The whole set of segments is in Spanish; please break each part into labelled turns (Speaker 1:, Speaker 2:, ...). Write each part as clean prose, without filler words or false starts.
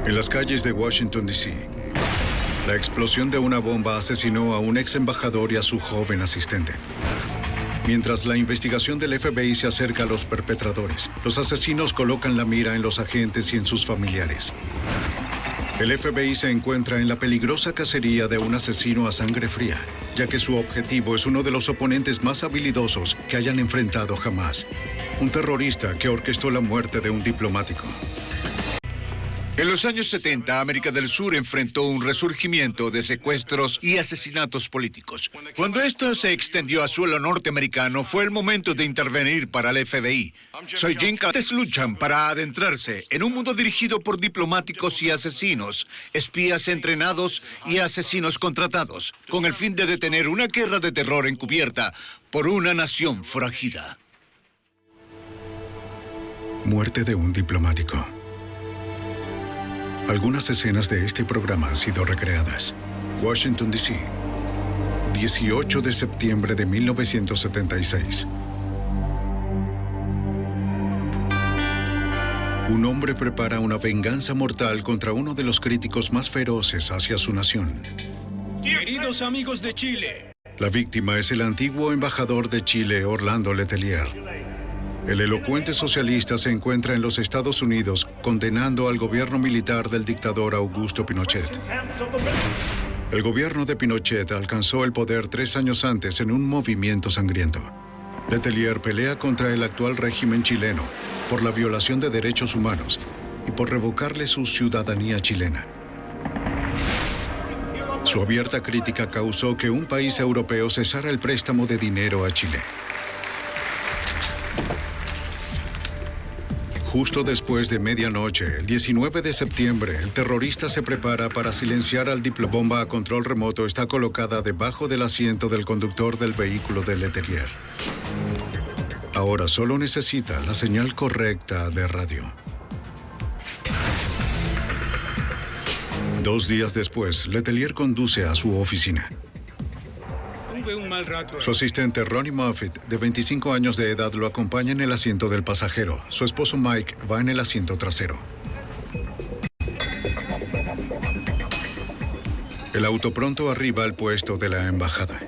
Speaker 1: En las calles de Washington, D.C., la explosión de una bomba asesinó a un ex embajador y a su joven asistente. Mientras la investigación del FBI se acerca a los perpetradores, los asesinos colocan la mira en los agentes y en sus familiares. El FBI se encuentra en la peligrosa cacería de un asesino a sangre fría, ya que su objetivo es uno de los oponentes más habilidosos que hayan enfrentado jamás. Un terrorista que orquestó la muerte de un diplomático.
Speaker 2: En los años 70, América del Sur enfrentó un resurgimiento de secuestros y asesinatos políticos. Cuando esto se extendió a suelo norteamericano, fue el momento de intervenir para el FBI. Soy Jim Cates luchan para adentrarse en un mundo dirigido por diplomáticos y asesinos, espías entrenados y asesinos contratados, con el fin de detener una guerra de terror encubierta por una nación forajida.
Speaker 1: Muerte de un diplomático. Algunas escenas de este programa han sido recreadas. Washington, D.C., 18 de septiembre de 1976. Un hombre prepara una venganza mortal contra uno de los críticos más feroces hacia su nación.
Speaker 3: Queridos amigos de Chile.
Speaker 1: La víctima es el antiguo embajador de Chile, Orlando Letelier. El elocuente socialista se encuentra en los Estados Unidos condenando al gobierno militar del dictador Augusto Pinochet. El gobierno de Pinochet alcanzó el poder 3 años antes en un movimiento sangriento. Letelier pelea contra el actual régimen chileno por la violación de derechos humanos y por revocarle su ciudadanía chilena. Su abierta crítica causó que un país europeo cesara el préstamo de dinero a Chile. Justo después de medianoche, el 19 de septiembre, el terrorista se prepara para silenciar al diplombomba a control remoto. Está colocada debajo del asiento del conductor del vehículo de Letelier. Ahora solo necesita la señal correcta de radio. 2 días después, Letelier conduce a su oficina.
Speaker 3: Tuve un mal rato.
Speaker 1: Su asistente Ronnie Moffitt, de 25 años de edad, lo acompaña en el asiento del pasajero. Su esposo Mike va en el asiento trasero. El auto pronto arriba al puesto de la embajada.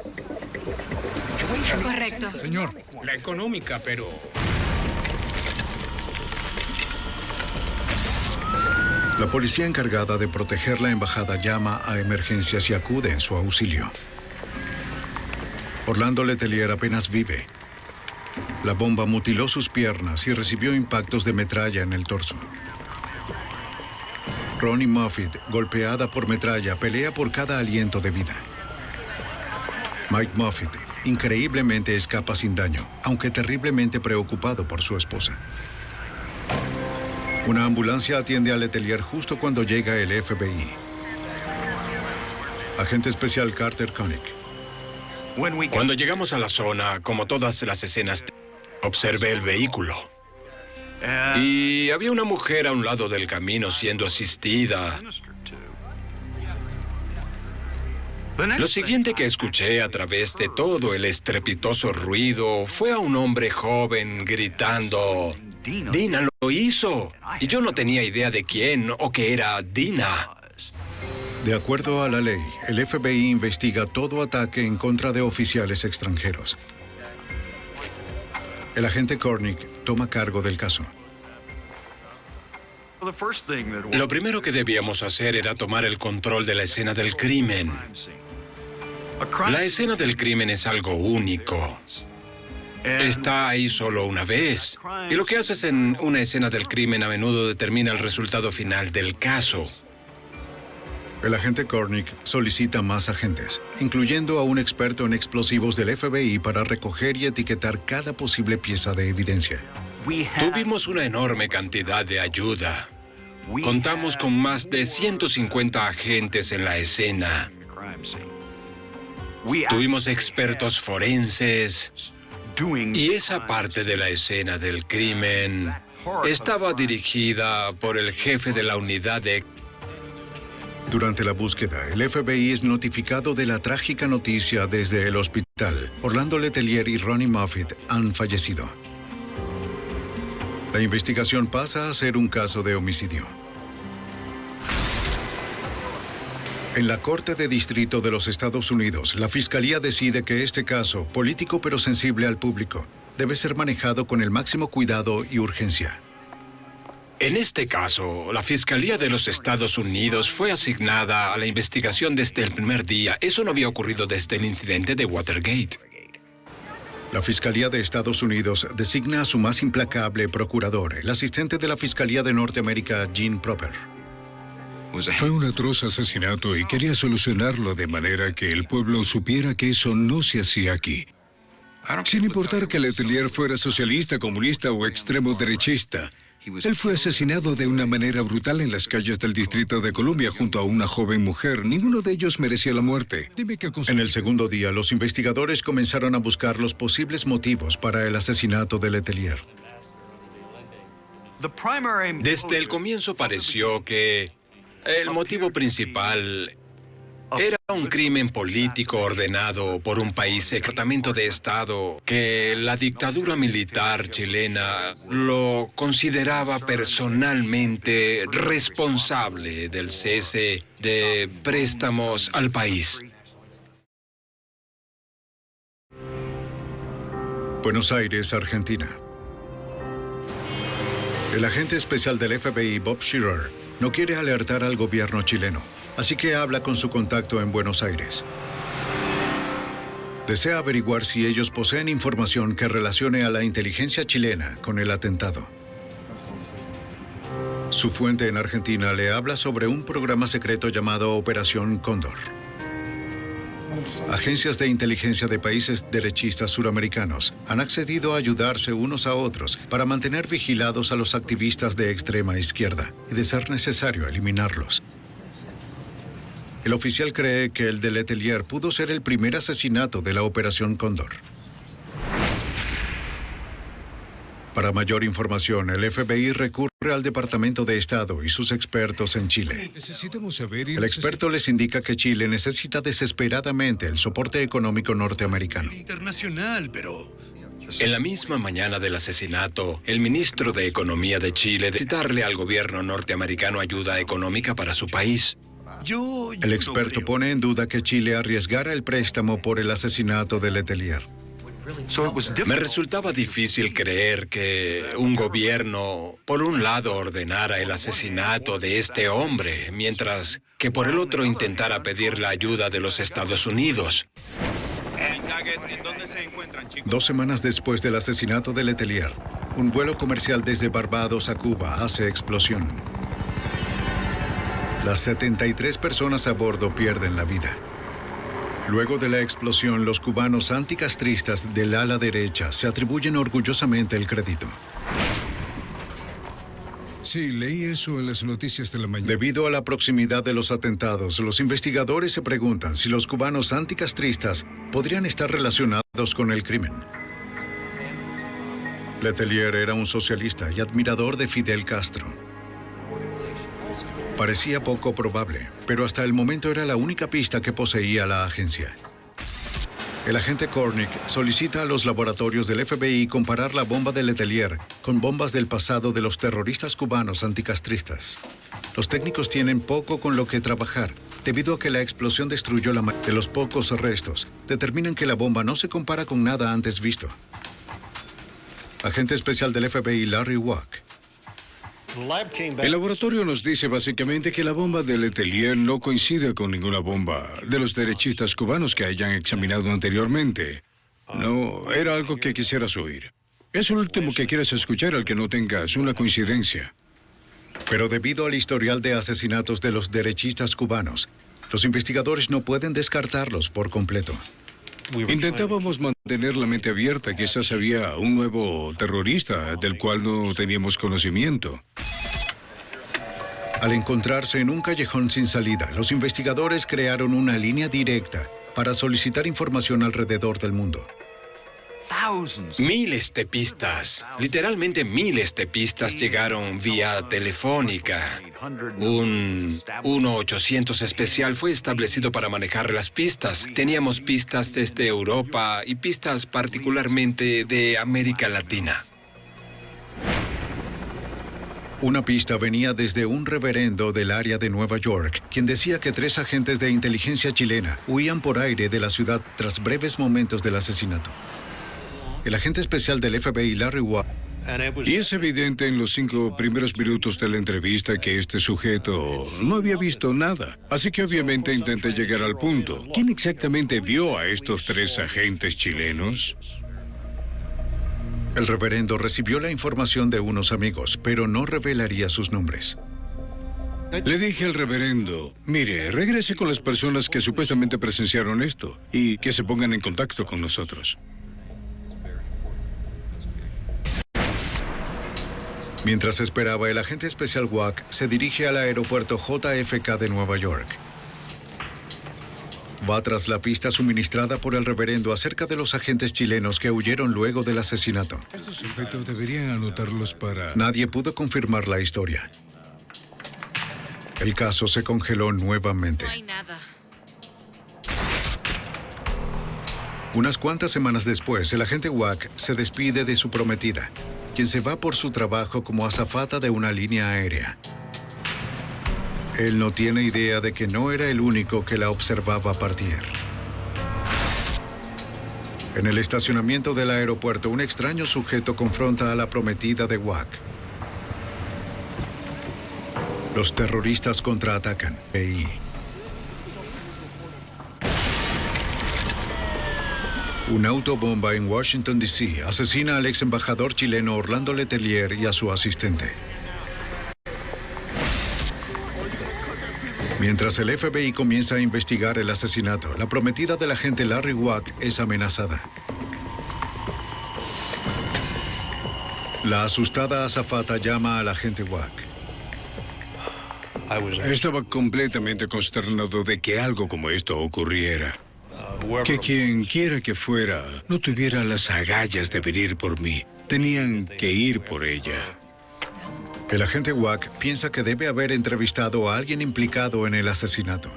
Speaker 4: Correcto.
Speaker 3: Señor, la económica, pero...
Speaker 1: La policía encargada de proteger la embajada llama a emergencias y acude en su auxilio. Orlando Letelier apenas vive. La bomba mutiló sus piernas y recibió impactos de metralla en el torso. Ronnie Moffitt, golpeada por metralla, pelea por cada aliento de vida. Mike Moffitt, increíblemente escapa sin daño, aunque terriblemente preocupado por su esposa. Una ambulancia atiende a Letelier justo cuando llega el FBI. Agente especial Carter Koenig.
Speaker 5: Cuando llegamos a la zona, como todas las escenas, observé el vehículo. Y había una mujer a un lado del camino siendo asistida. Lo siguiente que escuché a través de todo el estrepitoso ruido fue a un hombre joven gritando: «Dina lo hizo». Y yo no tenía idea de quién o qué era Dina.
Speaker 1: De acuerdo a la ley, el FBI investiga todo ataque en contra de oficiales extranjeros. El agente Koenig toma cargo del caso.
Speaker 5: Lo primero que debíamos hacer era tomar el control de la escena del crimen. La escena del crimen es algo único. Está ahí solo una vez. Y lo que haces en una escena del crimen a menudo determina el resultado final del caso.
Speaker 1: El agente Koenig solicita más agentes, incluyendo a un experto en explosivos del FBI para recoger y etiquetar cada posible pieza de evidencia.
Speaker 5: Tuvimos una enorme cantidad de ayuda. Contamos con más de 150 agentes en la escena. Tuvimos expertos forenses. Y esa parte de la escena del crimen estaba dirigida por el jefe de la unidad de...
Speaker 1: Durante la búsqueda, el FBI es notificado de la trágica noticia desde el hospital. Orlando Letelier y Ronnie Moffitt han fallecido. La investigación pasa a ser un caso de homicidio. En la Corte de Distrito de los Estados Unidos, la Fiscalía decide que este caso, político pero sensible al público, debe ser manejado con el máximo cuidado y urgencia.
Speaker 5: En este caso, la Fiscalía de los Estados Unidos fue asignada a la investigación desde el primer día. Eso no había ocurrido desde el incidente de Watergate.
Speaker 1: La Fiscalía de Estados Unidos designa a su más implacable procurador, el asistente de la Fiscalía de Norteamérica, Gene Proper.
Speaker 4: Fue un atroz asesinato y quería solucionarlo de manera que el pueblo supiera que eso no se hacía aquí. Sin importar que Letelier fuera socialista, comunista o extremo derechista, él fue asesinado de una manera brutal en las calles del Distrito de Columbia junto a una joven mujer. Ninguno de ellos merecía la muerte.
Speaker 1: En el segundo día, los investigadores comenzaron a buscar los posibles motivos para el asesinato de Letelier.
Speaker 5: Desde el comienzo pareció que el motivo principal era un crimen político ordenado por un país, Departamento de Estado, que la dictadura militar chilena lo consideraba personalmente responsable del cese de préstamos al país.
Speaker 1: Buenos Aires, Argentina. El agente especial del FBI, Bob Shearer, no quiere alertar al gobierno chileno, así que habla con su contacto en Buenos Aires. Desea averiguar si ellos poseen información que relacione a la inteligencia chilena con el atentado. Su fuente en Argentina le habla sobre un programa secreto llamado Operación Cóndor. Agencias de inteligencia de países derechistas suramericanos han accedido a ayudarse unos a otros para mantener vigilados a los activistas de extrema izquierda y, de ser necesario, eliminarlos. El oficial cree que el de Letelier pudo ser el primer asesinato de la Operación Cóndor. Para mayor información, el FBI recurre al Departamento de Estado y sus expertos en Chile.
Speaker 4: Necesitamos saber y
Speaker 1: El experto les indica que Chile necesita desesperadamente el soporte económico norteamericano.
Speaker 4: internacional, pero
Speaker 5: En la misma mañana del asesinato, el ministro de Economía de Chile solicitarle al gobierno norteamericano ayuda económica para su país.
Speaker 1: El experto pone en duda que Chile arriesgara el préstamo por el asesinato de Letelier.
Speaker 5: Me resultaba difícil creer que un gobierno, por un lado, ordenara el asesinato de este hombre, mientras que por el otro intentara pedir la ayuda de los Estados Unidos.
Speaker 1: 2 semanas después del asesinato de Letelier, un vuelo comercial desde Barbados a Cuba hace explosión. Las 73 personas a bordo pierden la vida. Luego de la explosión, los cubanos anticastristas del ala derecha se atribuyen orgullosamente el crédito.
Speaker 4: sí, leí eso en las noticias de la mañana.
Speaker 1: Debido a la proximidad de los atentados, los investigadores se preguntan si los cubanos anticastristas podrían estar relacionados con el crimen. Letelier era un socialista y admirador de Fidel Castro. Parecía poco probable, pero hasta el momento era la única pista que poseía la agencia. El agente Cornick solicita a los laboratorios del FBI comparar la bomba de Letelier con bombas del pasado de los terroristas cubanos anticastristas. Los técnicos tienen poco con lo que trabajar, debido a que la explosión destruyó la mayoría de los pocos restos. Determinan que la bomba no se compara con nada antes visto. Agente especial del FBI Larry Wack.
Speaker 4: El laboratorio nos dice básicamente que la bomba de Letelier no coincide con ninguna bomba de los derechistas cubanos que hayan examinado anteriormente. No, era algo que quisieras oír. Es lo último que quieres escuchar al que no tengas una coincidencia.
Speaker 1: Pero debido al historial de asesinatos de los derechistas cubanos, los investigadores no pueden descartarlos por completo.
Speaker 4: Intentábamos mantener la mente abierta. Quizás había un nuevo terrorista del cual no teníamos conocimiento.
Speaker 1: Al encontrarse en un callejón sin salida, los investigadores crearon una línea directa para solicitar información alrededor del mundo.
Speaker 5: Miles de pistas, literalmente miles de pistas llegaron vía telefónica. Un 1-800 especial fue establecido para manejar las pistas. Teníamos pistas desde Europa y pistas particularmente de América Latina.
Speaker 1: Una pista venía desde un reverendo del área de Nueva York, quien decía que 3 agentes de inteligencia chilena huían por aire de la ciudad tras breves momentos del asesinato. El agente especial del FBI, Larry Ward,
Speaker 4: Y es evidente en los 5 primeros minutos de la entrevista que este sujeto no había visto nada. Así que obviamente intenté llegar al punto. ¿Quién exactamente vio a estos 3 agentes chilenos?
Speaker 1: el reverendo recibió la información de unos amigos, pero no revelaría sus nombres.
Speaker 4: Le dije al reverendo, mire, regrese con las personas que supuestamente presenciaron esto y que se pongan en contacto con nosotros.
Speaker 1: Mientras esperaba, el agente especial Wack se dirige al aeropuerto JFK de Nueva York. Va tras la pista suministrada por el reverendo acerca de los agentes chilenos que huyeron luego del asesinato.
Speaker 4: Estos sujetos deberían anotarlos para...
Speaker 1: Nadie pudo confirmar la historia. El caso se congeló nuevamente.
Speaker 6: No hay nada.
Speaker 1: Unas cuantas semanas después, el agente Wack se despide de su prometida, quien se va por su trabajo como azafata de una línea aérea. Él no tiene idea de que no era el único que la observaba partir. En el estacionamiento del aeropuerto, un extraño sujeto confronta a la prometida de Wack. Los terroristas contraatacan. Una autobomba en Washington, D.C. asesina al ex embajador chileno Orlando Letelier y a su asistente. Mientras el FBI comienza a investigar el asesinato, la prometida del agente Larry Wack es amenazada. La asustada azafata llama al agente Wack.
Speaker 4: Estaba completamente consternado de que algo como esto ocurriera. Que quien quiera que fuera no tuviera las agallas de venir por mí. Tenían que ir por ella.
Speaker 1: El agente Wack piensa que debe haber entrevistado a alguien implicado en el asesinato.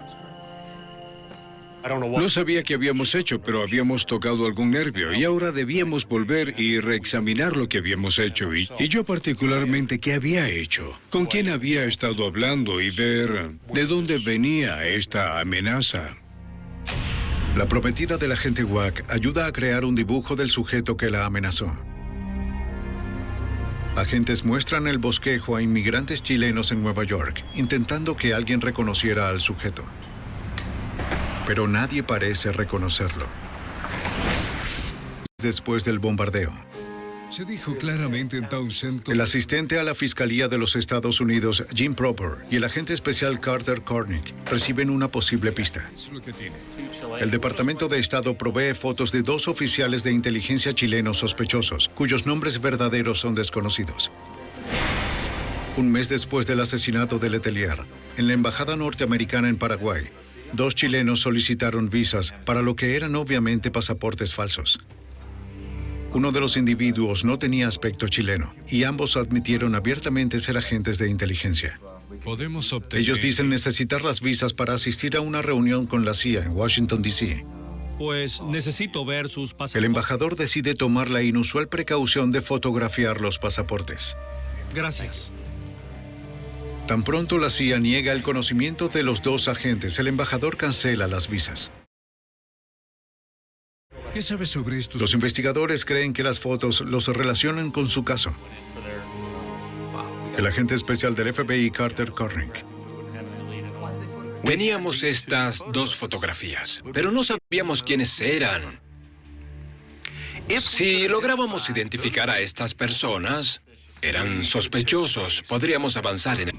Speaker 4: No sabía qué habíamos hecho, pero habíamos tocado algún nervio y ahora debíamos volver y reexaminar lo que habíamos hecho y yo particularmente qué había hecho, con quién había estado hablando y ver de dónde venía esta amenaza.
Speaker 1: La prometida del agente Wack ayuda a crear un dibujo del sujeto que la amenazó. Agentes muestran el bosquejo a inmigrantes chilenos en Nueva York, intentando que alguien reconociera al sujeto. Pero nadie parece reconocerlo. Después del bombardeo,
Speaker 4: Se dijo claramente en Townsend...
Speaker 1: el asistente a la Fiscalía de los Estados Unidos, Jim Proper, y el agente especial Carter Kornick reciben una posible pista. El Departamento de Estado provee fotos de 2 oficiales de inteligencia chilenos sospechosos, cuyos nombres verdaderos son desconocidos. Un mes después del asesinato de Letelier, en la embajada norteamericana en Paraguay, 2 chilenos solicitaron visas para lo que eran obviamente pasaportes falsos. Uno de los individuos no tenía aspecto chileno, y ambos admitieron abiertamente ser agentes de inteligencia.
Speaker 4: Podemos obtener...
Speaker 1: Ellos dicen necesitar las visas para asistir a una reunión con la CIA en Washington, D.C.
Speaker 7: Pues necesito ver sus pasaportes.
Speaker 1: El embajador decide tomar la inusual precaución de fotografiar los pasaportes.
Speaker 7: Gracias.
Speaker 1: Tan pronto la CIA niega el conocimiento de los 2 agentes, el embajador cancela las visas.
Speaker 4: ¿Qué sabes sobre estos?
Speaker 1: Los investigadores creen que las fotos los relacionan con su caso. El agente especial del FBI, Carter Kornick.
Speaker 5: Teníamos estas 2 fotografías, pero no sabíamos quiénes eran. Si lográbamos identificar a estas personas, eran sospechosos. Podríamos avanzar en...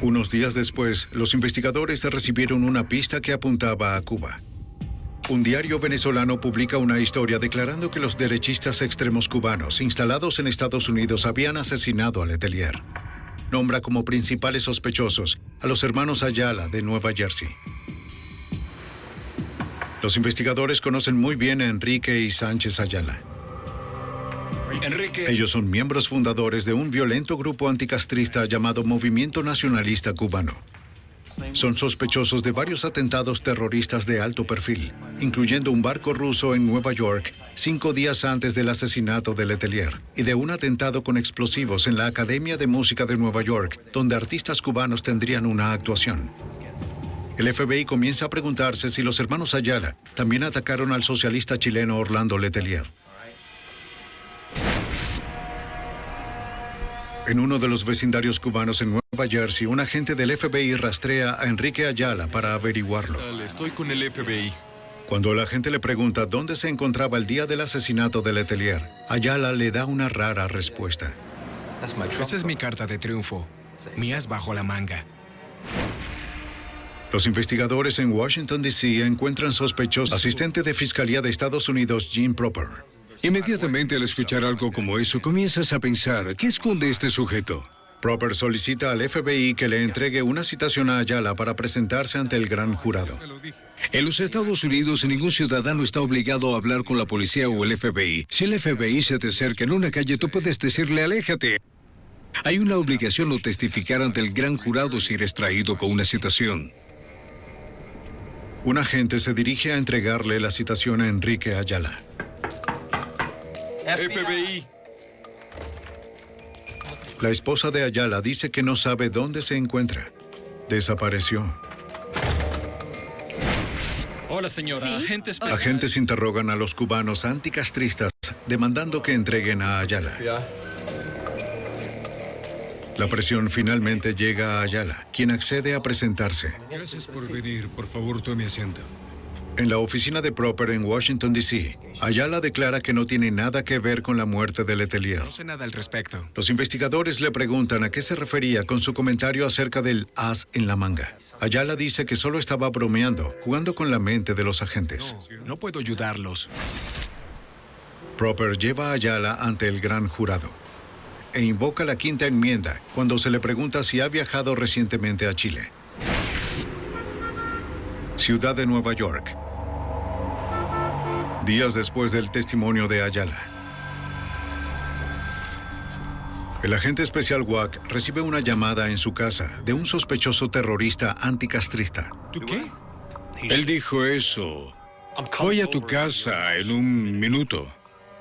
Speaker 1: Unos días después, los investigadores recibieron una pista que apuntaba a Cuba. Un diario venezolano publica una historia declarando que los derechistas extremos cubanos instalados en Estados Unidos habían asesinado a Letelier. Nombra como principales sospechosos a los hermanos Ayala de Nueva Jersey. Los investigadores conocen muy bien a Enrique y Sánchez Ayala.
Speaker 5: Enrique...
Speaker 1: Ellos son miembros fundadores de un violento grupo anticastrista llamado Movimiento Nacionalista Cubano. Son sospechosos de varios atentados terroristas de alto perfil, incluyendo un barco ruso en Nueva York 5 días antes del asesinato de Letelier y de un atentado con explosivos en la Academia de Música de Nueva York, donde artistas cubanos tendrían una actuación. El FBI comienza a preguntarse si los hermanos Ayala también atacaron al socialista chileno Orlando Letelier. En uno de los vecindarios cubanos en Nueva Jersey, un agente del FBI rastrea a Enrique Ayala para averiguarlo.
Speaker 6: Estoy con el FBI.
Speaker 1: Cuando el agente le pregunta dónde se encontraba el día del asesinato de Letelier, Ayala le da una rara respuesta.
Speaker 8: Esa es mi carta de triunfo. Mías bajo la manga.
Speaker 1: Los investigadores en Washington, D.C. encuentran sospechoso asistente de Fiscalía de Estados Unidos, Jim Proper.
Speaker 4: Inmediatamente al escuchar algo como eso, comienzas a pensar, ¿qué esconde este sujeto?
Speaker 1: Proper solicita al FBI que le entregue una citación a Ayala para presentarse ante el gran jurado.
Speaker 4: En los Estados Unidos, ningún ciudadano está obligado a hablar con la policía o el FBI. Si el FBI se te acerca en una calle, tú puedes decirle, aléjate. Hay una obligación de testificar ante el gran jurado si eres traído con una citación.
Speaker 1: Un agente se dirige a entregarle la citación a Enrique Ayala.
Speaker 6: FBI.
Speaker 1: La esposa de Ayala dice que no sabe dónde se encuentra. Desapareció.
Speaker 7: Hola, señora.
Speaker 1: Agentes interrogan a los cubanos anticastristas, demandando que entreguen a Ayala. La presión finalmente llega a Ayala, quien accede a presentarse.
Speaker 4: Gracias por venir. Por favor, tome asiento.
Speaker 1: En la oficina de Proper en Washington, D.C., Ayala declara que no tiene nada que ver con la muerte de Letelier.
Speaker 8: No sé nada al respecto.
Speaker 1: Los investigadores le preguntan a qué se refería con su comentario acerca del as en la manga. Ayala dice que solo estaba bromeando, jugando con la mente de los agentes.
Speaker 8: No puedo ayudarlos.
Speaker 1: Proper lleva a Ayala ante el gran jurado e invoca la quinta enmienda cuando se le pregunta si ha viajado recientemente a Chile. Ciudad de Nueva York. Días después del testimonio de Ayala. El agente especial Wack recibe una llamada en su casa de un sospechoso terrorista anticastrista.
Speaker 4: ¿Tú qué? Él dijo eso. Voy a tu casa en un minuto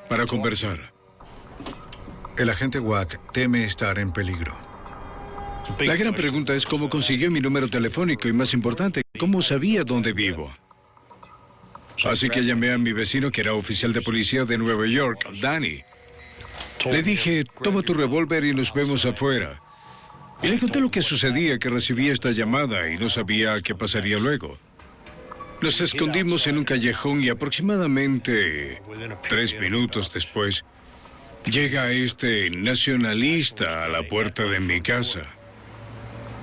Speaker 4: para conversar.
Speaker 1: El agente Wack teme estar en peligro.
Speaker 4: La gran pregunta es cómo consiguió mi número telefónico y, más importante, cómo sabía dónde vivo. Así que llamé a mi vecino, que era oficial de policía de Nueva York, Danny. Le dije, toma tu revólver y nos vemos afuera. Y le conté lo que sucedía, que recibí esta llamada y no sabía qué pasaría luego. Nos escondimos en un callejón y aproximadamente 3 minutos después, llega este nacionalista a la puerta de mi casa.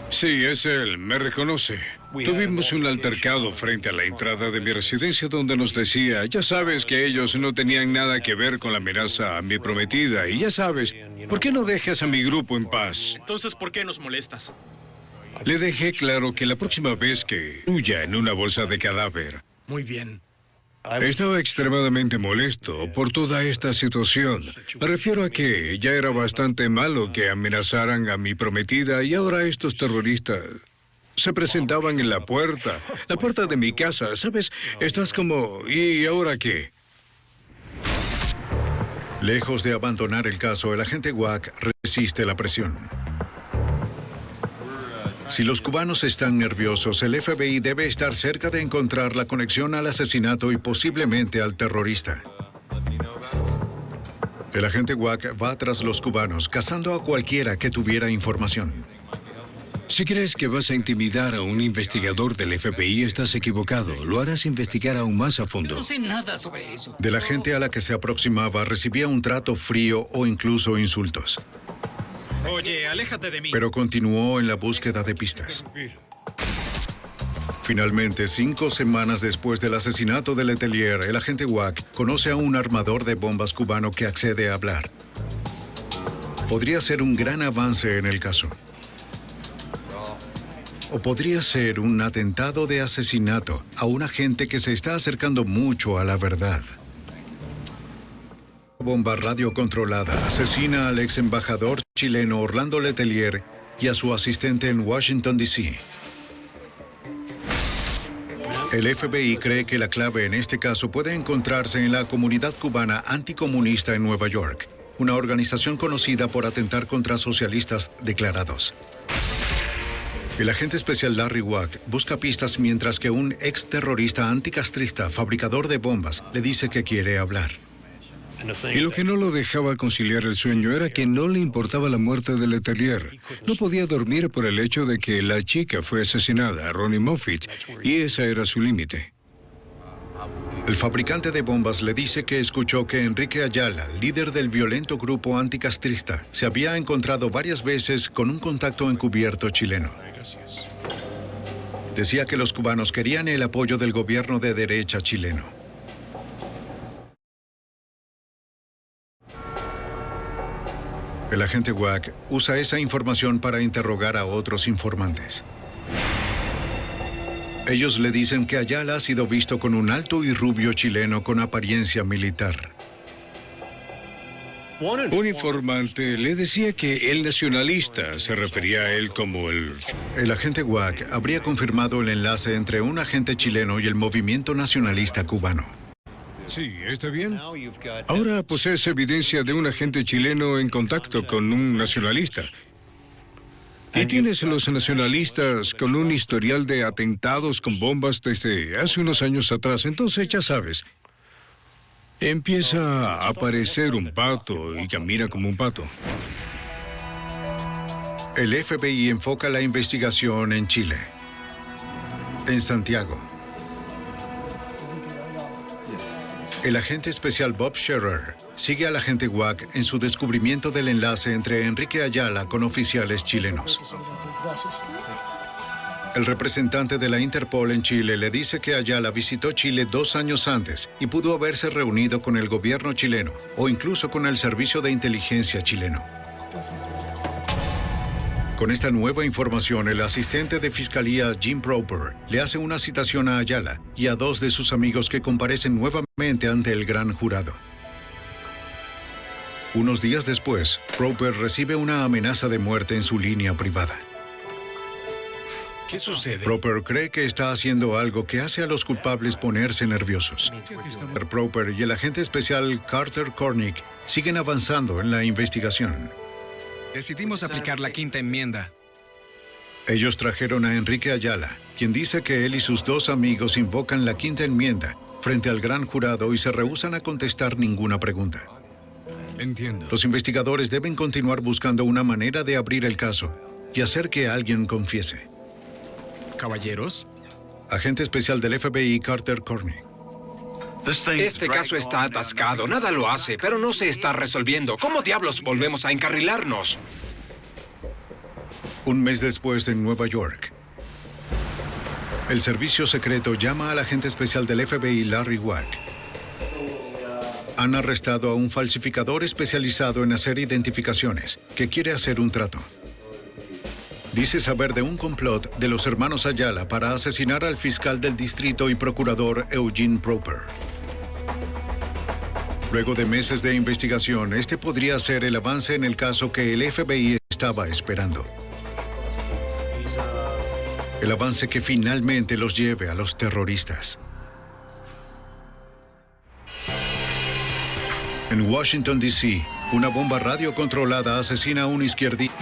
Speaker 4: Sí, es él, me reconoce. Tuvimos un altercado frente a la entrada de mi residencia donde nos decía, ya sabes que ellos no tenían nada que ver con la amenaza a mi prometida y ya sabes, ¿por qué no dejas a mi grupo en paz?
Speaker 7: Entonces, ¿por qué nos molestas?
Speaker 4: Le dejé claro que la próxima vez que huya en una bolsa de cadáver.
Speaker 7: Muy bien.
Speaker 4: Estaba extremadamente molesto por toda esta situación. Me refiero a que ya era bastante malo que amenazaran a mi prometida y ahora estos terroristas se presentaban en la puerta de mi casa. ¿Sabes? Estás como, ¿y ahora qué?
Speaker 1: Lejos de abandonar el caso, el agente Wack resiste la presión. Si los cubanos están nerviosos, el FBI debe estar cerca de encontrar la conexión al asesinato y posiblemente al terrorista. El agente Wack va tras los cubanos, cazando a cualquiera que tuviera información.
Speaker 4: Si crees que vas a intimidar a un investigador del FBI, estás equivocado. Lo harás investigar aún más a fondo.
Speaker 9: No sé nada sobre eso.
Speaker 1: De la gente a la que se aproximaba, recibía un trato frío o incluso insultos.
Speaker 7: Oye, aléjate de mí.
Speaker 1: Pero continuó en la búsqueda de pistas. Finalmente, 5 semanas después del asesinato de Letelier, el agente Wack conoce a un armador de bombas cubano que accede a hablar. Podría ser un gran avance en el caso. O podría ser un atentado de asesinato a un agente que se está acercando mucho a la verdad. Bomba radiocontrolada asesina al ex embajador chileno Orlando Letelier y a su asistente en Washington, D.C. El FBI cree que la clave en este caso puede encontrarse en la comunidad cubana anticomunista en Nueva York, una organización conocida por atentar contra socialistas declarados. El agente especial Larry Wack busca pistas mientras que un ex terrorista anticastrista, fabricador de bombas, le dice que quiere hablar.
Speaker 4: Y lo que no lo dejaba conciliar el sueño era que no le importaba la muerte de Letelier. No podía dormir por el hecho de que la chica fue asesinada, Ronnie Moffitt, y ese era su límite.
Speaker 1: El fabricante de bombas le dice que escuchó que Enrique Ayala, líder del violento grupo anticastrista, se había encontrado varias veces con un contacto encubierto chileno. Decía que los cubanos querían el apoyo del gobierno de derecha chileno. El agente Wack usa esa información para interrogar a otros informantes. Ellos le dicen que Ayala ha sido visto con un alto y rubio chileno con apariencia militar.
Speaker 4: Un informante le decía que el nacionalista se refería a él como el...
Speaker 1: El agente Wack habría confirmado el enlace entre un agente chileno y el movimiento nacionalista cubano.
Speaker 4: Sí, ¿está bien? Ahora posees evidencia de un agente chileno en contacto con un nacionalista. Y tienes a los nacionalistas con un historial de atentados con bombas desde hace unos años atrás. Entonces, ya sabes, empieza a aparecer un pato y camina como un pato.
Speaker 1: El FBI enfoca la investigación en Chile, en Santiago. El agente especial Bob Scherer sigue al agente Wack en su descubrimiento del enlace entre Enrique Ayala con oficiales chilenos. El representante de la Interpol en Chile le dice que Ayala visitó Chile 2 años antes y pudo haberse reunido con el gobierno chileno o incluso con el servicio de inteligencia chileno. Con esta nueva información, el asistente de fiscalía Jim Proper le hace una citación a Ayala y a 2 de sus amigos que comparecen nuevamente ante el gran jurado. Unos días después, Proper recibe una amenaza de muerte en su línea privada.
Speaker 5: ¿Qué sucede?
Speaker 1: Proper cree que está haciendo algo que hace a los culpables ponerse nerviosos. Proper y el agente especial Carter Cornick siguen avanzando en la investigación.
Speaker 8: Decidimos aplicar la quinta enmienda.
Speaker 1: Ellos trajeron a Enrique Ayala, quien dice que él y sus 2 amigos invocan la quinta enmienda frente al gran jurado y se rehúsan a contestar ninguna pregunta.
Speaker 4: Entiendo.
Speaker 1: Los investigadores deben continuar buscando una manera de abrir el caso y hacer que alguien confiese.
Speaker 8: Caballeros,
Speaker 1: Agente especial del FBI Carter Cornick.
Speaker 5: Este caso está atascado, nada lo hace, pero no se está resolviendo. ¿Cómo diablos volvemos a encarrilarnos?
Speaker 1: Un mes después en Nueva York, el servicio secreto llama al agente especial del FBI Larry Wack. Han arrestado a un falsificador especializado en hacer identificaciones que quiere hacer un trato. Dice saber de un complot de los hermanos Ayala para asesinar al fiscal del distrito y procurador Eugene Proper. Luego de meses de investigación, este podría ser el avance en el caso que el FBI estaba esperando. El avance que finalmente los lleve a los terroristas. En Washington, D.C., una bomba radiocontrolada asesina a un izquierdista.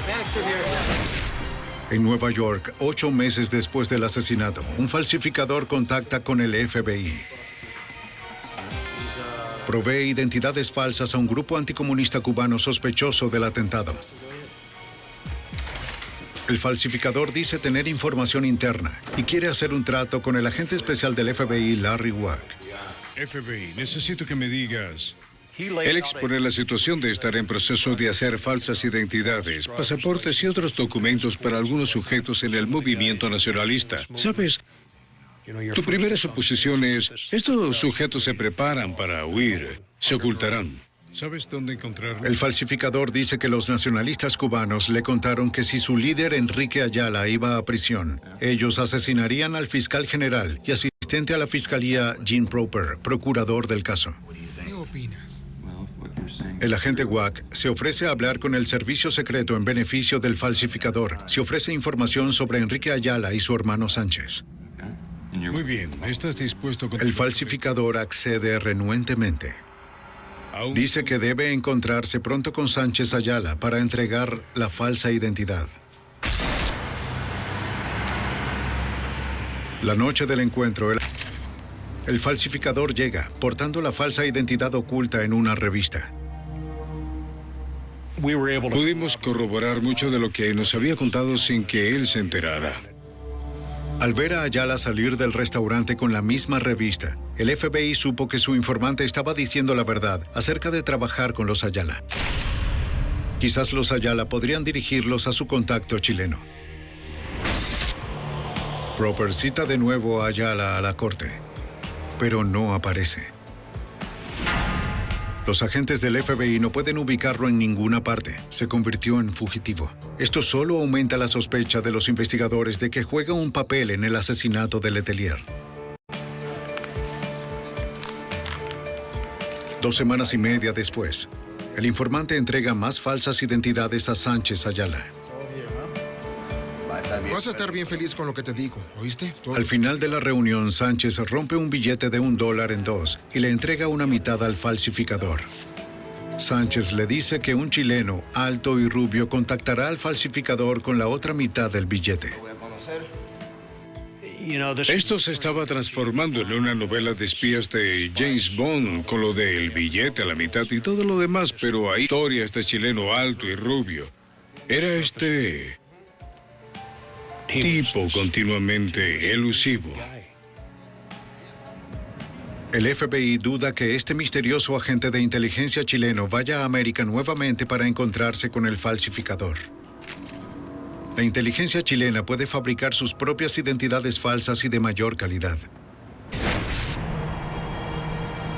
Speaker 1: En Nueva York, 8 meses después del asesinato, un falsificador contacta con el FBI. Provee identidades falsas a un grupo anticomunista cubano sospechoso del atentado. El falsificador dice tener información interna y quiere hacer un trato con el agente especial del FBI, Larry Wack.
Speaker 4: FBI, necesito que me digas... Él expone la situación de estar en proceso de hacer falsas identidades, pasaportes y otros documentos para algunos sujetos en el movimiento nacionalista. ¿Sabes? Tu primera suposición es, estos sujetos se preparan para huir, se ocultarán. ¿Sabes dónde encontrarlos?
Speaker 1: El falsificador dice que los nacionalistas cubanos le contaron que si su líder Enrique Ayala iba a prisión, ellos asesinarían al fiscal general y asistente a la fiscalía Gene Proper, procurador del caso.
Speaker 8: ¿qué opinas?
Speaker 1: El agente Wack se ofrece a hablar con el servicio secreto en beneficio del falsificador. Se ofrece información sobre Enrique Ayala y su hermano Sánchez.
Speaker 4: Muy bien, ¿estás dispuesto con...
Speaker 1: El falsificador accede renuentemente. Dice que debe encontrarse pronto con Sánchez Ayala para entregar la falsa identidad. La noche del encuentro, el falsificador llega, portando la falsa identidad oculta en una revista.
Speaker 4: Pudimos corroborar mucho de lo que nos había contado sin que él se enterara.
Speaker 1: Al ver a Ayala salir del restaurante con la misma revista, el FBI supo que su informante estaba diciendo la verdad acerca de trabajar con los Ayala. Quizás los Ayala podrían dirigirlos a su contacto chileno. Proper cita de nuevo a Ayala a la corte, pero no aparece. Los agentes del FBI no pueden ubicarlo en ninguna parte. Se convirtió en fugitivo. Esto solo aumenta la sospecha de los investigadores de que juega un papel en el asesinato de Letelier. 2 semanas y media después, el informante entrega más falsas identidades a Sánchez Ayala.
Speaker 6: Vas a estar bien feliz con lo que te digo, ¿oíste?
Speaker 1: Al final de la reunión, Sánchez rompe un billete de $1 en 2 y le entrega una mitad al falsificador. Sánchez le dice que un chileno, alto y rubio, contactará al falsificador con la otra mitad del billete.
Speaker 4: Esto se estaba transformando en una novela de espías de James Bond, con lo del billete a la mitad y todo lo demás, pero ahí historia este chileno alto y rubio. Era este tipo continuamente elusivo.
Speaker 1: El FBI duda que este misterioso agente de inteligencia chileno vaya a América nuevamente para encontrarse con el falsificador. La inteligencia chilena puede fabricar sus propias identidades falsas y de mayor calidad.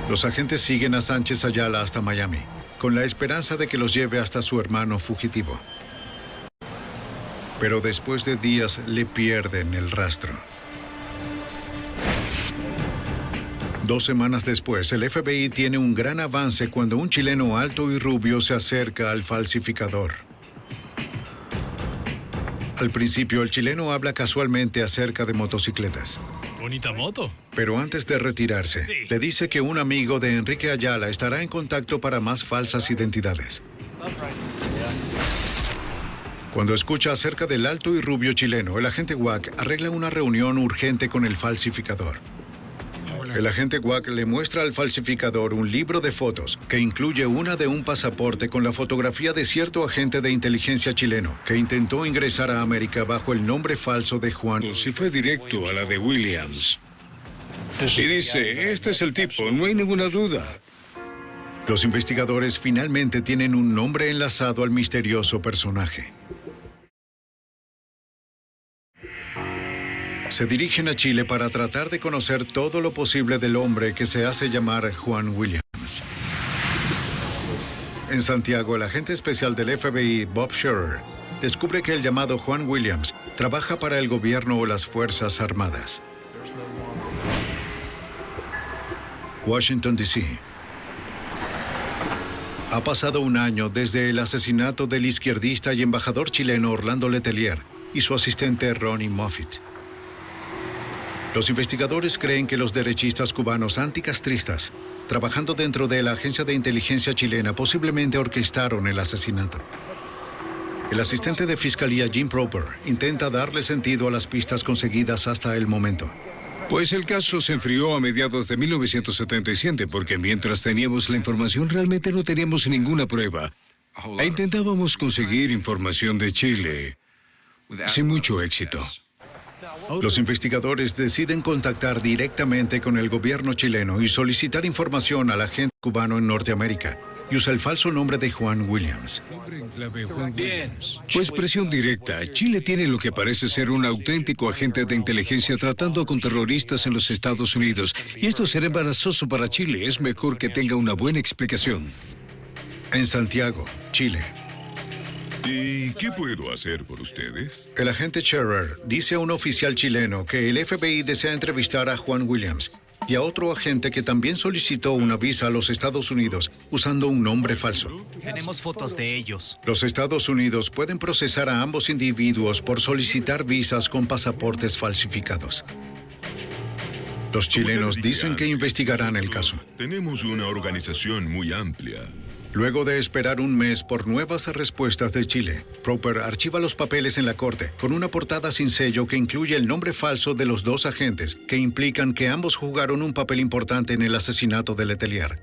Speaker 1: Los agentes siguen a Sánchez Ayala hasta Miami, con la esperanza de que los lleve hasta su hermano fugitivo. Pero después de días le pierden el rastro. 2 semanas después, el FBI tiene un gran avance cuando un chileno alto y rubio se acerca al falsificador. Al principio, el chileno habla casualmente acerca de motocicletas.
Speaker 7: Bonita moto.
Speaker 1: Pero antes de retirarse, le dice que un amigo de Enrique Ayala estará en contacto para más falsas identidades. Cuando escucha acerca del alto y rubio chileno, el agente Wack arregla una reunión urgente con el falsificador. El agente Wack le muestra al falsificador un libro de fotos que incluye una de un pasaporte con la fotografía de cierto agente de inteligencia chileno que intentó ingresar a América bajo el nombre falso de Juan.
Speaker 4: Si fue directo a la de Williams. Y dice, este es el tipo, no hay ninguna duda.
Speaker 1: Los investigadores finalmente tienen un nombre enlazado al misterioso personaje. Se dirigen a Chile para tratar de conocer todo lo posible del hombre que se hace llamar Juan Williams. En Santiago, el agente especial del FBI, Bob Scherer, descubre que el llamado Juan Williams trabaja para el gobierno o las Fuerzas Armadas. Washington, D.C. Ha pasado un año desde el asesinato del izquierdista y embajador chileno Orlando Letelier y su asistente Ronnie Moffitt. Los investigadores creen que los derechistas cubanos anticastristas, trabajando dentro de la agencia de inteligencia chilena, posiblemente orquestaron el asesinato. El asistente de fiscalía Jim Proper intenta darle sentido a las pistas conseguidas hasta el momento.
Speaker 4: Pues el caso se enfrió a mediados de 1977 porque mientras teníamos la información realmente no teníamos ninguna prueba. E intentábamos conseguir información de Chile sin mucho éxito.
Speaker 1: Los investigadores deciden contactar directamente con el gobierno chileno y solicitar información al agente cubano en Norteamérica. Y usa el falso nombre de Juan Williams.
Speaker 4: Pues presión directa. Chile tiene lo que parece ser un auténtico agente de inteligencia tratando con terroristas en los Estados Unidos. Y esto será embarazoso para Chile. Es mejor que tenga una buena explicación.
Speaker 1: En Santiago, Chile.
Speaker 9: ¿Y qué puedo hacer por ustedes?
Speaker 1: El agente Scherer dice a un oficial chileno que el FBI desea entrevistar a Juan Williams y a otro agente que también solicitó una visa a los Estados Unidos usando un nombre falso.
Speaker 10: Tenemos fotos de ellos.
Speaker 1: Los Estados Unidos pueden procesar a ambos individuos por solicitar visas con pasaportes falsificados. Los chilenos dicen que investigarán el caso.
Speaker 9: Tenemos una organización muy amplia.
Speaker 1: Luego de esperar un mes por nuevas respuestas de Chile, Proper archiva los papeles en la corte con una portada sin sello que incluye el nombre falso de los dos agentes que implican que ambos jugaron un papel importante en el asesinato de Letelier.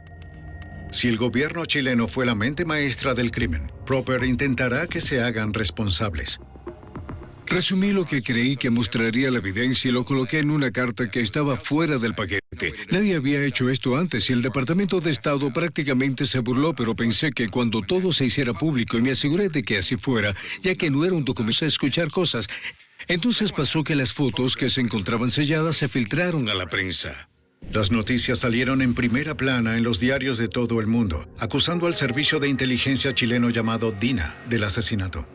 Speaker 1: Si el gobierno chileno fue la mente maestra del crimen, Proper intentará que se hagan responsables.
Speaker 4: Resumí lo que creí que mostraría la evidencia y lo coloqué en una carta que estaba fuera del paquete. Nadie había hecho esto antes y el Departamento de Estado prácticamente se burló, pero pensé que cuando todo se hiciera público y me aseguré de que así fuera, ya que no era un documento a escuchar cosas, entonces pasó que las fotos que se encontraban selladas se filtraron a la prensa.
Speaker 1: Las noticias salieron en primera plana en los diarios de todo el mundo, acusando al servicio de inteligencia chileno llamado DINA del asesinato.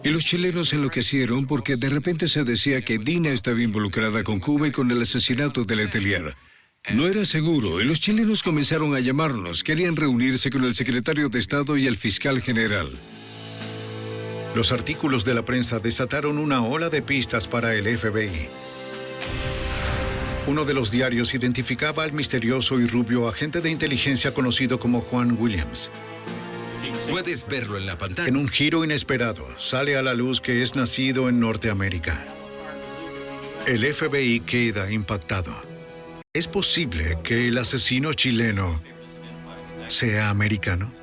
Speaker 4: Y los chilenos enloquecieron porque de repente se decía que DINA estaba involucrada con Cuba y con el asesinato de Letelier. No era seguro y los chilenos comenzaron a llamarnos. Querían reunirse con el secretario de Estado y el fiscal general.
Speaker 1: Los artículos de la prensa desataron una ola de pistas para el FBI. Uno de los diarios identificaba al misterioso y rubio agente de inteligencia conocido como Juan Williams.
Speaker 10: Puedes verlo en la pantalla.
Speaker 1: En un giro inesperado, sale a la luz que es nacido en Norteamérica. El FBI queda impactado. ¿Es posible que el asesino chileno sea americano?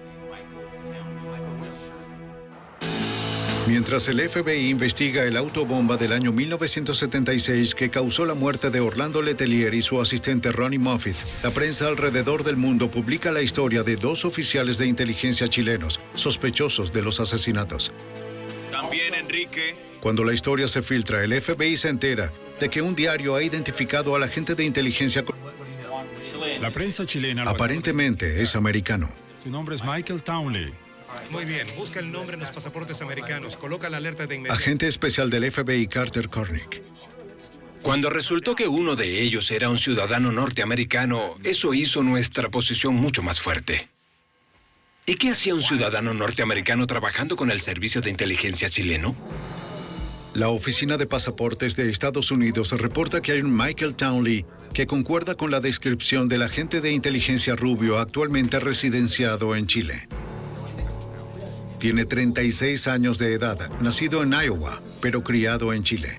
Speaker 1: Mientras el FBI investiga el autobomba del año 1976 que causó la muerte de Orlando Letelier y su asistente Ronnie Moffitt, la prensa alrededor del mundo publica la historia de dos oficiales de inteligencia chilenos sospechosos de los asesinatos.
Speaker 2: También, Enrique.
Speaker 1: Cuando la historia se filtra, el FBI se entera de que un diario ha identificado al agente de inteligencia.
Speaker 11: La prensa chilena.
Speaker 1: Aparentemente es americano.
Speaker 11: Su nombre es Michael Townley.
Speaker 3: Muy bien, busca el nombre en los pasaportes americanos. Coloca la alerta de inmediato.
Speaker 1: Agente especial del FBI Carter Cornick.
Speaker 5: Cuando resultó que uno de ellos era un ciudadano norteamericano, eso hizo nuestra posición mucho más fuerte. ¿Y qué hacía un ciudadano norteamericano trabajando con el servicio de inteligencia chileno?
Speaker 1: La Oficina de Pasaportes de Estados Unidos reporta que hay un Michael Townley que concuerda con la descripción del agente de inteligencia rubio actualmente residenciado en Chile. Tiene 36 años de edad, nacido en Iowa, pero criado en Chile.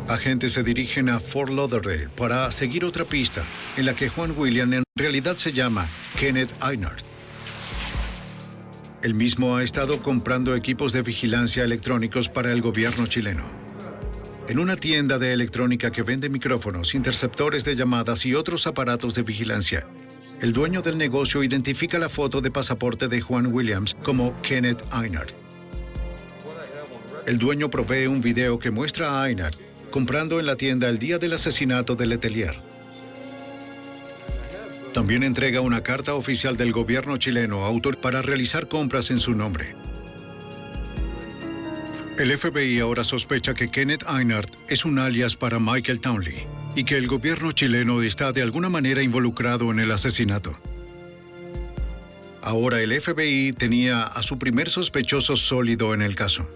Speaker 1: Agentes se dirigen a Fort Lauderdale para seguir otra pista en la que Juan William en realidad se llama Kenneth Einert. Él mismo ha estado comprando equipos de vigilancia electrónicos para el gobierno chileno. En una tienda de electrónica que vende micrófonos, interceptores de llamadas y otros aparatos de vigilancia, el dueño del negocio identifica la foto de pasaporte de Juan Williams como Kenneth Einert. El dueño provee un video que muestra a Einert comprando en la tienda el día del asesinato de Letelier. También entrega una carta oficial del gobierno chileno para realizar compras en su nombre. El FBI ahora sospecha que Kenneth Einert es un alias para Michael Townley y que el gobierno chileno está de alguna manera involucrado en el asesinato. Ahora el FBI tenía a su primer sospechoso sólido en el caso.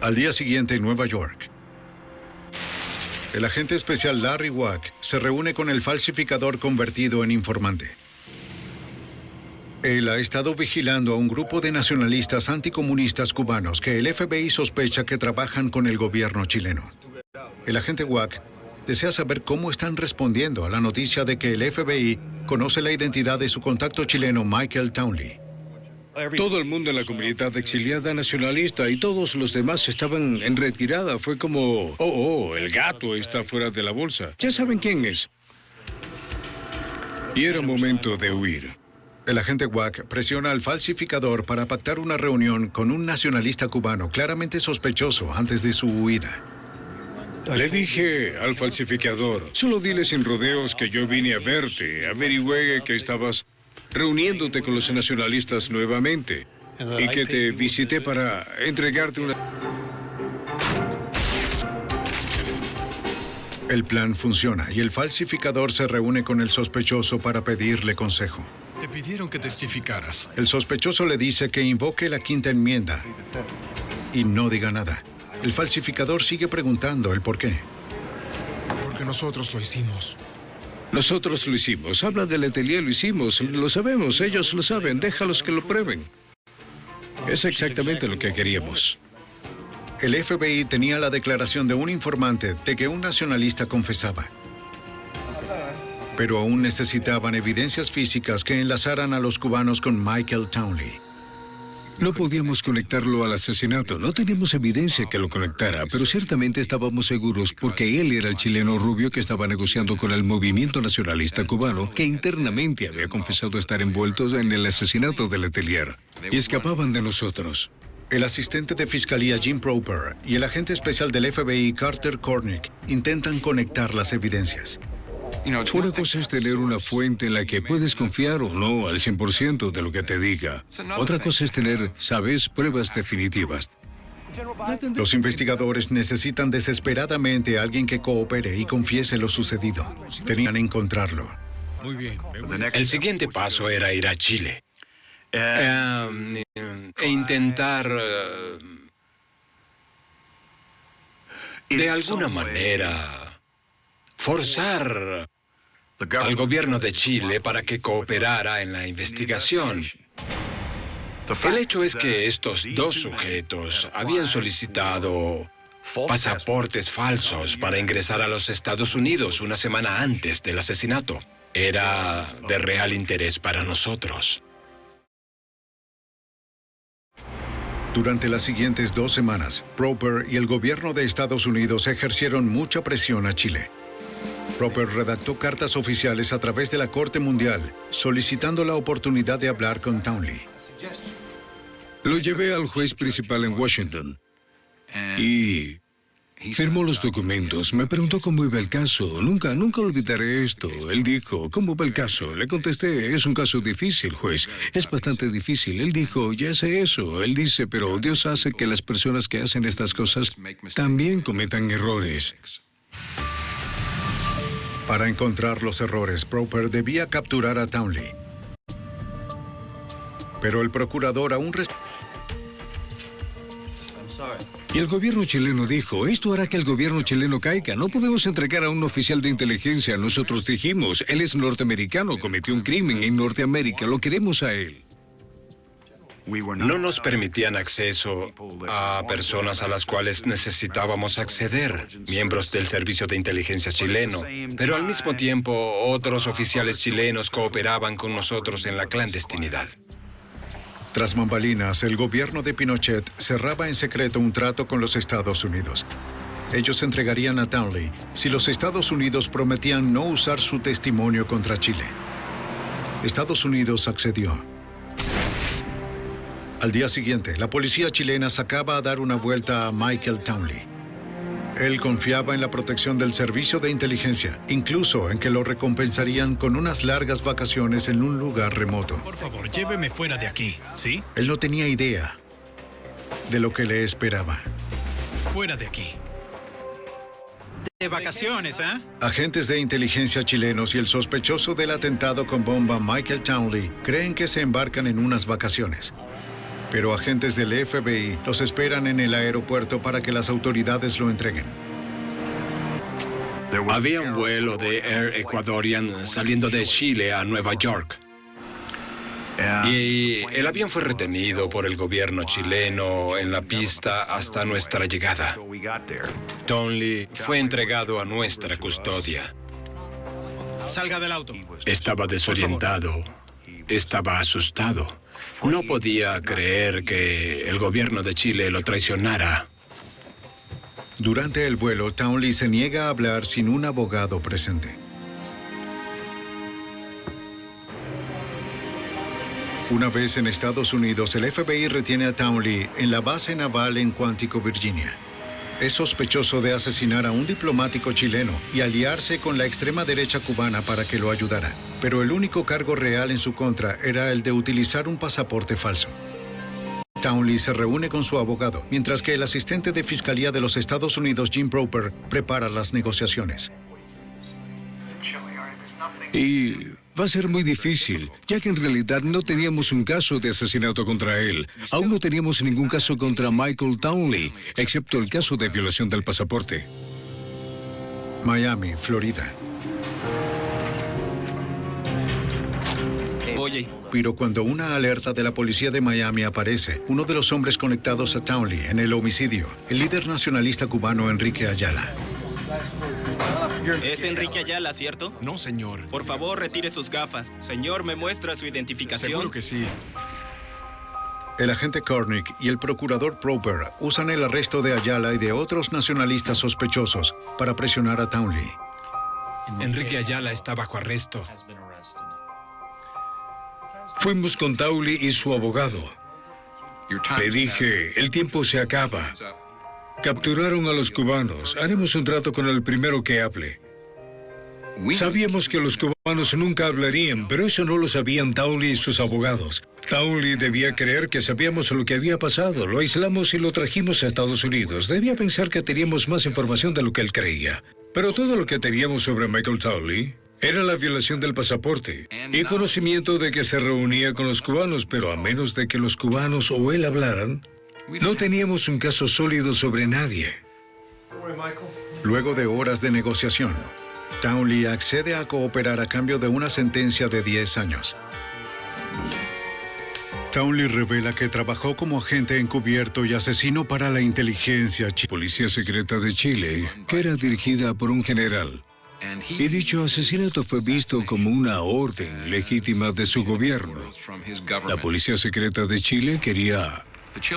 Speaker 1: Al día siguiente en Nueva York, el agente especial Larry Wack se reúne con el falsificador convertido en informante. Él ha estado vigilando a un grupo de nacionalistas anticomunistas cubanos que el FBI sospecha que trabajan con el gobierno chileno. El agente Wack desea saber cómo están respondiendo a la noticia de que el FBI conoce la identidad de su contacto chileno Michael Townley.
Speaker 4: Todo el mundo en la comunidad exiliada nacionalista y todos los demás estaban en retirada. Fue como, el gato está fuera de la bolsa. Ya saben quién es. Y era momento de huir.
Speaker 1: El agente Wack presiona al falsificador para pactar una reunión con un nacionalista cubano claramente sospechoso antes de su huida.
Speaker 4: Le dije al falsificador, solo dile sin rodeos que yo vine a verte. Averigüé que estabas reuniéndote con los nacionalistas nuevamente y que te visité para entregarte una...
Speaker 1: El plan funciona y el falsificador se reúne con el sospechoso para pedirle consejo.
Speaker 8: Te pidieron que testificaras.
Speaker 1: El sospechoso le dice que invoque la Quinta Enmienda y no diga nada. el falsificador sigue preguntando el por qué.
Speaker 6: Porque nosotros lo hicimos.
Speaker 4: Nosotros lo hicimos. Habla del Letelier, lo hicimos. Lo sabemos, ellos lo saben. Déjalos que lo prueben. Es exactamente lo que queríamos.
Speaker 1: El FBI tenía la declaración de un informante de que un nacionalista confesaba. Pero aún necesitaban evidencias físicas que enlazaran a los cubanos con Michael Townley.
Speaker 4: No podíamos conectarlo al asesinato. No teníamos evidencia que lo conectara, pero ciertamente estábamos seguros porque él era el chileno rubio que estaba negociando con el movimiento nacionalista cubano, que internamente había confesado estar envueltos en el asesinato de Letelier. Y escapaban de nosotros.
Speaker 1: El asistente de fiscalía Jim Proper y el agente especial del FBI Carter Cornick intentan conectar las evidencias.
Speaker 4: Una cosa es tener una fuente en la que puedes confiar o no al 100% de lo que te diga. Otra cosa es tener, ¿sabes?, pruebas definitivas.
Speaker 1: Los investigadores necesitan desesperadamente a alguien que coopere y confiese lo sucedido. Tenían que encontrarlo.
Speaker 4: Muy bien.
Speaker 5: El siguiente paso era ir a Chile. E intentar, de alguna manera, forzar al gobierno de Chile para que cooperara en la investigación. El hecho es que estos dos sujetos habían solicitado pasaportes falsos para ingresar a los Estados Unidos una semana antes del asesinato. Era de real interés para nosotros.
Speaker 1: Durante las siguientes 2 semanas, Proper y el gobierno de Estados Unidos ejercieron mucha presión a Chile. Proper redactó cartas oficiales a través de la Corte Mundial, solicitando la oportunidad de hablar con Townley.
Speaker 4: Lo llevé al juez principal en Washington y firmó los documentos. Me preguntó cómo iba el caso. Nunca olvidaré esto. Él dijo, ¿cómo va el caso? Le contesté, es un caso difícil, juez. Es bastante difícil. Él dijo, ya sé eso. Él dice, pero Dios hace que las personas que hacen estas cosas también cometan errores.
Speaker 1: Para encontrar los errores, Proper debía capturar a Townley. Pero el procurador aún
Speaker 4: Y el gobierno chileno dijo, esto hará que el gobierno chileno caiga. No podemos entregar a un oficial de inteligencia. Nosotros dijimos, él es norteamericano, cometió un crimen en Norteamérica, lo queremos a él.
Speaker 5: No nos permitían acceso a personas a las cuales necesitábamos acceder, miembros del servicio de inteligencia chileno. Pero al mismo tiempo, otros oficiales chilenos cooperaban con nosotros en la clandestinidad.
Speaker 1: Tras bambalinas, el gobierno de Pinochet cerraba en secreto un trato con los Estados Unidos. Ellos entregarían a Townley si los Estados Unidos prometían no usar su testimonio contra Chile. Estados Unidos accedió. Al día siguiente, la policía chilena sacaba a dar una vuelta a Michael Townley. Él confiaba en la protección del servicio de inteligencia, incluso en que lo recompensarían con unas largas vacaciones en un lugar remoto.
Speaker 7: Por favor, lléveme fuera de aquí, ¿sí?
Speaker 1: Él no tenía idea de lo que le esperaba.
Speaker 7: Fuera de aquí. De vacaciones, ¿eh?
Speaker 1: Agentes de inteligencia chilenos y el sospechoso del atentado con bomba Michael Townley creen que se embarcan en unas vacaciones. Pero agentes del FBI los esperan en el aeropuerto para que las autoridades lo entreguen.
Speaker 5: Había un vuelo de Air Ecuadorian saliendo de Chile a Nueva York. Y el avión fue retenido por el gobierno chileno en la pista hasta nuestra llegada. Townley fue entregado a nuestra custodia.
Speaker 7: Salga del auto.
Speaker 5: Estaba desorientado. Estaba asustado. No podía creer que el gobierno de Chile lo traicionara.
Speaker 1: Durante el vuelo, Townley se niega a hablar sin un abogado presente. Una vez en Estados Unidos, el FBI retiene a Townley en la base naval en Quantico, Virginia. Es sospechoso de asesinar a un diplomático chileno y aliarse con la extrema derecha cubana para que lo ayudara. Pero el único cargo real en su contra era el de utilizar un pasaporte falso. Townley se reúne con su abogado, mientras que el asistente de Fiscalía de los Estados Unidos, Jim Proper, prepara las negociaciones.
Speaker 4: Y Va a ser muy difícil, ya que en realidad no teníamos un caso de asesinato contra él. Aún no teníamos ningún caso contra Michael Townley, excepto el caso de violación del pasaporte.
Speaker 1: Miami, Florida.
Speaker 7: Oye,
Speaker 1: Pero cuando una alerta de la policía de Miami aparece, uno de los hombres conectados a Townley en el homicidio, el líder nacionalista cubano Enrique Ayala.
Speaker 7: es Enrique Ayala, ¿cierto?
Speaker 8: No, señor.
Speaker 7: Por favor, retire sus gafas. Señor, ¿me muestra su identificación?
Speaker 8: Seguro que sí.
Speaker 1: El agente Kornick y el procurador Proper usan el arresto de Ayala y de otros nacionalistas sospechosos para presionar a Townley.
Speaker 5: Enrique Ayala está bajo arresto.
Speaker 4: Fuimos con Townley y su abogado. Le dije, el tiempo se acaba. Capturaron a los cubanos. Haremos un trato con el primero que hable. Sabíamos que los cubanos nunca hablarían, pero eso no lo sabían Townley y sus abogados. Townley debía creer que sabíamos lo que había pasado. Lo aislamos y lo trajimos a Estados Unidos. Debía pensar que teníamos más información de lo que él creía. Pero todo lo que teníamos sobre Michael Townley era la violación del pasaporte y conocimiento de que se reunía con los cubanos, pero a menos de que los cubanos o él hablaran, no teníamos un caso sólido sobre nadie.
Speaker 1: Luego de horas de negociación, Townley accede a cooperar a cambio de una sentencia de 10 años. Townley revela que trabajó como agente encubierto y asesino para la inteligencia chilena.
Speaker 4: Policía secreta de Chile, que era dirigida por un general. Y dicho asesinato fue visto como una orden legítima de su gobierno. La Policía Secreta de Chile quería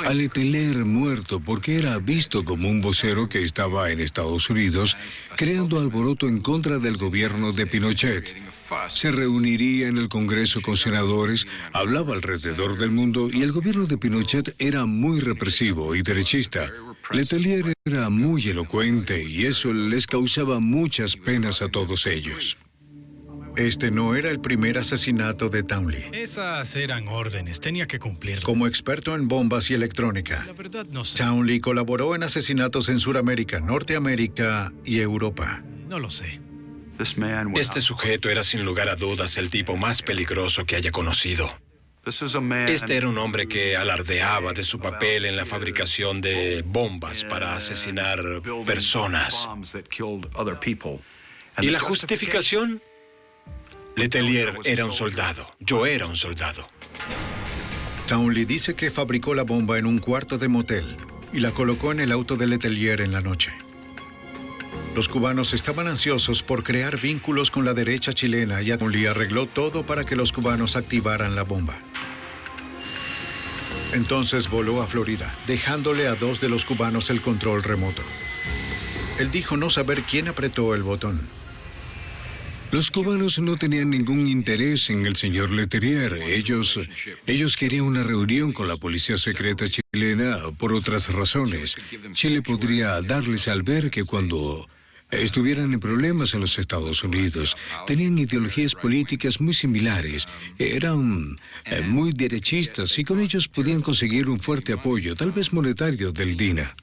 Speaker 4: a Letelier muerto porque era visto como un vocero que estaba en Estados Unidos creando alboroto en contra del gobierno de Pinochet. Se reuniría en el Congreso con senadores, hablaba alrededor del mundo y el gobierno de Pinochet era muy represivo y derechista. Letelier era muy elocuente y eso les causaba muchas penas a todos ellos.
Speaker 1: Este no era el primer asesinato de Townley.
Speaker 7: Esas eran órdenes, tenía que cumplirlas.
Speaker 1: Como experto en bombas y electrónica,
Speaker 7: La verdad no sé.
Speaker 1: Townley colaboró en asesinatos en Sudamérica, Norteamérica y Europa.
Speaker 7: No lo sé.
Speaker 5: Este sujeto era sin lugar a dudas el tipo más peligroso que haya conocido. Este era un hombre que alardeaba de su papel en la fabricación de bombas para asesinar personas. ¿Y la justificación? Letelier era un soldado. Yo era un soldado.
Speaker 1: Townley dice que fabricó la bomba en un cuarto de motel y la colocó en el auto de Letelier en la noche. Los cubanos estaban ansiosos por crear vínculos con la derecha chilena y Townley arregló todo para que los cubanos activaran la bomba. Entonces voló a Florida, dejándole a 2 de los cubanos el control remoto. Él dijo no saber quién apretó el botón.
Speaker 4: Los cubanos no tenían ningún interés en el señor Letelier. Ellos querían una reunión con la policía secreta chilena por otras razones. Chile podría darles al ver que cuando estuvieran en problemas en los Estados Unidos, tenían ideologías políticas muy similares, eran muy derechistas y con ellos podían conseguir un fuerte apoyo, tal vez monetario, del DINA.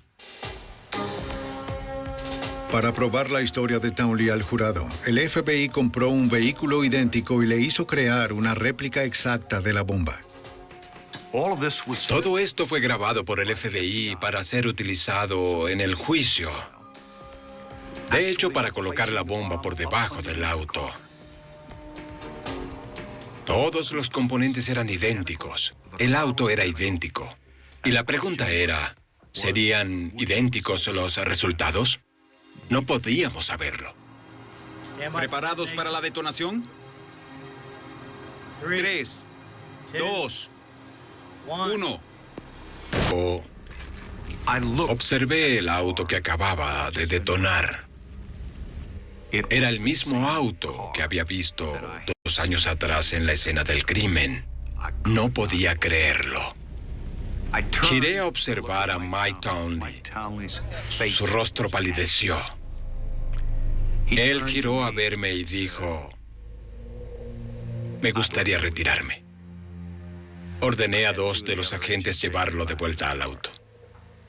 Speaker 1: Para probar la historia de Townley al jurado, el FBI compró un vehículo idéntico y le hizo crear una réplica exacta de la bomba.
Speaker 5: Todo esto fue grabado por el FBI para ser utilizado en el juicio. De hecho, para colocar la bomba por debajo del auto. Todos los componentes eran idénticos. El auto era idéntico. Y la pregunta era, ¿serían idénticos los resultados? No podíamos saberlo.
Speaker 7: ¿Preparados para la detonación? 3, 2, 1.
Speaker 5: Observé el auto que acababa de detonar. Era el mismo auto que había visto 2 años atrás en la escena del crimen. No podía creerlo. Giré a observar a Mike Townley. Su rostro palideció. Él giró a verme y dijo, me gustaría retirarme. Ordené a 2 de los agentes llevarlo de vuelta al auto.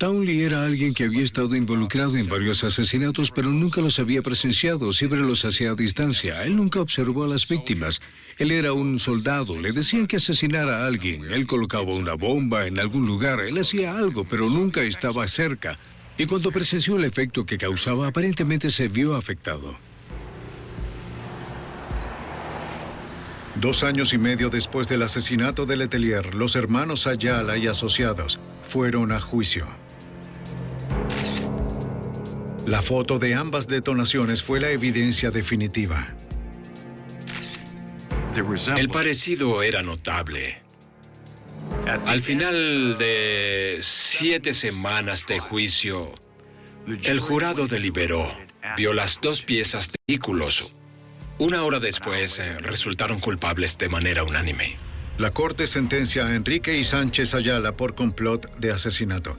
Speaker 4: Townley era alguien que había estado involucrado en varios asesinatos, pero nunca los había presenciado, siempre los hacía a distancia. Él nunca observó a las víctimas. Él era un soldado, le decían que asesinara a alguien. Él colocaba una bomba en algún lugar, él hacía algo, pero nunca estaba cerca. Y cuando presenció el efecto que causaba, aparentemente se vio afectado.
Speaker 1: 2 años y medio después del asesinato de Letelier, los hermanos Ayala y asociados fueron a juicio. La foto de ambas detonaciones fue la evidencia definitiva.
Speaker 5: El parecido era notable. Al final de 7 semanas de juicio, el jurado deliberó, vio las 2 piezas de vehículos. 1 hora después, resultaron culpables de manera unánime.
Speaker 1: La corte sentencia a Enrique y Sánchez Ayala por complot de asesinato.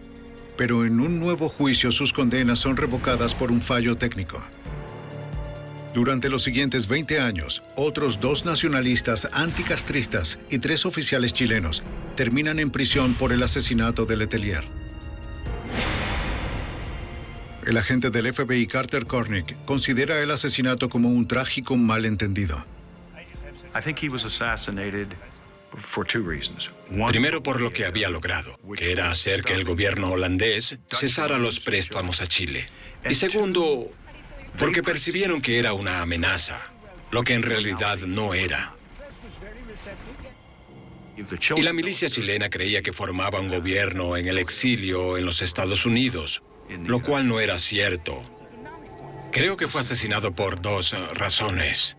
Speaker 1: Pero en un nuevo juicio sus condenas son revocadas por un fallo técnico. Durante los siguientes 20 años, otros 2 nacionalistas anticastristas y 3 oficiales chilenos terminan en prisión por el asesinato de Letelier. El agente del FBI Carter Cornick considera el asesinato como un trágico malentendido.
Speaker 5: Primero por lo que había logrado, que era hacer que el gobierno holandés cesara los préstamos a Chile. Y segundo, porque percibieron que era una amenaza, lo que en realidad no era. Y la milicia chilena creía que formaba un gobierno en el exilio en los Estados Unidos, lo cual no era cierto. Creo que fue asesinado por 2 razones.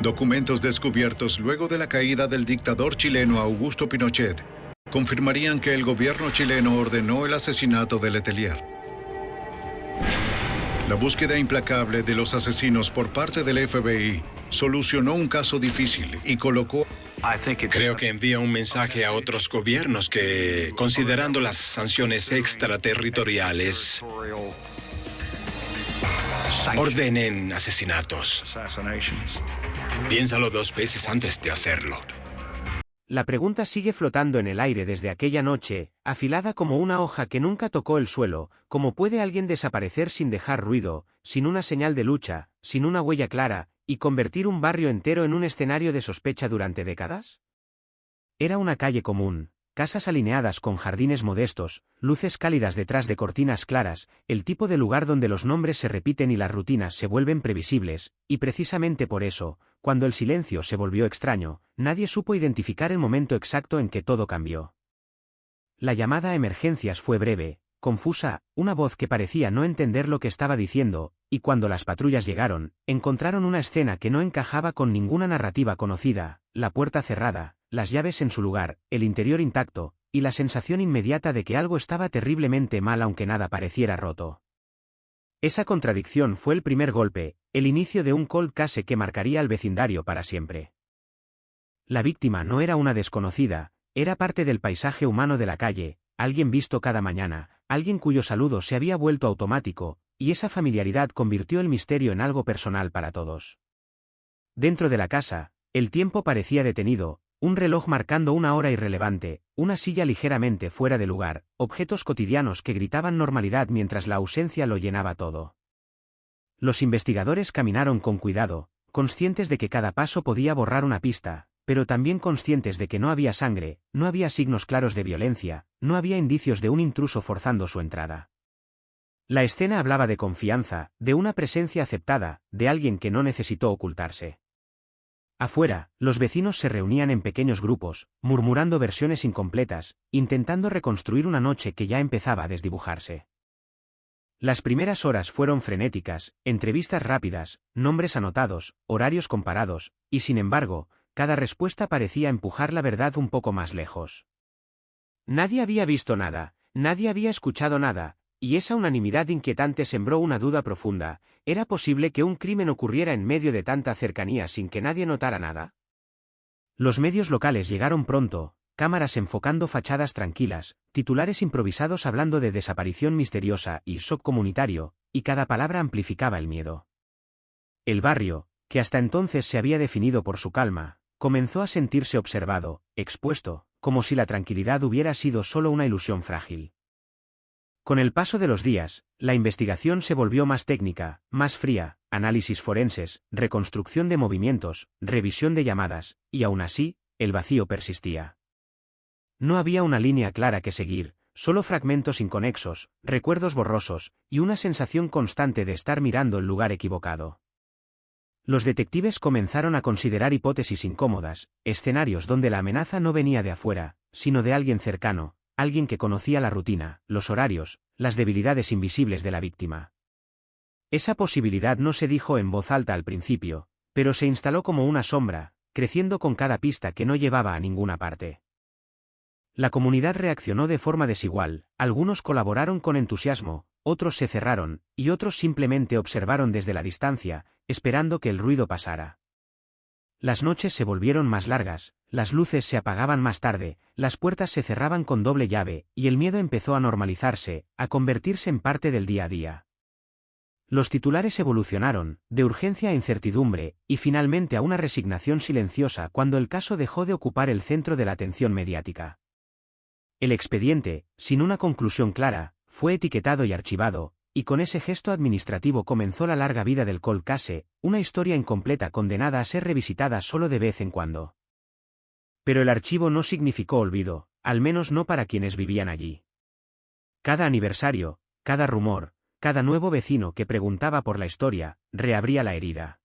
Speaker 1: Documentos descubiertos luego de la caída del dictador chileno Augusto Pinochet confirmarían que el gobierno chileno ordenó el asesinato de Letelier. La búsqueda implacable de los asesinos por parte del FBI solucionó un caso difícil y colocó...
Speaker 5: Creo que envía un mensaje a otros gobiernos que, considerando las sanciones extraterritoriales, ordenen asesinatos. Piénsalo 2 veces antes de hacerlo.
Speaker 12: La pregunta sigue flotando en el aire desde aquella noche, afilada como una hoja que nunca tocó el suelo. ¿Cómo puede alguien desaparecer sin dejar ruido, sin una señal de lucha, sin una huella clara, y convertir un barrio entero en un escenario de sospecha durante décadas? Era una calle común, casas alineadas con jardines modestos, luces cálidas detrás de cortinas claras, el tipo de lugar donde los nombres se repiten y las rutinas se vuelven previsibles, y precisamente por eso, cuando el silencio se volvió extraño, nadie supo identificar el momento exacto en que todo cambió. La llamada a emergencias fue breve, confusa, una voz que parecía no entender lo que estaba diciendo, y cuando las patrullas llegaron, encontraron una escena que no encajaba con ninguna narrativa conocida: la puerta cerrada, las llaves en su lugar, el interior intacto, y la sensación inmediata de que algo estaba terriblemente mal aunque nada pareciera roto. Esa contradicción fue el primer golpe, el inicio de un cold case que marcaría al vecindario para siempre. La víctima no era una desconocida, era parte del paisaje humano de la calle, alguien visto cada mañana, alguien cuyo saludo se había vuelto automático, y esa familiaridad convirtió el misterio en algo personal para todos. Dentro de la casa, el tiempo parecía detenido, un reloj marcando una hora irrelevante, una silla ligeramente fuera de lugar, objetos cotidianos que gritaban normalidad mientras la ausencia lo llenaba todo. Los investigadores caminaron con cuidado, conscientes de que cada paso podía borrar una pista, pero también conscientes de que no había sangre, no había signos claros de violencia, no había indicios de un intruso forzando su entrada. La escena hablaba de confianza, de una presencia aceptada, de alguien que no necesitó ocultarse. Afuera, los vecinos se reunían en pequeños grupos, murmurando versiones incompletas, intentando reconstruir una noche que ya empezaba a desdibujarse. Las primeras horas fueron frenéticas, entrevistas rápidas, nombres anotados, horarios comparados, y sin embargo, cada respuesta parecía empujar la verdad un poco más lejos. Nadie había visto nada, nadie había escuchado nada, y esa unanimidad inquietante sembró una duda profunda: ¿era posible que un crimen ocurriera en medio de tanta cercanía sin que nadie notara nada? Los medios locales llegaron pronto, cámaras enfocando fachadas tranquilas, titulares improvisados hablando de desaparición misteriosa y shock comunitario, y cada palabra amplificaba el miedo. El barrio, que hasta entonces se había definido por su calma, comenzó a sentirse observado, expuesto, como si la tranquilidad hubiera sido solo una ilusión frágil. Con el paso de los días, la investigación se volvió más técnica, más fría, análisis forenses, reconstrucción de movimientos, revisión de llamadas, y aún así, el vacío persistía. No había una línea clara que seguir, solo fragmentos inconexos, recuerdos borrosos, y una sensación constante de estar mirando el lugar equivocado. Los detectives comenzaron a considerar hipótesis incómodas, escenarios donde la amenaza no venía de afuera, sino de alguien cercano, alguien que conocía la rutina, los horarios, las debilidades invisibles de la víctima. Esa posibilidad no se dijo en voz alta al principio, pero se instaló como una sombra, creciendo con cada pista que no llevaba a ninguna parte. La comunidad reaccionó de forma desigual, algunos colaboraron con entusiasmo, otros se cerraron, y otros simplemente observaron desde la distancia, esperando que el ruido pasara. Las noches se volvieron más largas, las luces se apagaban más tarde, las puertas se cerraban con doble llave, y el miedo empezó a normalizarse, a convertirse en parte del día a día. Los titulares evolucionaron, de urgencia a incertidumbre, y finalmente a una resignación silenciosa cuando el caso dejó de ocupar el centro de la atención mediática. El expediente, sin una conclusión clara, fue etiquetado y archivado, y con ese gesto administrativo comenzó la larga vida del cold case, una historia incompleta condenada a ser revisitada solo de vez en cuando. Pero el archivo no significó olvido, al menos no para quienes vivían allí. Cada aniversario, cada rumor, cada nuevo vecino que preguntaba por la historia, reabría la herida.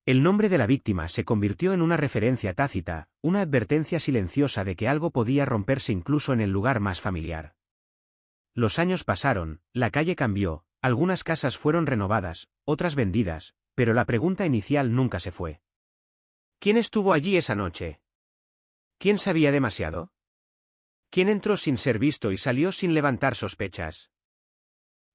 Speaker 12: El nombre de la víctima se convirtió en una referencia tácita, una advertencia silenciosa de que algo podía romperse incluso en el lugar más familiar. Los años pasaron, la calle cambió, algunas casas fueron renovadas, otras vendidas, pero la pregunta inicial nunca se fue. ¿Quién estuvo allí esa noche? ¿Quién sabía demasiado? ¿Quién entró sin ser visto y salió sin levantar sospechas?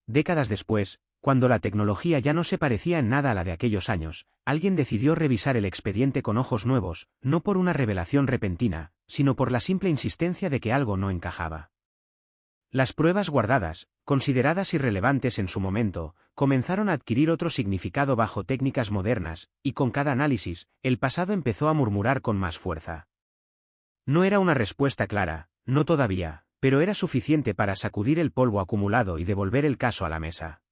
Speaker 12: Décadas después, cuando la tecnología ya no se parecía en nada a la de aquellos años, alguien decidió revisar el expediente con ojos nuevos, no por una revelación repentina, sino por la simple insistencia de que algo no encajaba. Las pruebas guardadas, consideradas irrelevantes en su momento, comenzaron a adquirir otro significado bajo técnicas modernas, y con cada análisis, el pasado empezó a murmurar con más fuerza. No era una respuesta clara, no todavía, pero era suficiente para sacudir el polvo acumulado y devolver el caso a la mesa.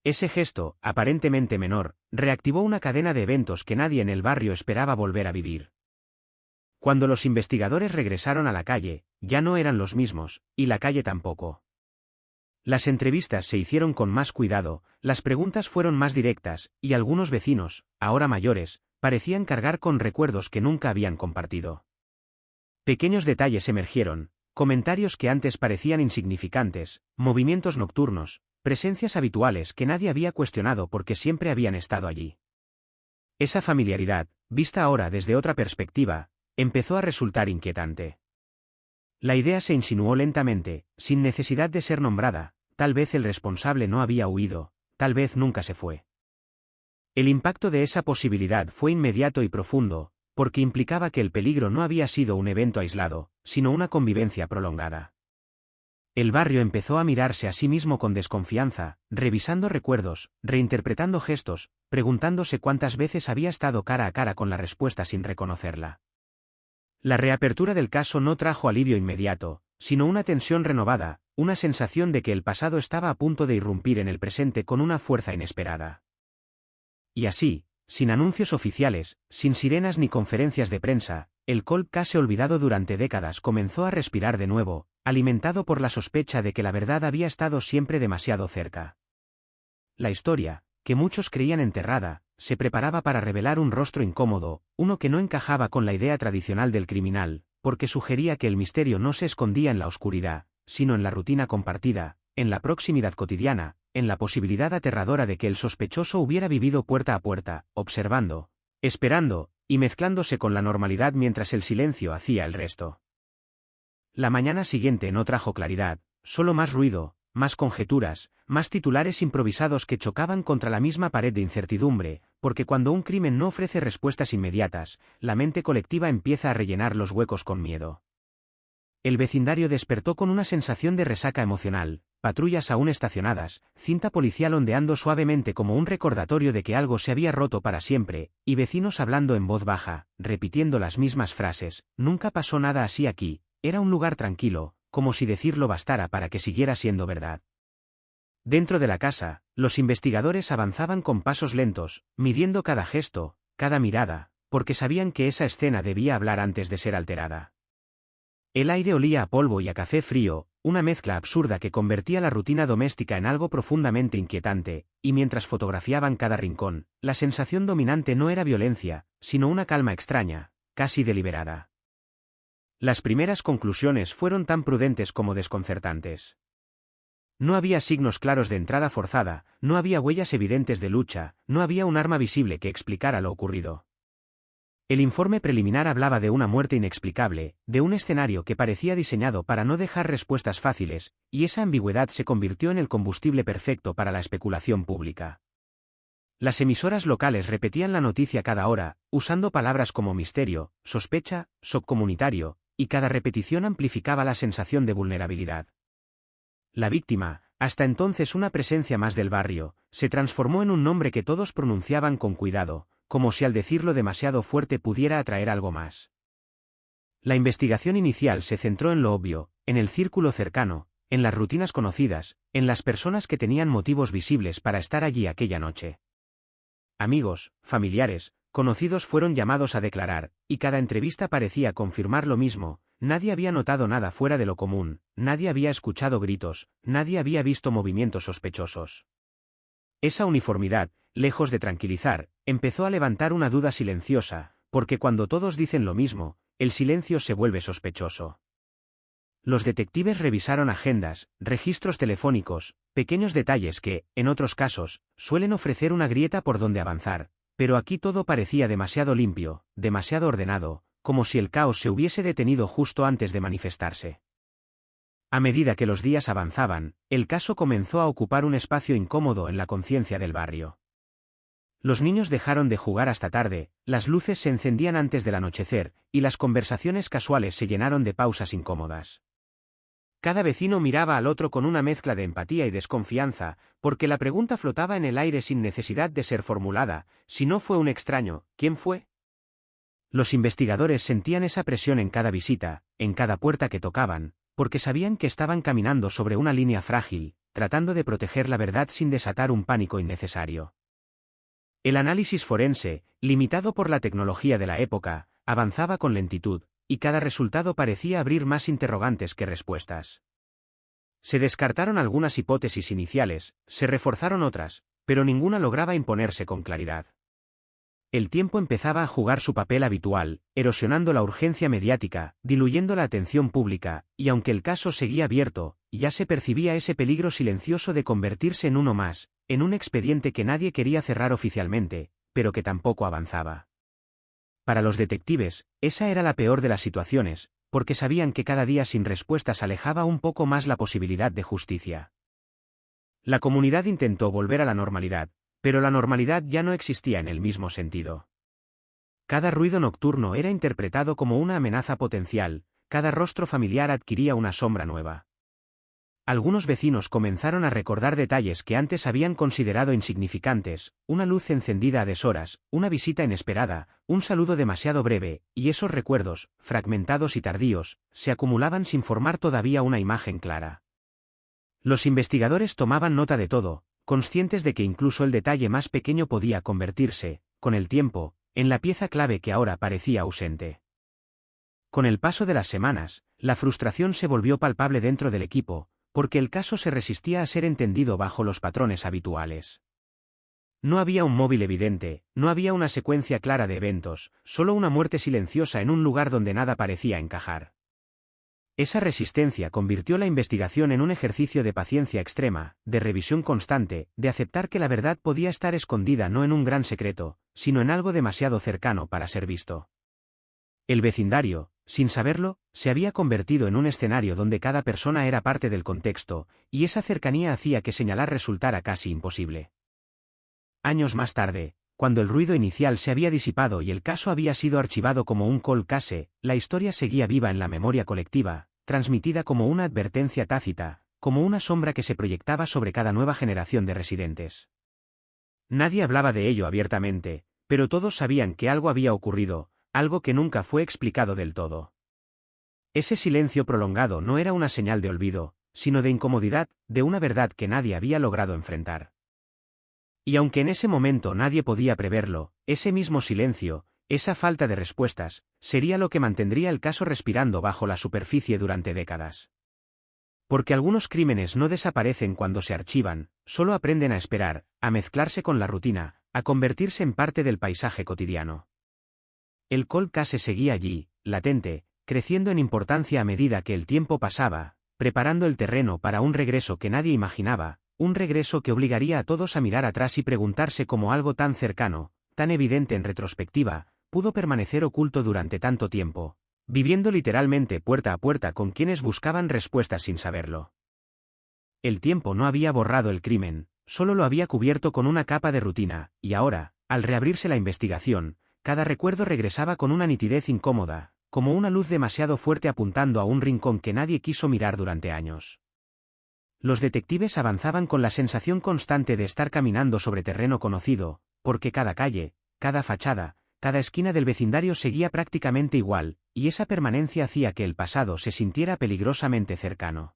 Speaker 12: Ese gesto, aparentemente menor, reactivó una cadena de eventos que nadie en el barrio esperaba volver a vivir. Cuando los investigadores regresaron a la calle, ya no eran los mismos, y la calle tampoco. Las entrevistas se hicieron con más cuidado, las preguntas fueron más directas, y algunos vecinos, ahora mayores, parecían cargar con recuerdos que nunca habían compartido. Pequeños detalles emergieron, comentarios que antes parecían insignificantes, movimientos nocturnos, presencias habituales que nadie había cuestionado porque siempre habían estado allí. Esa familiaridad, vista ahora desde otra perspectiva, empezó a resultar inquietante. La idea se insinuó lentamente, sin necesidad de ser nombrada, tal vez el responsable no había huido, tal vez nunca se fue. El impacto de esa posibilidad fue inmediato y profundo, porque implicaba que el peligro no había sido un evento aislado, sino una convivencia prolongada. El barrio empezó a mirarse a sí mismo con desconfianza, revisando recuerdos, reinterpretando gestos, preguntándose cuántas veces había estado cara a cara con la respuesta sin reconocerla. La reapertura del caso no trajo alivio inmediato, sino una tensión renovada, una sensación de que el pasado estaba a punto de irrumpir en el presente con una fuerza inesperada. Y así, sin anuncios oficiales, sin sirenas ni conferencias de prensa, el cold case olvidado durante décadas comenzó a respirar de nuevo, alimentado por la sospecha de que la verdad había estado siempre demasiado cerca. La historia, que muchos creían enterrada, se preparaba para revelar un rostro incómodo, uno que no encajaba con la idea tradicional del criminal, porque sugería que el misterio no se escondía en la oscuridad, sino en la rutina compartida, en la proximidad cotidiana, en la posibilidad aterradora de que el sospechoso hubiera vivido puerta a puerta, observando, esperando, y mezclándose con la normalidad mientras el silencio hacía el resto. La mañana siguiente no trajo claridad, solo más ruido, más conjeturas, más titulares improvisados que chocaban contra la misma pared de incertidumbre, porque cuando un crimen no ofrece respuestas inmediatas, la mente colectiva empieza a rellenar los huecos con miedo. el vecindario despertó con una sensación de resaca emocional, patrullas aún estacionadas, cinta policial ondeando suavemente como un recordatorio de que algo se había roto para siempre, y vecinos hablando en voz baja, repitiendo las mismas frases. Nunca pasó nada así aquí, era un lugar tranquilo, como si decirlo bastara para que siguiera siendo verdad. Dentro de la casa, los investigadores avanzaban con pasos lentos, midiendo cada gesto, cada mirada, porque sabían que esa escena debía hablar antes de ser alterada. El aire olía a polvo y a café frío, una mezcla absurda que convertía la rutina doméstica en algo profundamente inquietante, y mientras fotografiaban cada rincón, la sensación dominante no era violencia, sino una calma extraña, casi deliberada. Las primeras conclusiones fueron tan prudentes como desconcertantes. No había signos claros de entrada forzada, no había huellas evidentes de lucha, no había un arma visible que explicara lo ocurrido. El informe preliminar hablaba de una muerte inexplicable, de un escenario que parecía diseñado para no dejar respuestas fáciles, y esa ambigüedad se convirtió en el combustible perfecto para la especulación pública. Las emisoras locales repetían la noticia cada hora, usando palabras como misterio, sospecha, shock comunitario, y cada repetición amplificaba la sensación de vulnerabilidad. La víctima, hasta entonces una presencia más del barrio, se transformó en un nombre que todos pronunciaban con cuidado, como si al decirlo demasiado fuerte pudiera atraer algo más. La investigación inicial se centró en lo obvio, en el círculo cercano, en las rutinas conocidas, en las personas que tenían motivos visibles para estar allí aquella noche. Amigos, familiares, conocidos fueron llamados a declarar, y cada entrevista parecía confirmar lo mismo. Nadie había notado nada fuera de lo común, nadie había escuchado gritos, nadie había visto movimientos sospechosos. Esa uniformidad, lejos de tranquilizar, empezó a levantar una duda silenciosa, porque cuando todos dicen lo mismo, el silencio se vuelve sospechoso. Los detectives revisaron agendas, registros telefónicos, pequeños detalles que, en otros casos, suelen ofrecer una grieta por donde avanzar, pero aquí todo parecía demasiado limpio, demasiado ordenado, como si el caos se hubiese detenido justo antes de manifestarse. A medida que los días avanzaban, el caso comenzó a ocupar un espacio incómodo en la conciencia del barrio. Los niños dejaron de jugar hasta tarde, las luces se encendían antes del anochecer, y las conversaciones casuales se llenaron de pausas incómodas. Cada vecino miraba al otro con una mezcla de empatía y desconfianza, porque la pregunta flotaba en el aire sin necesidad de ser formulada: si no fue un extraño, ¿quién fue? Los investigadores sentían esa presión en cada visita, en cada puerta que tocaban, porque sabían que estaban caminando sobre una línea frágil, tratando de proteger la verdad sin desatar un pánico innecesario. El análisis forense, limitado por la tecnología de la época, avanzaba con lentitud, y cada resultado parecía abrir más interrogantes que respuestas. Se descartaron algunas hipótesis iniciales, se reforzaron otras, pero ninguna lograba imponerse con claridad. El tiempo empezaba a jugar su papel habitual, erosionando la urgencia mediática, diluyendo la atención pública, y aunque el caso seguía abierto, ya se percibía ese peligro silencioso de convertirse en uno más, en un expediente que nadie quería cerrar oficialmente, pero que tampoco avanzaba. Para los detectives, esa era la peor de las situaciones, porque sabían que cada día sin respuestas alejaba un poco más la posibilidad de justicia. La comunidad intentó volver a la normalidad, pero la normalidad ya no existía en el mismo sentido. Cada ruido nocturno era interpretado como una amenaza potencial, cada rostro familiar adquiría una sombra nueva. Algunos vecinos comenzaron a recordar detalles que antes habían considerado insignificantes: una luz encendida a deshoras, una visita inesperada, un saludo demasiado breve, y esos recuerdos, fragmentados y tardíos, se acumulaban sin formar todavía una imagen clara. Los investigadores tomaban nota de todo, conscientes de que incluso el detalle más pequeño podía convertirse, con el tiempo, en la pieza clave que ahora parecía ausente. Con el paso de las semanas, la frustración se volvió palpable dentro del equipo, porque el caso se resistía a ser entendido bajo los patrones habituales. No había un móvil evidente, no había una secuencia clara de eventos, solo una muerte silenciosa en un lugar donde nada parecía encajar. Esa resistencia convirtió la investigación en un ejercicio de paciencia extrema, de revisión constante, de aceptar que la verdad podía estar escondida no en un gran secreto, sino en algo demasiado cercano para ser visto. El vecindario, sin saberlo, se había convertido en un escenario donde cada persona era parte del contexto, y esa cercanía hacía que señalar resultara casi imposible. Años más tarde, cuando el ruido inicial se había disipado y el caso había sido archivado como un cold case, la historia seguía viva en la memoria colectiva, transmitida como una advertencia tácita, como una sombra que se proyectaba sobre cada nueva generación de residentes. Nadie hablaba de ello abiertamente, pero todos sabían que algo había ocurrido, algo que nunca fue explicado del todo. Ese silencio prolongado no era una señal de olvido, sino de incomodidad, de una verdad que nadie había logrado enfrentar. Y aunque en ese momento nadie podía preverlo, ese mismo silencio, esa falta de respuestas, sería lo que mantendría el caso respirando bajo la superficie durante décadas. Porque algunos crímenes no desaparecen cuando se archivan, solo aprenden a esperar, a mezclarse con la rutina, a convertirse en parte del paisaje cotidiano. El cold case seguía allí, latente, creciendo en importancia a medida que el tiempo pasaba, preparando el terreno para un regreso que nadie imaginaba, un regreso que obligaría a todos a mirar atrás y preguntarse cómo algo tan cercano, tan evidente en retrospectiva, pudo permanecer oculto durante tanto tiempo, viviendo literalmente puerta a puerta con quienes buscaban respuestas sin saberlo. El tiempo no había borrado el crimen, solo lo había cubierto con una capa de rutina, y ahora, al reabrirse la investigación, cada recuerdo regresaba con una nitidez incómoda, como una luz demasiado fuerte apuntando a un rincón que nadie quiso mirar durante años. Los detectives avanzaban con la sensación constante de estar caminando sobre terreno conocido, porque cada calle, cada fachada, cada esquina del vecindario seguía prácticamente igual, y esa permanencia hacía que el pasado se sintiera peligrosamente cercano.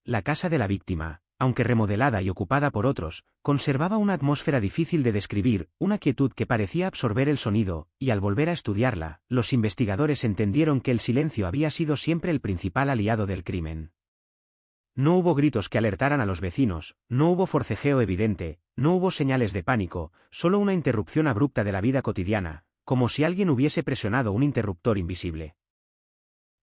Speaker 12: La casa de la víctima, aunque remodelada y ocupada por otros, conservaba una atmósfera difícil de describir, una quietud que parecía absorber el sonido, y al volver a estudiarla, los investigadores entendieron que el silencio había sido siempre el principal aliado del crimen. No hubo gritos que alertaran a los vecinos, no hubo forcejeo evidente, no hubo señales de pánico, solo una interrupción abrupta de la vida cotidiana, como si alguien hubiese presionado un interruptor invisible.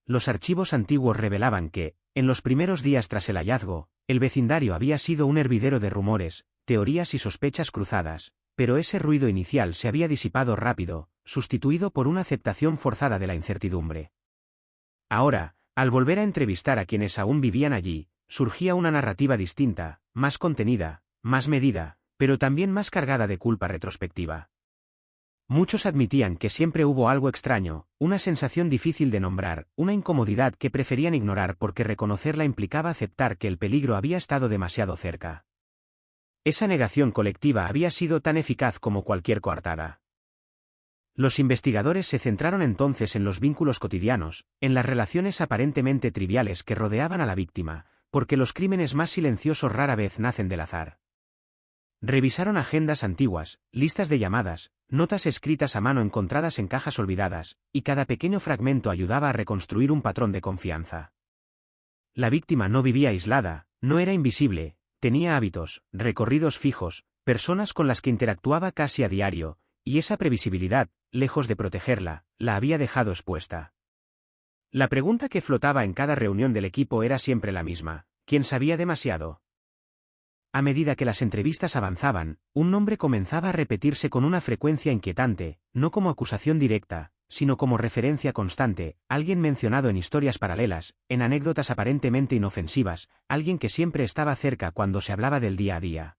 Speaker 12: Los archivos antiguos revelaban que, en los primeros días tras el hallazgo, el vecindario había sido un hervidero de rumores, teorías y sospechas cruzadas, pero ese ruido inicial se había disipado rápido, sustituido por una aceptación forzada de la incertidumbre. Ahora, al volver a entrevistar a quienes aún vivían allí, surgía una narrativa distinta, más contenida, más medida, pero también más cargada de culpa retrospectiva. Muchos admitían que siempre hubo algo extraño, una sensación difícil de nombrar, una incomodidad que preferían ignorar porque reconocerla implicaba aceptar que el peligro había estado demasiado cerca. Esa negación colectiva había sido tan eficaz como cualquier coartada. Los investigadores se centraron entonces en los vínculos cotidianos, en las relaciones aparentemente triviales que rodeaban a la víctima, porque los crímenes más silenciosos rara vez nacen del azar. Revisaron agendas antiguas, listas de llamadas, notas escritas a mano encontradas en cajas olvidadas, y cada pequeño fragmento ayudaba a reconstruir un patrón de confianza. La víctima no vivía aislada, no era invisible, tenía hábitos, recorridos fijos, personas con las que interactuaba casi a diario, y esa previsibilidad, lejos de protegerla, la había dejado expuesta. La pregunta que flotaba en cada reunión del equipo era siempre la misma: ¿quién sabía demasiado? A medida que las entrevistas avanzaban, un nombre comenzaba a repetirse con una frecuencia inquietante, no como acusación directa, sino como referencia constante, alguien mencionado en historias paralelas, en anécdotas aparentemente inofensivas, alguien que siempre estaba cerca cuando se hablaba del día a día.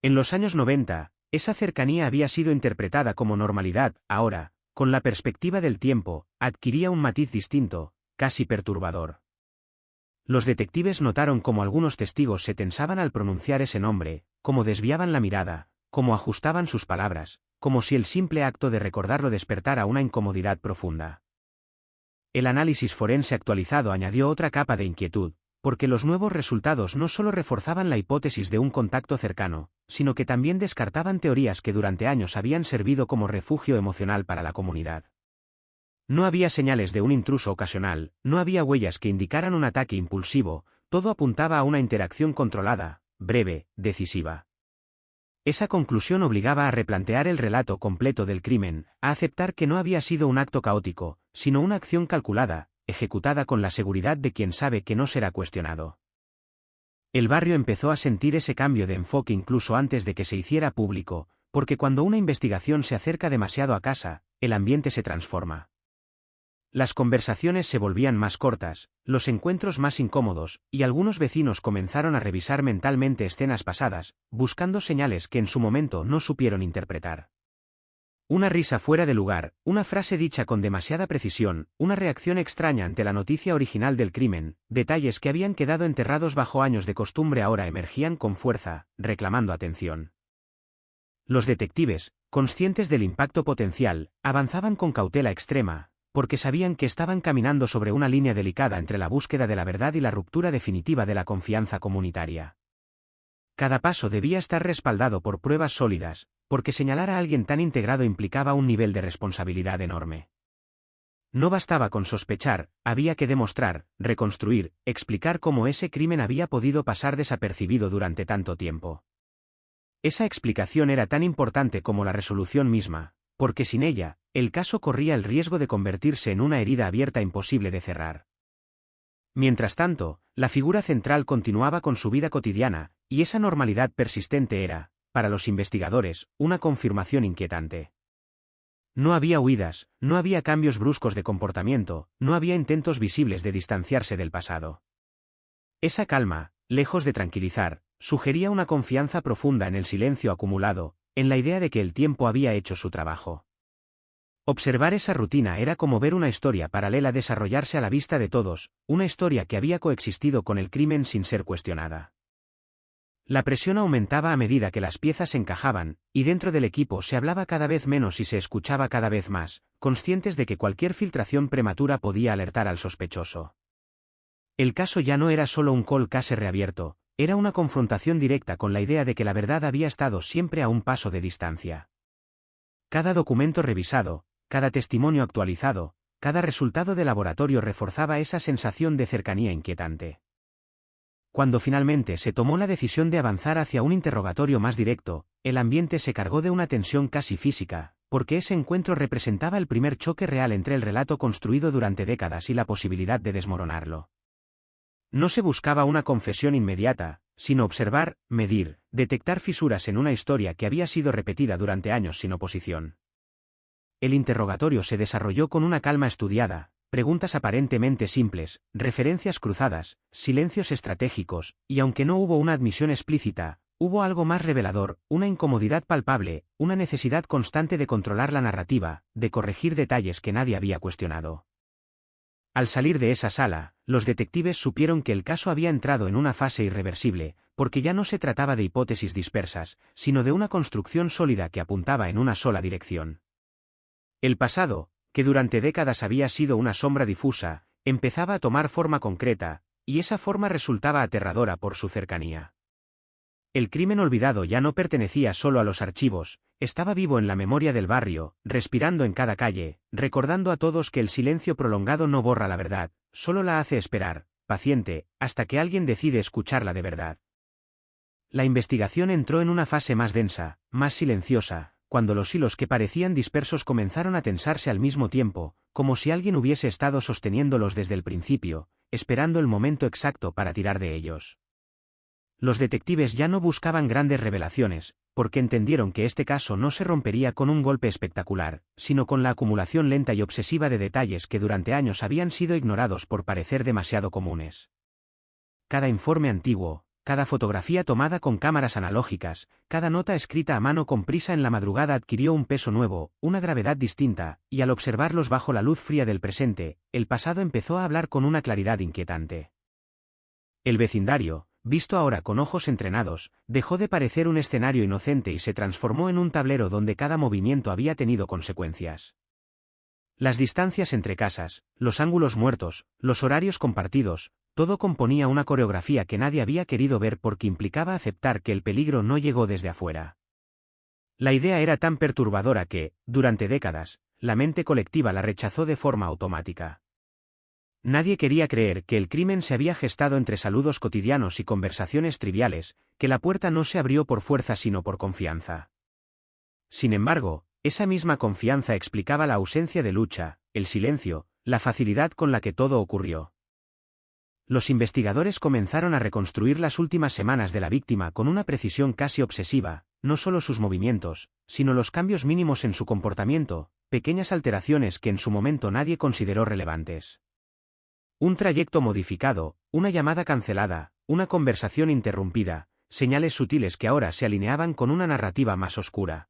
Speaker 12: En los años 90, esa cercanía había sido interpretada como normalidad, ahora, con la perspectiva del tiempo, adquiría un matiz distinto, casi perturbador. Los detectives notaron cómo algunos testigos se tensaban al pronunciar ese nombre, cómo desviaban la mirada, cómo ajustaban sus palabras, como si el simple acto de recordarlo despertara una incomodidad profunda. El análisis forense actualizado añadió otra capa de inquietud, porque los nuevos resultados no solo reforzaban la hipótesis de un contacto cercano, sino que también descartaban teorías que durante años habían servido como refugio emocional para la comunidad. No había señales de un intruso ocasional, no había huellas que indicaran un ataque impulsivo, todo apuntaba a una interacción controlada, breve, decisiva. Esa conclusión obligaba a replantear el relato completo del crimen, a aceptar que no había sido un acto caótico, sino una acción calculada, ejecutada con la seguridad de quien sabe que no será cuestionado. El barrio empezó a sentir ese cambio de enfoque incluso antes de que se hiciera público, porque cuando una investigación se acerca demasiado a casa, el ambiente se transforma. Las conversaciones se volvían más cortas, los encuentros más incómodos, y algunos vecinos comenzaron a revisar mentalmente escenas pasadas, buscando señales que en su momento no supieron interpretar. Una risa fuera de lugar, una frase dicha con demasiada precisión, una reacción extraña ante la noticia original del crimen, detalles que habían quedado enterrados bajo años de costumbre ahora emergían con fuerza, reclamando atención. Los detectives, conscientes del impacto potencial, avanzaban con cautela extrema, porque sabían que estaban caminando sobre una línea delicada entre la búsqueda de la verdad y la ruptura definitiva de la confianza comunitaria. Cada paso debía estar respaldado por pruebas sólidas, porque señalar a alguien tan integrado implicaba un nivel de responsabilidad enorme. No bastaba con sospechar, había que demostrar, reconstruir, explicar cómo ese crimen había podido pasar desapercibido durante tanto tiempo. Esa explicación era tan importante como la resolución misma, porque sin ella, el caso corría el riesgo de convertirse en una herida abierta imposible de cerrar. Mientras tanto, la figura central continuaba con su vida cotidiana, y esa normalidad persistente era, para los investigadores, una confirmación inquietante. No había huidas, no había cambios bruscos de comportamiento, no había intentos visibles de distanciarse del pasado. Esa calma, lejos de tranquilizar, sugería una confianza profunda en el silencio acumulado, en la idea de que el tiempo había hecho su trabajo. Observar esa rutina era como ver una historia paralela desarrollarse a la vista de todos, una historia que había coexistido con el crimen sin ser cuestionada. La presión aumentaba a medida que las piezas encajaban, y dentro del equipo se hablaba cada vez menos y se escuchaba cada vez más, conscientes de que cualquier filtración prematura podía alertar al sospechoso. El caso ya no era solo un cold case reabierto, era una confrontación directa con la idea de que la verdad había estado siempre a un paso de distancia. Cada documento revisado, cada testimonio actualizado, cada resultado de laboratorio reforzaba esa sensación de cercanía inquietante. Cuando finalmente se tomó la decisión de avanzar hacia un interrogatorio más directo, el ambiente se cargó de una tensión casi física, porque ese encuentro representaba el primer choque real entre el relato construido durante décadas y la posibilidad de desmoronarlo. No se buscaba una confesión inmediata, sino observar, medir, detectar fisuras en una historia que había sido repetida durante años sin oposición. El interrogatorio se desarrolló con una calma estudiada, preguntas aparentemente simples, referencias cruzadas, silencios estratégicos, y aunque no hubo una admisión explícita, hubo algo más revelador, una incomodidad palpable, una necesidad constante de controlar la narrativa, de corregir detalles que nadie había cuestionado. Al salir de esa sala, los detectives supieron que el caso había entrado en una fase irreversible, porque ya no se trataba de hipótesis dispersas, sino de una construcción sólida que apuntaba en una sola dirección. El pasado, que durante décadas había sido una sombra difusa, empezaba a tomar forma concreta, y esa forma resultaba aterradora por su cercanía. El crimen olvidado ya no pertenecía solo a los archivos, estaba vivo en la memoria del barrio, respirando en cada calle, recordando a todos que el silencio prolongado no borra la verdad, solo la hace esperar, paciente, hasta que alguien decide escucharla de verdad. La investigación entró en una fase más densa, más silenciosa, cuando los hilos que parecían dispersos comenzaron a tensarse al mismo tiempo, como si alguien hubiese estado sosteniéndolos desde el principio, esperando el momento exacto para tirar de ellos. Los detectives ya no buscaban grandes revelaciones, porque entendieron que este caso no se rompería con un golpe espectacular, sino con la acumulación lenta y obsesiva de detalles que durante años habían sido ignorados por parecer demasiado comunes. Cada informe antiguo, cada fotografía tomada con cámaras analógicas, cada nota escrita a mano con prisa en la madrugada adquirió un peso nuevo, una gravedad distinta, y al observarlos bajo la luz fría del presente, el pasado empezó a hablar con una claridad inquietante. El vecindario, visto ahora con ojos entrenados, dejó de parecer un escenario inocente y se transformó en un tablero donde cada movimiento había tenido consecuencias. Las distancias entre casas, los ángulos muertos, los horarios compartidos, todo componía una coreografía que nadie había querido ver porque implicaba aceptar que el peligro no llegó desde afuera. La idea era tan perturbadora que, durante décadas, la mente colectiva la rechazó de forma automática. Nadie quería creer que el crimen se había gestado entre saludos cotidianos y conversaciones triviales, que la puerta no se abrió por fuerza sino por confianza. Sin embargo, esa misma confianza explicaba la ausencia de lucha, el silencio, la facilidad con la que todo ocurrió. Los investigadores comenzaron a reconstruir las últimas semanas de la víctima con una precisión casi obsesiva, no solo sus movimientos, sino los cambios mínimos en su comportamiento, pequeñas alteraciones que en su momento nadie consideró relevantes. Un trayecto modificado, una llamada cancelada, una conversación interrumpida, señales sutiles que ahora se alineaban con una narrativa más oscura.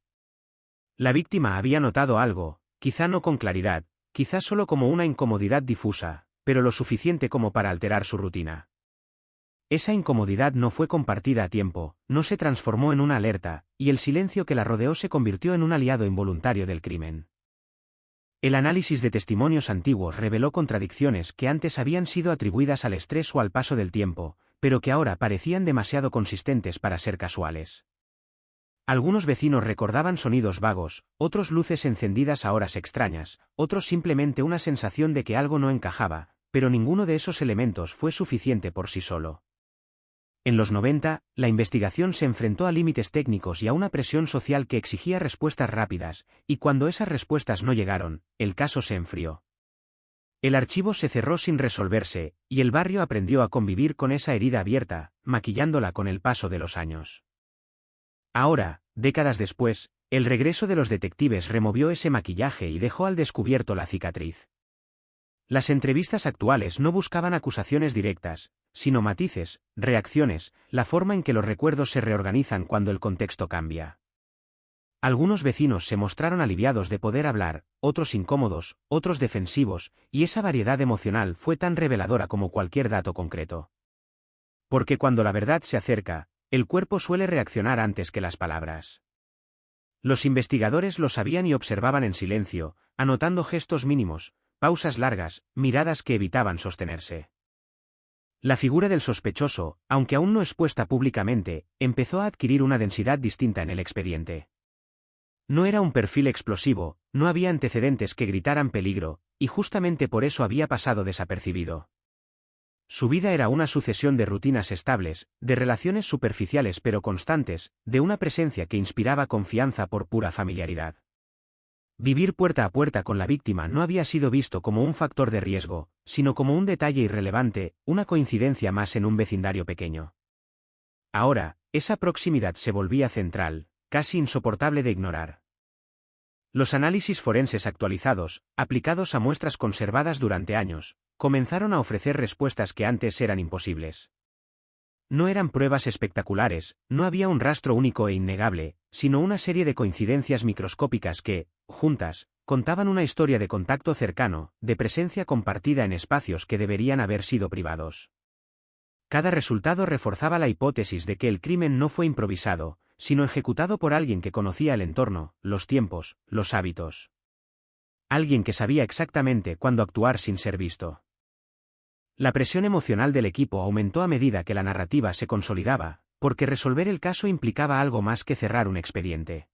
Speaker 12: La víctima había notado algo, quizá no con claridad, quizá solo como una incomodidad difusa, pero lo suficiente como para alterar su rutina. Esa incomodidad no fue compartida a tiempo, no se transformó en una alerta, y el silencio que la rodeó se convirtió en un aliado involuntario del crimen. El análisis de testimonios antiguos reveló contradicciones que antes habían sido atribuidas al estrés o al paso del tiempo, pero que ahora parecían demasiado consistentes para ser casuales. Algunos vecinos recordaban sonidos vagos, otros luces encendidas a horas extrañas, otros simplemente una sensación de que algo no encajaba, pero ninguno de esos elementos fue suficiente por sí solo. En los 90, la investigación se enfrentó a límites técnicos y a una presión social que exigía respuestas rápidas, y cuando esas respuestas no llegaron, el caso se enfrió. El archivo se cerró sin resolverse, y el barrio aprendió a convivir con esa herida abierta, maquillándola con el paso de los años. Ahora, décadas después, el regreso de los detectives removió ese maquillaje y dejó al descubierto la cicatriz. Las entrevistas actuales no buscaban acusaciones directas, sino matices, reacciones, la forma en que los recuerdos se reorganizan cuando el contexto cambia. Algunos vecinos se mostraron aliviados de poder hablar, otros incómodos, otros defensivos, y esa variedad emocional fue tan reveladora como cualquier dato concreto. Porque cuando la verdad se acerca, el cuerpo suele reaccionar antes que las palabras. Los investigadores lo sabían y observaban en silencio, anotando gestos mínimos, pausas largas, miradas que evitaban sostenerse. La figura del sospechoso, aunque aún no expuesta públicamente, empezó a adquirir una densidad distinta en el expediente. No era un perfil explosivo, no había antecedentes que gritaran peligro, y justamente por eso había pasado desapercibido. Su vida era una sucesión de rutinas estables, de relaciones superficiales pero constantes, de una presencia que inspiraba confianza por pura familiaridad. Vivir puerta a puerta con la víctima no había sido visto como un factor de riesgo, sino como un detalle irrelevante, una coincidencia más en un vecindario pequeño. Ahora, esa proximidad se volvía central, casi insoportable de ignorar. Los análisis forenses actualizados, aplicados a muestras conservadas durante años, comenzaron a ofrecer respuestas que antes eran imposibles. No eran pruebas espectaculares, no había un rastro único e innegable, sino una serie de coincidencias microscópicas que, juntas, contaban una historia de contacto cercano, de presencia compartida en espacios que deberían haber sido privados. Cada resultado reforzaba la hipótesis de que el crimen no fue improvisado, sino ejecutado por alguien que conocía el entorno, los tiempos, los hábitos. Alguien que sabía exactamente cuándo actuar sin ser visto. La presión emocional del equipo aumentó a medida que la narrativa se consolidaba, porque resolver el caso implicaba algo más que cerrar un expediente.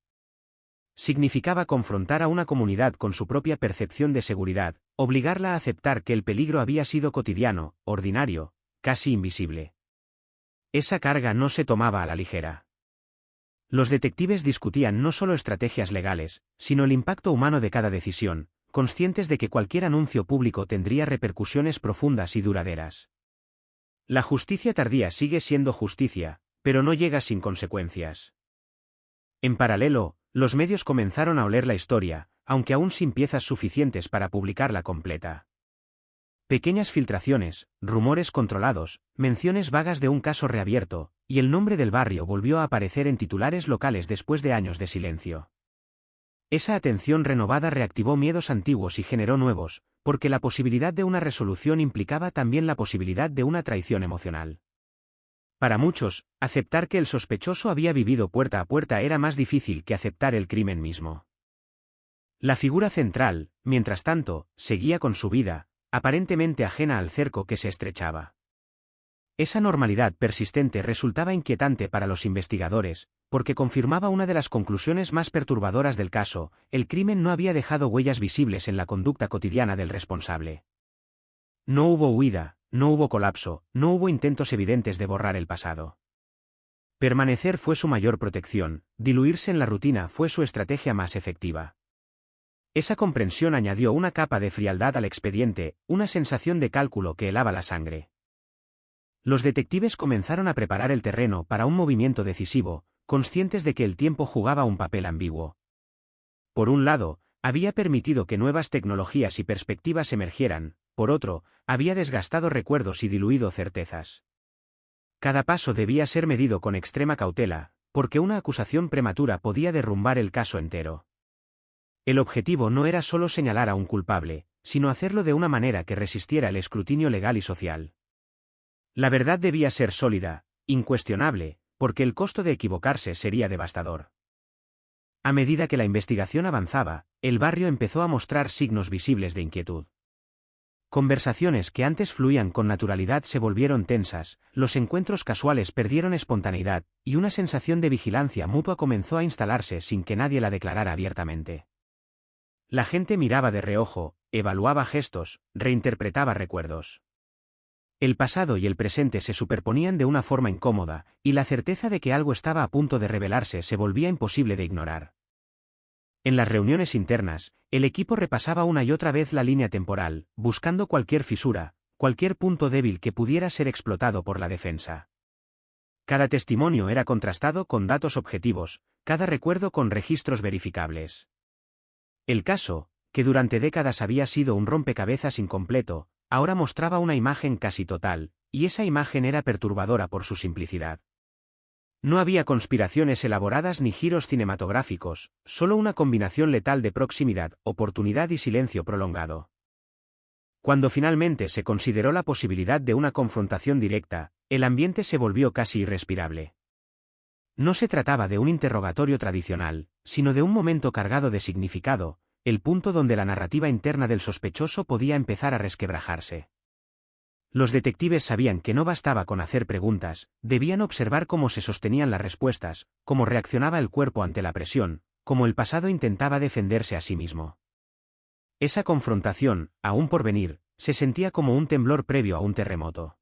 Speaker 12: Significaba confrontar a una comunidad con su propia percepción de seguridad, obligarla a aceptar que el peligro había sido cotidiano, ordinario, casi invisible. Esa carga no se tomaba a la ligera. Los detectives discutían no solo estrategias legales, sino el impacto humano de cada decisión, conscientes de que cualquier anuncio público tendría repercusiones profundas y duraderas. La justicia tardía sigue siendo justicia, pero no llega sin consecuencias. En paralelo, los medios comenzaron a oler la historia, aunque aún sin piezas suficientes para publicarla completa. Pequeñas filtraciones, rumores controlados, menciones vagas de un caso reabierto, y el nombre del barrio volvió a aparecer en titulares locales después de años de silencio. Esa atención renovada reactivó miedos antiguos y generó nuevos, porque la posibilidad de una resolución implicaba también la posibilidad de una traición emocional. Para muchos, aceptar que el sospechoso había vivido puerta a puerta era más difícil que aceptar el crimen mismo. La figura central, mientras tanto, seguía con su vida, aparentemente ajena al cerco que se estrechaba. Esa normalidad persistente resultaba inquietante para los investigadores, porque confirmaba una de las conclusiones más perturbadoras del caso: el crimen no había dejado huellas visibles en la conducta cotidiana del responsable. No hubo huida, no hubo colapso, no hubo intentos evidentes de borrar el pasado. Permanecer fue su mayor protección, diluirse en la rutina fue su estrategia más efectiva. Esa comprensión añadió una capa de frialdad al expediente, una sensación de cálculo que helaba la sangre. Los detectives comenzaron a preparar el terreno para un movimiento decisivo, conscientes de que el tiempo jugaba un papel ambiguo. Por un lado, había permitido que nuevas tecnologías y perspectivas emergieran, por otro, había desgastado recuerdos y diluido certezas. Cada paso debía ser medido con extrema cautela, porque una acusación prematura podía derrumbar el caso entero. El objetivo no era solo señalar a un culpable, sino hacerlo de una manera que resistiera el escrutinio legal y social. La verdad debía ser sólida, incuestionable, porque el costo de equivocarse sería devastador. A medida que la investigación avanzaba, el barrio empezó a mostrar signos visibles de inquietud. Conversaciones que antes fluían con naturalidad se volvieron tensas, los encuentros casuales perdieron espontaneidad, y una sensación de vigilancia mutua comenzó a instalarse sin que nadie la declarara abiertamente. La gente miraba de reojo, evaluaba gestos, reinterpretaba recuerdos. El pasado y el presente se superponían de una forma incómoda, y la certeza de que algo estaba a punto de revelarse se volvía imposible de ignorar. En las reuniones internas, el equipo repasaba una y otra vez la línea temporal, buscando cualquier fisura, cualquier punto débil que pudiera ser explotado por la defensa. Cada testimonio era contrastado con datos objetivos, cada recuerdo con registros verificables. El caso, que durante décadas había sido un rompecabezas incompleto, ahora mostraba una imagen casi total, y esa imagen era perturbadora por su simplicidad. No había conspiraciones elaboradas ni giros cinematográficos, solo una combinación letal de proximidad, oportunidad y silencio prolongado. Cuando finalmente se consideró la posibilidad de una confrontación directa, el ambiente se volvió casi irrespirable. No se trataba de un interrogatorio tradicional, sino de un momento cargado de significado, el punto donde la narrativa interna del sospechoso podía empezar a resquebrajarse. Los detectives sabían que no bastaba con hacer preguntas, debían observar cómo se sostenían las respuestas, cómo reaccionaba el cuerpo ante la presión, cómo el pasado intentaba defenderse a sí mismo. Esa confrontación, aún por venir, se sentía como un temblor previo a un terremoto.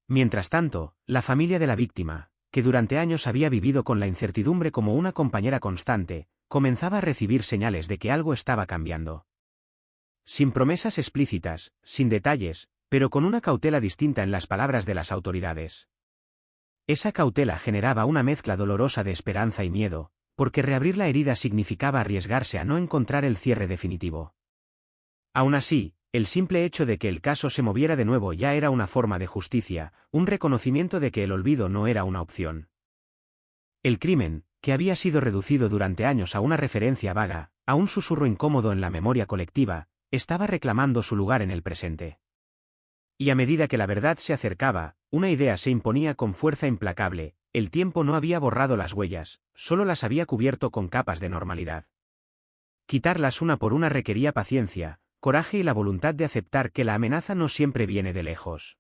Speaker 12: Mientras tanto, la familia de la víctima, que durante años había vivido con la incertidumbre como una compañera constante, comenzaba a recibir señales de que algo estaba cambiando. Sin promesas explícitas, sin detalles, pero con una cautela distinta en las palabras de las autoridades. Esa cautela generaba una mezcla dolorosa de esperanza y miedo, porque reabrir la herida significaba arriesgarse a no encontrar el cierre definitivo. Aún así, el simple hecho de que el caso se moviera de nuevo ya era una forma de justicia, un reconocimiento de que el olvido no era una opción. El crimen, que había sido reducido durante años a una referencia vaga, a un susurro incómodo en la memoria colectiva, estaba reclamando su lugar en el presente. Y a medida que la verdad se acercaba, una idea se imponía con fuerza implacable: el tiempo no había borrado las huellas, solo las había cubierto con capas de normalidad. Quitarlas una por una requería paciencia, coraje y la voluntad de aceptar que la amenaza no siempre viene de lejos.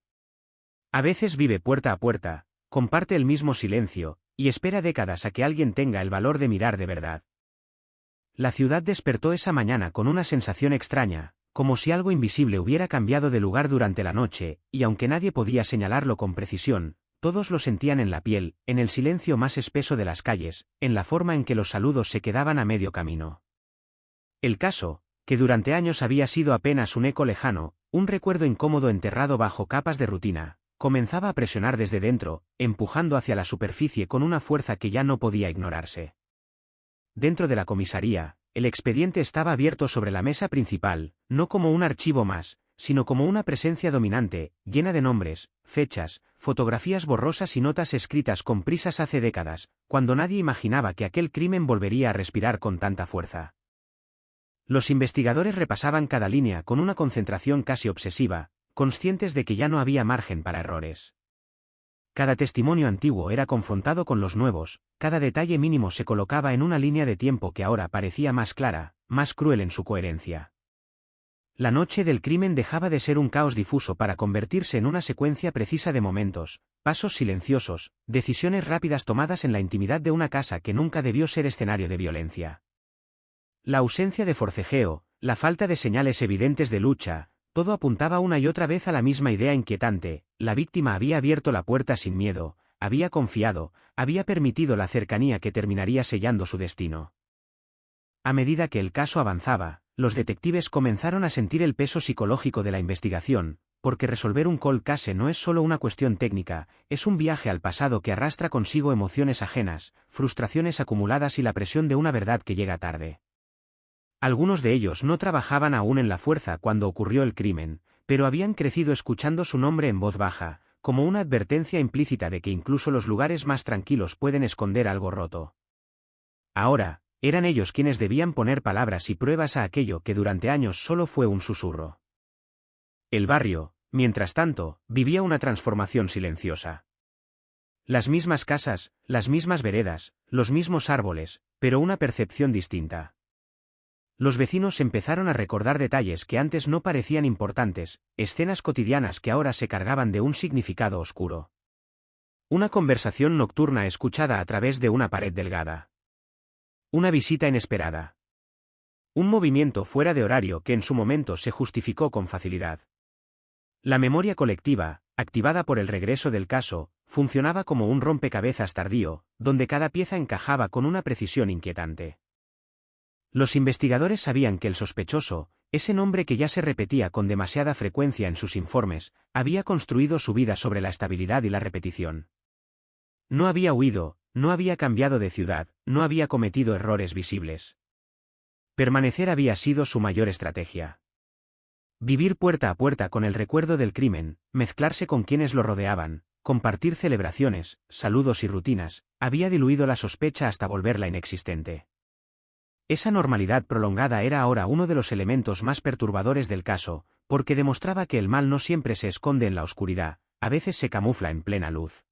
Speaker 12: A veces vive puerta a puerta, comparte el mismo silencio, y espera décadas a que alguien tenga el valor de mirar de verdad. La ciudad despertó esa mañana con una sensación extraña, como si algo invisible hubiera cambiado de lugar durante la noche, y aunque nadie podía señalarlo con precisión, todos lo sentían en la piel, en el silencio más espeso de las calles, en la forma en que los saludos se quedaban a medio camino. El caso, que durante años había sido apenas un eco lejano, un recuerdo incómodo enterrado bajo capas de rutina, comenzaba a presionar desde dentro, empujando hacia la superficie con una fuerza que ya no podía ignorarse. Dentro de la comisaría, el expediente estaba abierto sobre la mesa principal, no como un archivo más, sino como una presencia dominante, llena de nombres, fechas, fotografías borrosas y notas escritas con prisas hace décadas, cuando nadie imaginaba que aquel crimen volvería a respirar con tanta fuerza. Los investigadores repasaban cada línea con una concentración casi obsesiva, conscientes de que ya no había margen para errores. Cada testimonio antiguo era confrontado con los nuevos, cada detalle mínimo se colocaba en una línea de tiempo que ahora parecía más clara, más cruel en su coherencia. La noche del crimen dejaba de ser un caos difuso para convertirse en una secuencia precisa de momentos, pasos silenciosos, decisiones rápidas tomadas en la intimidad de una casa que nunca debió ser escenario de violencia. La ausencia de forcejeo, la falta de señales evidentes de lucha, todo apuntaba una y otra vez a la misma idea inquietante: la víctima había abierto la puerta sin miedo, había confiado, había permitido la cercanía que terminaría sellando su destino. A medida que el caso avanzaba, los detectives comenzaron a sentir el peso psicológico de la investigación, porque resolver un cold case no es solo una cuestión técnica, es un viaje al pasado que arrastra consigo emociones ajenas, frustraciones acumuladas y la presión de una verdad que llega tarde. Algunos de ellos no trabajaban aún en la fuerza cuando ocurrió el crimen, pero habían crecido escuchando su nombre en voz baja, como una advertencia implícita de que incluso los lugares más tranquilos pueden esconder algo roto. Ahora, Eran ellos quienes debían poner palabras y pruebas a aquello que durante años solo fue un susurro. El barrio, mientras tanto, vivía una transformación silenciosa. Las mismas casas, las mismas veredas, los mismos árboles, pero una percepción distinta. Los vecinos empezaron a recordar detalles que antes no parecían importantes, escenas cotidianas que ahora se cargaban de un significado oscuro. Una conversación nocturna escuchada a través de una pared delgada. Una visita inesperada. Un movimiento fuera de horario que en su momento se justificó con facilidad. La memoria colectiva, activada por el regreso del caso, funcionaba como un rompecabezas tardío, donde cada pieza encajaba con una precisión inquietante. Los investigadores sabían que el sospechoso, ese nombre que ya se repetía con demasiada frecuencia en sus informes, había construido su vida sobre la estabilidad y la repetición. No había huido, no había cambiado de ciudad, no había cometido errores visibles. Permanecer había sido su mayor estrategia. Vivir puerta a puerta con el recuerdo del crimen, mezclarse con quienes lo rodeaban, compartir celebraciones, saludos y rutinas, había diluido la sospecha hasta volverla inexistente. Esa normalidad prolongada era ahora uno de los elementos más perturbadores del caso, porque demostraba que el mal no siempre se esconde en la oscuridad, a veces se camufla en plena luz.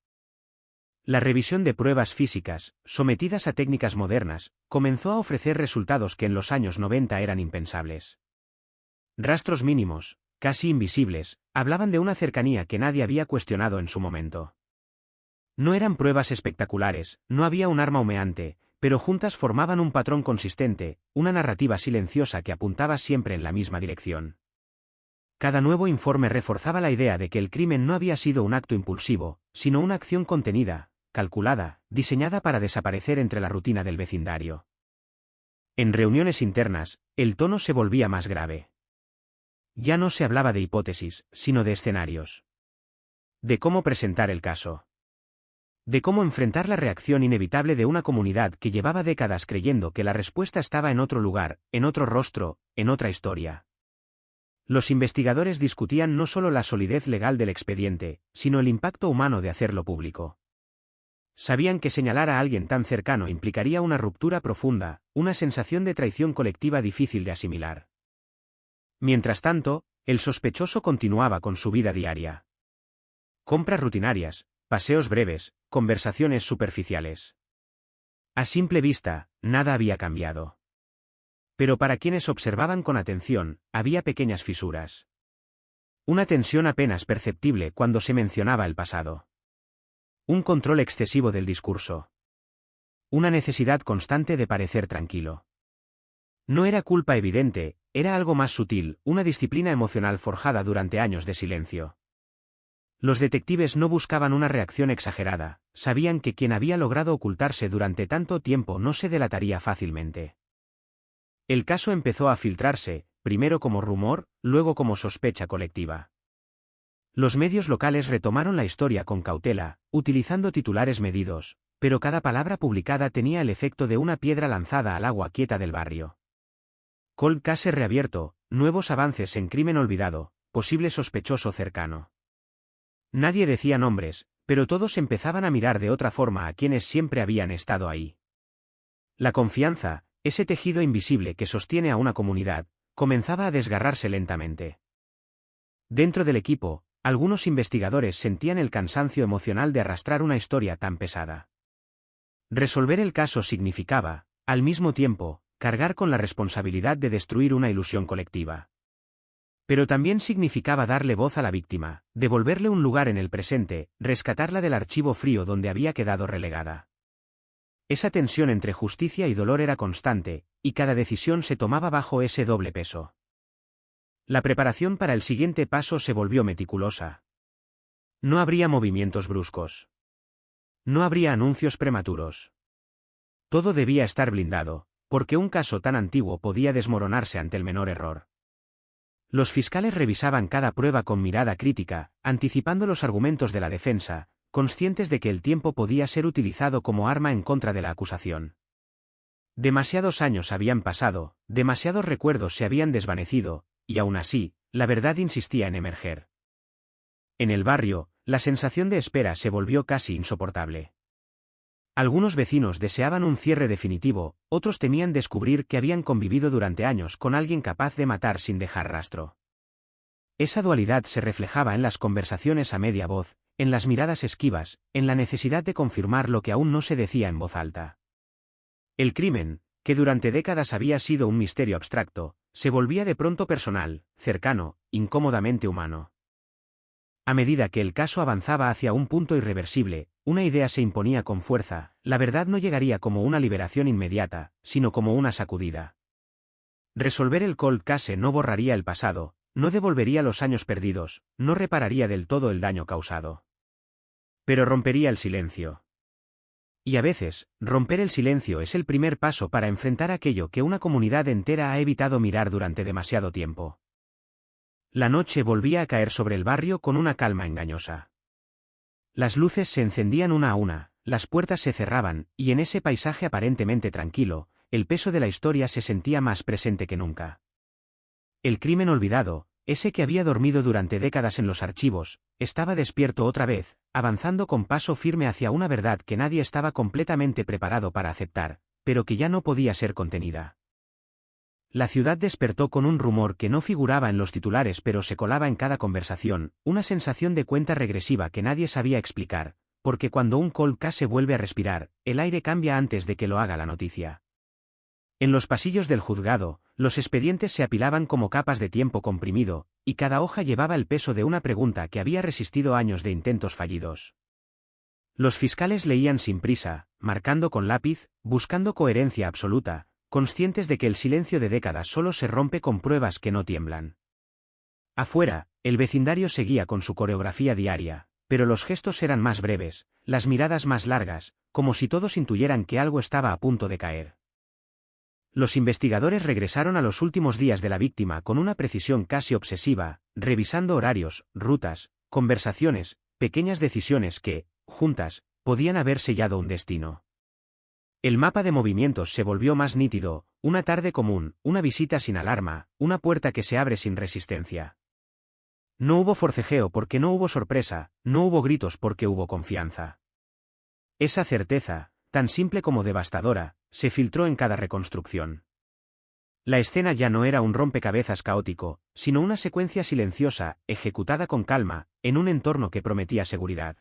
Speaker 12: La revisión de pruebas físicas, sometidas a técnicas modernas, comenzó a ofrecer resultados que en los años 90 eran impensables. Rastros mínimos, casi invisibles, hablaban de una cercanía que nadie había cuestionado en su momento. No eran pruebas espectaculares, no había un arma humeante, pero juntas formaban un patrón consistente, una narrativa silenciosa que apuntaba siempre en la misma dirección. Cada nuevo informe reforzaba la idea de que el crimen no había sido un acto impulsivo, sino una acción contenida, calculada, diseñada para desaparecer entre la rutina del vecindario. En reuniones internas, el tono se volvía más grave. Ya no se hablaba de hipótesis, sino de escenarios. De cómo presentar el caso. De cómo enfrentar la reacción inevitable de una comunidad que llevaba décadas creyendo que la respuesta estaba en otro lugar, en otro rostro, en otra historia. Los investigadores discutían no solo la solidez legal del expediente, sino el impacto humano de hacerlo público. Sabían que señalar a alguien tan cercano implicaría una ruptura profunda, una sensación de traición colectiva difícil de asimilar. Mientras tanto, el sospechoso continuaba con su vida diaria. Compras rutinarias, paseos breves, conversaciones superficiales. A simple vista, nada había cambiado. Pero para quienes observaban con atención, había pequeñas fisuras. Una tensión apenas perceptible cuando se mencionaba el pasado. Un control excesivo del discurso. Una necesidad constante de parecer tranquilo. No era culpa evidente, era algo más sutil, una disciplina emocional forjada durante años de silencio. Los detectives no buscaban una reacción exagerada, sabían que quien había logrado ocultarse durante tanto tiempo no se delataría fácilmente. El caso empezó a filtrarse, primero como rumor, luego como sospecha colectiva. Los medios locales retomaron la historia con cautela, utilizando titulares medidos, pero cada palabra publicada tenía el efecto de una piedra lanzada al agua quieta del barrio. Cold case reabierto, nuevos avances en crimen olvidado, posible sospechoso cercano. Nadie decía nombres, pero todos empezaban a mirar de otra forma a quienes siempre habían estado ahí. La confianza, ese tejido invisible que sostiene a una comunidad, comenzaba a desgarrarse lentamente. Dentro del equipo, algunos investigadores sentían el cansancio emocional de arrastrar una historia tan pesada. Resolver el caso significaba, al mismo tiempo, cargar con la responsabilidad de destruir una ilusión colectiva. Pero también significaba darle voz a la víctima, devolverle un lugar en el presente, rescatarla del archivo frío donde había quedado relegada. Esa tensión entre justicia y dolor era constante, y cada decisión se tomaba bajo ese doble peso. La preparación para el siguiente paso se volvió meticulosa. No habría movimientos bruscos. No habría anuncios prematuros. Todo debía estar blindado, porque un caso tan antiguo podía desmoronarse ante el menor error. Los fiscales revisaban cada prueba con mirada crítica, anticipando los argumentos de la defensa, conscientes de que el tiempo podía ser utilizado como arma en contra de la acusación. Demasiados años habían pasado, demasiados recuerdos se habían desvanecido, y aún así, la verdad insistía en emerger. En el barrio, la sensación de espera se volvió casi insoportable. Algunos vecinos deseaban un cierre definitivo, otros temían descubrir que habían convivido durante años con alguien capaz de matar sin dejar rastro. Esa dualidad se reflejaba en las conversaciones a media voz, en las miradas esquivas, en la necesidad de confirmar lo que aún no se decía en voz alta. El crimen, que durante décadas había sido un misterio abstracto, se volvía de pronto personal, cercano, incómodamente humano. A medida que el caso avanzaba hacia un punto irreversible, una idea se imponía con fuerza: la verdad no llegaría como una liberación inmediata, sino como una sacudida. Resolver el cold case no borraría el pasado, no devolvería los años perdidos, no repararía del todo el daño causado. Pero rompería el silencio. Y a veces, romper el silencio es el primer paso para enfrentar aquello que una comunidad entera ha evitado mirar durante demasiado tiempo. La noche volvía a caer sobre el barrio con una calma engañosa. Las luces se encendían una a una, las puertas se cerraban, y en ese paisaje aparentemente tranquilo, el peso de la historia se sentía más presente que nunca. El crimen olvidado, ese que había dormido durante décadas en los archivos, estaba despierto otra vez, avanzando con paso firme hacia una verdad que nadie estaba completamente preparado para aceptar, pero que ya no podía ser contenida. La ciudad despertó con un rumor que no figuraba en los titulares pero se colaba en cada conversación, una sensación de cuenta regresiva que nadie sabía explicar, porque cuando un cold case vuelve a respirar, el aire cambia antes de que lo haga la noticia. En los pasillos del juzgado, los expedientes se apilaban como capas de tiempo comprimido, y cada hoja llevaba el peso de una pregunta que había resistido años de intentos fallidos. Los fiscales leían sin prisa, marcando con lápiz, buscando coherencia absoluta, conscientes de que el silencio de décadas solo se rompe con pruebas que no tiemblan. Afuera, el vecindario seguía con su coreografía diaria, pero los gestos eran más breves, las miradas más largas, como si todos intuyeran que algo estaba a punto de caer. Los investigadores regresaron a los últimos días de la víctima con una precisión casi obsesiva, revisando horarios, rutas, conversaciones, pequeñas decisiones que, juntas, podían haber sellado un destino. El mapa de movimientos se volvió más nítido: una tarde común, una visita sin alarma, una puerta que se abre sin resistencia. No hubo forcejeo porque no hubo sorpresa, no hubo gritos porque hubo confianza. Esa certeza, tan simple como devastadora, se filtró en cada reconstrucción. La escena ya no era un rompecabezas caótico, sino una secuencia silenciosa, ejecutada con calma, en un entorno que prometía seguridad.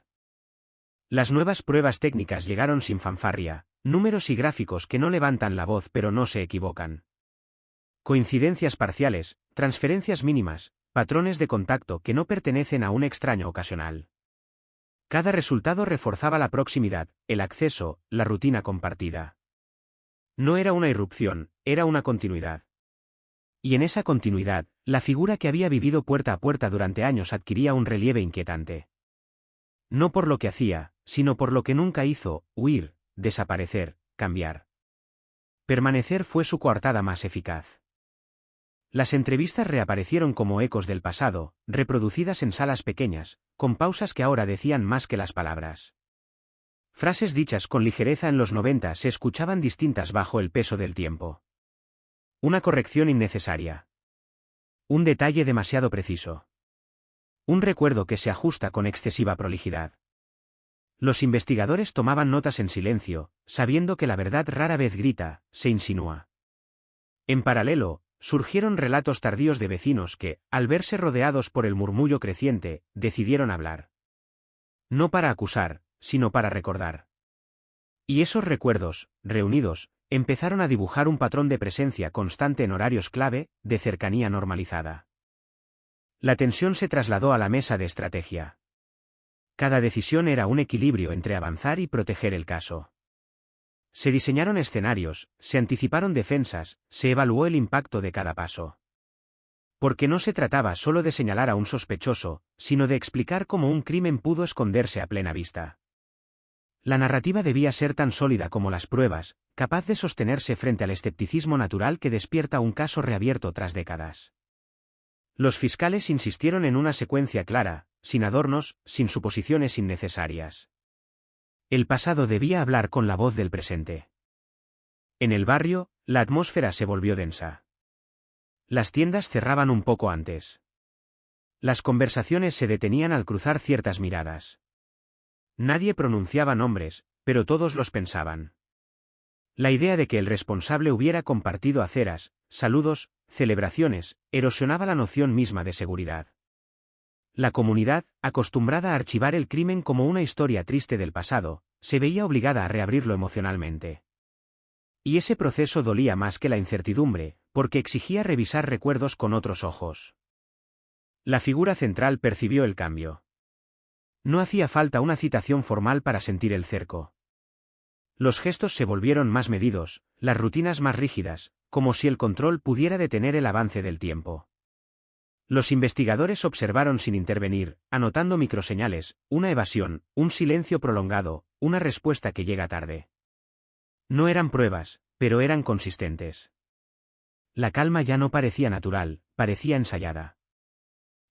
Speaker 12: Las nuevas pruebas técnicas llegaron sin fanfarria, números y gráficos que no levantan la voz pero no se equivocan. Coincidencias parciales, transferencias mínimas, patrones de contacto que no pertenecen a un extraño ocasional. Cada resultado reforzaba la proximidad, el acceso, la rutina compartida. No era una irrupción, era una continuidad. Y en esa continuidad, la figura que había vivido puerta a puerta durante años adquiría un relieve inquietante. No por lo que hacía, sino por lo que nunca hizo: huir, desaparecer, cambiar. Permanecer fue su coartada más eficaz. Las entrevistas reaparecieron como ecos del pasado, reproducidas en salas pequeñas, con pausas que ahora decían más que las palabras. Frases dichas con ligereza en los 90 se escuchaban distintas bajo el peso del tiempo. Una corrección innecesaria. Un detalle demasiado preciso. Un recuerdo que se ajusta con excesiva prolijidad. Los investigadores tomaban notas en silencio, sabiendo que la verdad rara vez grita, se insinúa. En paralelo, surgieron relatos tardíos de vecinos que, al verse rodeados por el murmullo creciente, decidieron hablar. No para acusar, sino para recordar. Y esos recuerdos, reunidos, empezaron a dibujar un patrón de presencia constante en horarios clave, de cercanía normalizada. La tensión se trasladó a la mesa de estrategia. Cada decisión era un equilibrio entre avanzar y proteger el caso. Se diseñaron escenarios, se anticiparon defensas, se evaluó el impacto de cada paso. Porque no se trataba solo de señalar a un sospechoso, sino de explicar cómo un crimen pudo esconderse a plena vista. La narrativa debía ser tan sólida como las pruebas, capaz de sostenerse frente al escepticismo natural que despierta un caso reabierto tras décadas. Los fiscales insistieron en una secuencia clara, sin adornos, sin suposiciones innecesarias. El pasado debía hablar con la voz del presente. En el barrio, la atmósfera se volvió densa. Las tiendas cerraban un poco antes. Las conversaciones se detenían al cruzar ciertas miradas. Nadie pronunciaba nombres, pero todos los pensaban. La idea de que el responsable hubiera compartido aceras, saludos, celebraciones, erosionaba la noción misma de seguridad. La comunidad, acostumbrada a archivar el crimen como una historia triste del pasado, se veía obligada a reabrirlo emocionalmente. Y ese proceso dolía más que la incertidumbre, porque exigía revisar recuerdos con otros ojos. La figura central percibió el cambio. No hacía falta una citación formal para sentir el cerco. Los gestos se volvieron más medidos, las rutinas más rígidas, como si el control pudiera detener el avance del tiempo. Los investigadores observaron sin intervenir, anotando microseñales, una evasión, un silencio prolongado, una respuesta que llega tarde. No eran pruebas, pero eran consistentes. La calma ya no parecía natural, parecía ensayada.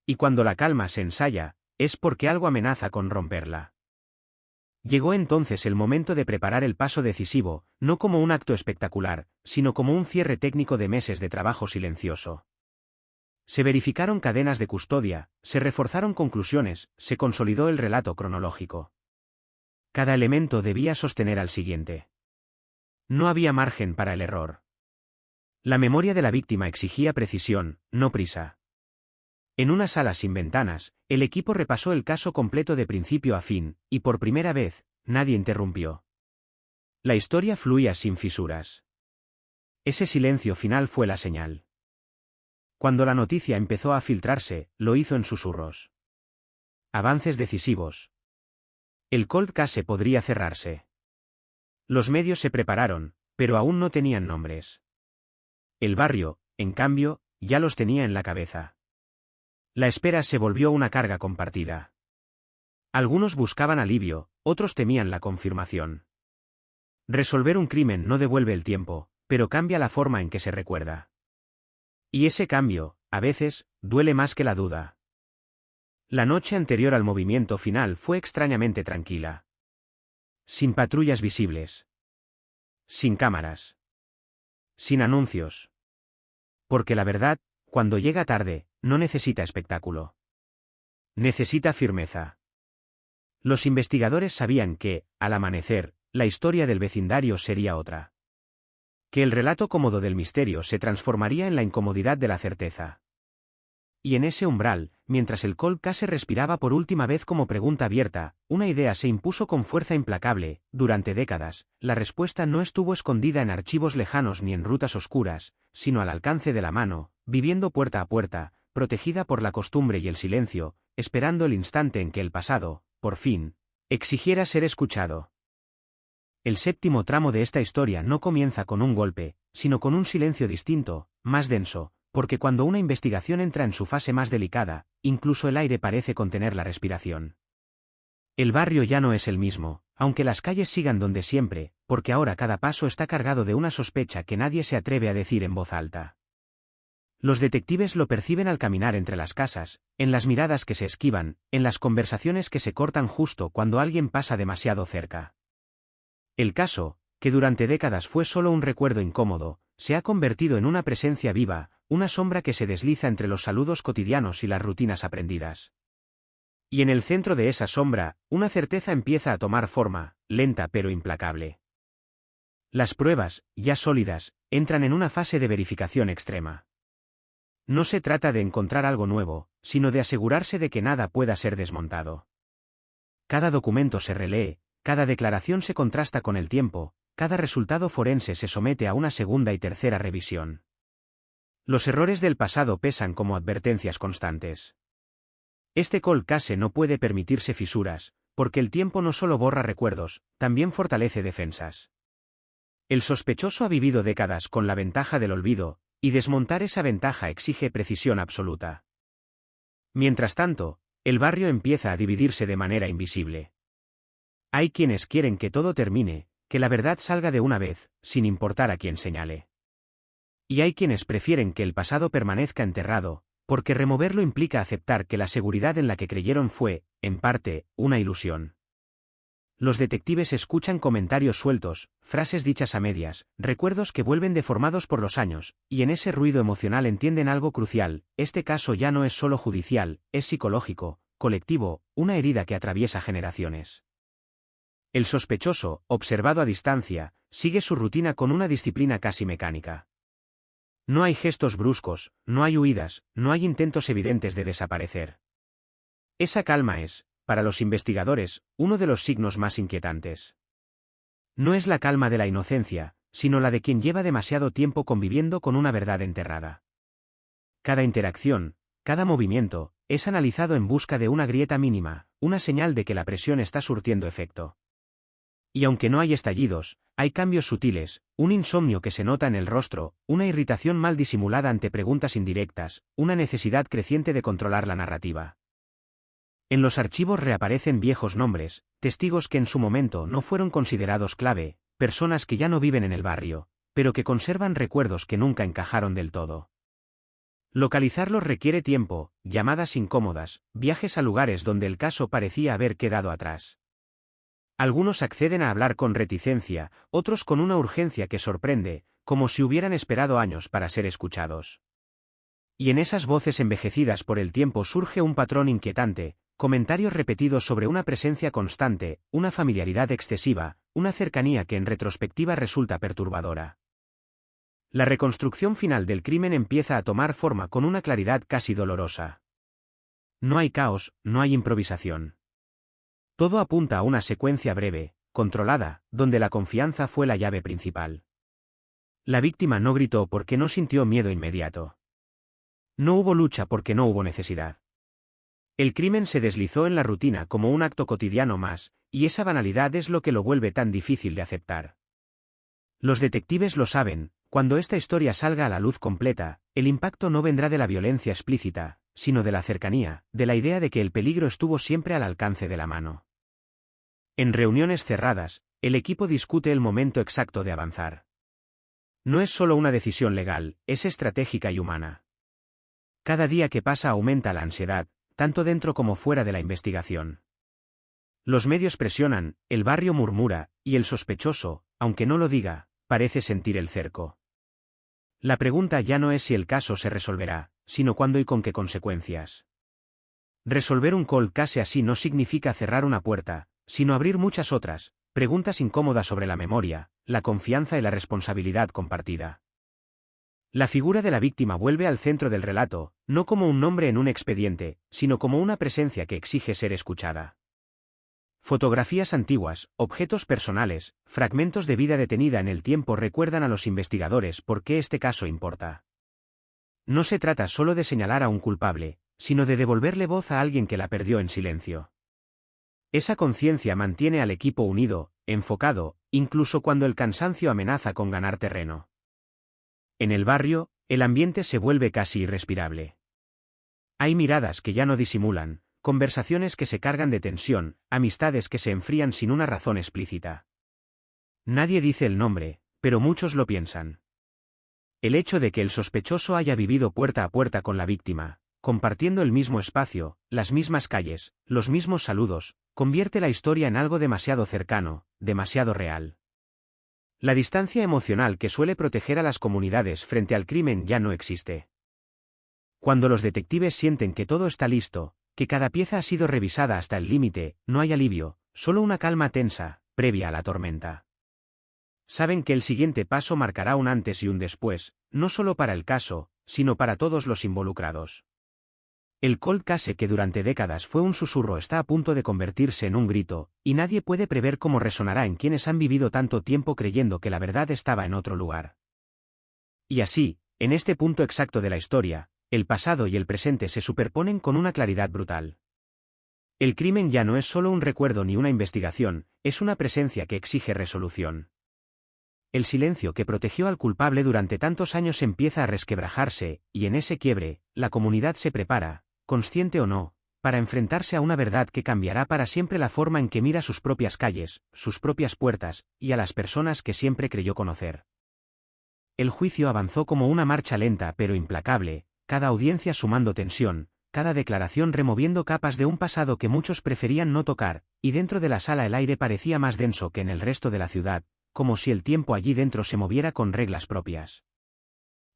Speaker 12: Y cuando la calma se ensaya, es porque algo amenaza con romperla. Llegó entonces el momento de preparar el paso decisivo, no como un acto espectacular, sino como un cierre técnico de meses de trabajo silencioso. Se verificaron cadenas de custodia, se reforzaron conclusiones, se consolidó el relato cronológico. Cada elemento debía sostener al siguiente. No había margen para el error. La memoria de la víctima exigía precisión, no prisa. En una sala sin ventanas, el equipo repasó el caso completo de principio a fin, y por primera vez, nadie interrumpió. La historia fluía sin fisuras. Ese silencio final fue la señal. Cuando la noticia empezó a filtrarse, lo hizo en susurros. Avances decisivos. El cold case podría cerrarse. Los medios se prepararon, pero aún no tenían nombres. El barrio, en cambio, ya los tenía en la cabeza. La espera se volvió una carga compartida. Algunos buscaban alivio, otros temían la confirmación. Resolver un crimen no devuelve el tiempo, pero cambia la forma en que se recuerda. Y ese cambio, a veces, duele más que la duda. La noche anterior al movimiento final fue extrañamente tranquila. Sin patrullas visibles. Sin cámaras. Sin anuncios. Porque la verdad, cuando llega tarde, no necesita espectáculo. Necesita firmeza. Los investigadores sabían que, al amanecer, la historia del vecindario sería otra. Que el relato cómodo del misterio se transformaría en la incomodidad de la certeza. Y en ese umbral, mientras el cold case respiraba por última vez como pregunta abierta, una idea se impuso con fuerza implacable. Durante décadas, la respuesta no estuvo escondida en archivos lejanos ni en rutas oscuras, sino al alcance de la mano, viviendo puerta a puerta, protegida por la costumbre y el silencio, esperando el instante en que el pasado, por fin, exigiera ser escuchado. El séptimo tramo de esta historia no comienza con un golpe, sino con un silencio distinto, más denso, porque cuando una investigación entra en su fase más delicada, incluso el aire parece contener la respiración. El barrio ya no es el mismo, aunque las calles sigan donde siempre, porque ahora cada paso está cargado de una sospecha que nadie se atreve a decir en voz alta. Los detectives lo perciben al caminar entre las casas, en las miradas que se esquivan, en las conversaciones que se cortan justo cuando alguien pasa demasiado cerca. El caso, que durante décadas fue solo un recuerdo incómodo, se ha convertido en una presencia viva, una sombra que se desliza entre los saludos cotidianos y las rutinas aprendidas. Y en el centro de esa sombra, una certeza empieza a tomar forma, lenta pero implacable. Las pruebas, ya sólidas, entran en una fase de verificación extrema. No se trata de encontrar algo nuevo, sino de asegurarse de que nada pueda ser desmontado. Cada documento se relee, cada declaración se contrasta con el tiempo, cada resultado forense se somete a una segunda y tercera revisión. Los errores del pasado pesan como advertencias constantes. Este cold case no puede permitirse fisuras, porque el tiempo no solo borra recuerdos, también fortalece defensas. El sospechoso ha vivido décadas con la ventaja del olvido, y desmontar esa ventaja exige precisión absoluta. Mientras tanto, el barrio empieza a dividirse de manera invisible. Hay quienes quieren que todo termine, que la verdad salga de una vez, sin importar a quién señale. Y hay quienes prefieren que el pasado permanezca enterrado, porque removerlo implica aceptar que la seguridad en la que creyeron fue, en parte, una ilusión. Los detectives escuchan comentarios sueltos, frases dichas a medias, recuerdos que vuelven deformados por los años, y en ese ruido emocional entienden algo crucial: este caso ya no es solo judicial, es psicológico, colectivo, una herida que atraviesa generaciones. El sospechoso, observado a distancia, sigue su rutina con una disciplina casi mecánica. No hay gestos bruscos, no hay huidas, no hay intentos evidentes de desaparecer. Esa calma es, para los investigadores, uno de los signos más inquietantes. No es la calma de la inocencia, sino la de quien lleva demasiado tiempo conviviendo con una verdad enterrada. Cada interacción, cada movimiento, es analizado en busca de una grieta mínima, una señal de que la presión está surtiendo efecto. Y aunque no hay estallidos, hay cambios sutiles, un insomnio que se nota en el rostro, una irritación mal disimulada ante preguntas indirectas, una necesidad creciente de controlar la narrativa. En los archivos reaparecen viejos nombres, testigos que en su momento no fueron considerados clave, personas que ya no viven en el barrio, pero que conservan recuerdos que nunca encajaron del todo. Localizarlos requiere tiempo, llamadas incómodas, viajes a lugares donde el caso parecía haber quedado atrás. Algunos acceden a hablar con reticencia, otros con una urgencia que sorprende, como si hubieran esperado años para ser escuchados. Y en esas voces envejecidas por el tiempo surge un patrón inquietante, comentarios repetidos sobre una presencia constante, una familiaridad excesiva, una cercanía que en retrospectiva resulta perturbadora. La reconstrucción final del crimen empieza a tomar forma con una claridad casi dolorosa. No hay caos, no hay improvisación. Todo apunta a una secuencia breve, controlada, donde la confianza fue la llave principal. La víctima no gritó porque no sintió miedo inmediato. No hubo lucha porque no hubo necesidad. El crimen se deslizó en la rutina como un acto cotidiano más, y esa banalidad es lo que lo vuelve tan difícil de aceptar. Los detectives lo saben, cuando esta historia salga a la luz completa, el impacto no vendrá de la violencia explícita, sino de la cercanía, de la idea de que el peligro estuvo siempre al alcance de la mano. En reuniones cerradas, el equipo discute el momento exacto de avanzar. No es solo una decisión legal, es estratégica y humana. Cada día que pasa aumenta la ansiedad, tanto dentro como fuera de la investigación. Los medios presionan, el barrio murmura, y el sospechoso, aunque no lo diga, parece sentir el cerco. La pregunta ya no es si el caso se resolverá, sino cuándo y con qué consecuencias. Resolver un cold case así no significa cerrar una puerta, sino abrir muchas otras, preguntas incómodas sobre la memoria, la confianza y la responsabilidad compartida. La figura de la víctima vuelve al centro del relato, no como un nombre en un expediente, sino como una presencia que exige ser escuchada. Fotografías antiguas, objetos personales, fragmentos de vida detenida en el tiempo recuerdan a los investigadores por qué este caso importa. No se trata solo de señalar a un culpable, sino de devolverle voz a alguien que la perdió en silencio. Esa conciencia mantiene al equipo unido, enfocado, incluso cuando el cansancio amenaza con ganar terreno. En el barrio, el ambiente se vuelve casi irrespirable. Hay miradas que ya no disimulan, conversaciones que se cargan de tensión, amistades que se enfrían sin una razón explícita. Nadie dice el nombre, pero muchos lo piensan. El hecho de que el sospechoso haya vivido puerta a puerta con la víctima, compartiendo el mismo espacio, las mismas calles, los mismos saludos, convierte la historia en algo demasiado cercano, demasiado real. La distancia emocional que suele proteger a las comunidades frente al crimen ya no existe. Cuando los detectives sienten que todo está listo, que cada pieza ha sido revisada hasta el límite, no hay alivio, solo una calma tensa, previa a la tormenta. Saben que el siguiente paso marcará un antes y un después, no solo para el caso, sino para todos los involucrados. El cold case que durante décadas fue un susurro está a punto de convertirse en un grito, y nadie puede prever cómo resonará en quienes han vivido tanto tiempo creyendo que la verdad estaba en otro lugar. Y así, en este punto exacto de la historia, el pasado y el presente se superponen con una claridad brutal. El crimen ya no es solo un recuerdo ni una investigación, es una presencia que exige resolución. El silencio que protegió al culpable durante tantos años empieza a resquebrajarse, y en ese quiebre, la comunidad se prepara, consciente o no, para enfrentarse a una verdad que cambiará para siempre la forma en que mira sus propias calles, sus propias puertas, y a las personas que siempre creyó conocer. El juicio avanzó como una marcha lenta pero implacable, cada audiencia sumando tensión, cada declaración removiendo capas de un pasado que muchos preferían no tocar, y dentro de la sala el aire parecía más denso que en el resto de la ciudad, como si el tiempo allí dentro se moviera con reglas propias.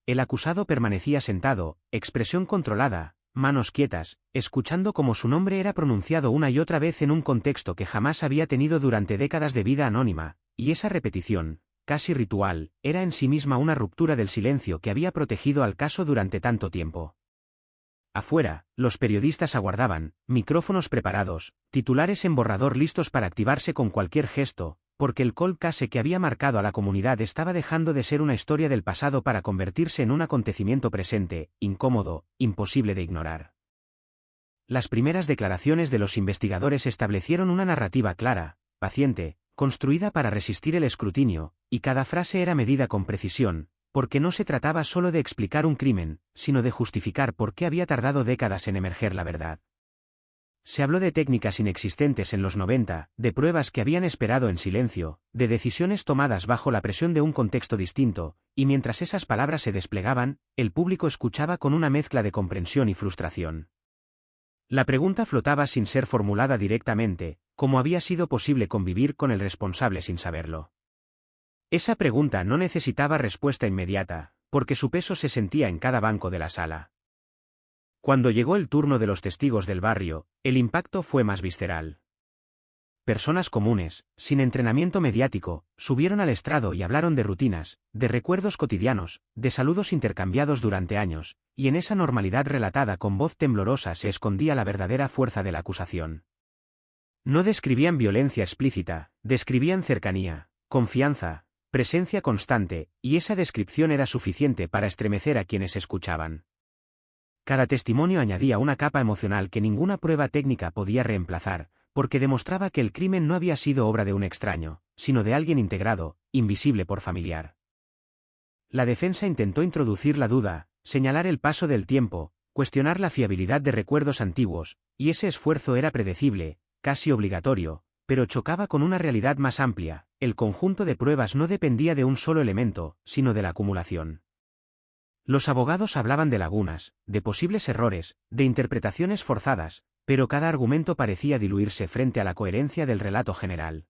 Speaker 12: El acusado permanecía sentado, expresión controlada, manos quietas, escuchando cómo su nombre era pronunciado una y otra vez en un contexto que jamás había tenido durante décadas de vida anónima, y esa repetición, casi ritual, era en sí misma una ruptura del silencio que había protegido al caso durante tanto tiempo. Afuera, los periodistas aguardaban, micrófonos preparados, titulares en borrador listos para activarse con cualquier gesto, porque el cold case que había marcado a la comunidad estaba dejando de ser una historia del pasado para convertirse en un acontecimiento presente, incómodo, imposible de ignorar. Las primeras declaraciones de los investigadores establecieron una narrativa clara, paciente, construida para resistir el escrutinio, y cada frase era medida con precisión, porque no se trataba solo de explicar un crimen, sino de justificar por qué había tardado décadas en emerger la verdad. Se habló de técnicas inexistentes en los 90, de pruebas que habían esperado en silencio, de decisiones tomadas bajo la presión de un contexto distinto, y mientras esas palabras se desplegaban, el público escuchaba con una mezcla de comprensión y frustración. La pregunta flotaba sin ser formulada directamente, ¿cómo había sido posible convivir con el responsable sin saberlo? Esa pregunta no necesitaba respuesta inmediata, porque su peso se sentía en cada banco de la sala. Cuando llegó el turno de los testigos del barrio, el impacto fue más visceral. Personas comunes, sin entrenamiento mediático, subieron al estrado y hablaron de rutinas, de recuerdos cotidianos, de saludos intercambiados durante años, y en esa normalidad relatada con voz temblorosa se escondía la verdadera fuerza de la acusación. No describían violencia explícita, describían cercanía, confianza, presencia constante, y esa descripción era suficiente para estremecer a quienes escuchaban. Cada testimonio añadía una capa emocional que ninguna prueba técnica podía reemplazar, porque demostraba que el crimen no había sido obra de un extraño, sino de alguien integrado, invisible por familiar. La defensa intentó introducir la duda, señalar el paso del tiempo, cuestionar la fiabilidad de recuerdos antiguos, y ese esfuerzo era predecible, casi obligatorio, pero chocaba con una realidad más amplia: el conjunto de pruebas no dependía de un solo elemento, sino de la acumulación. Los abogados hablaban de lagunas, de posibles errores, de interpretaciones forzadas, pero cada argumento parecía diluirse frente a la coherencia del relato general.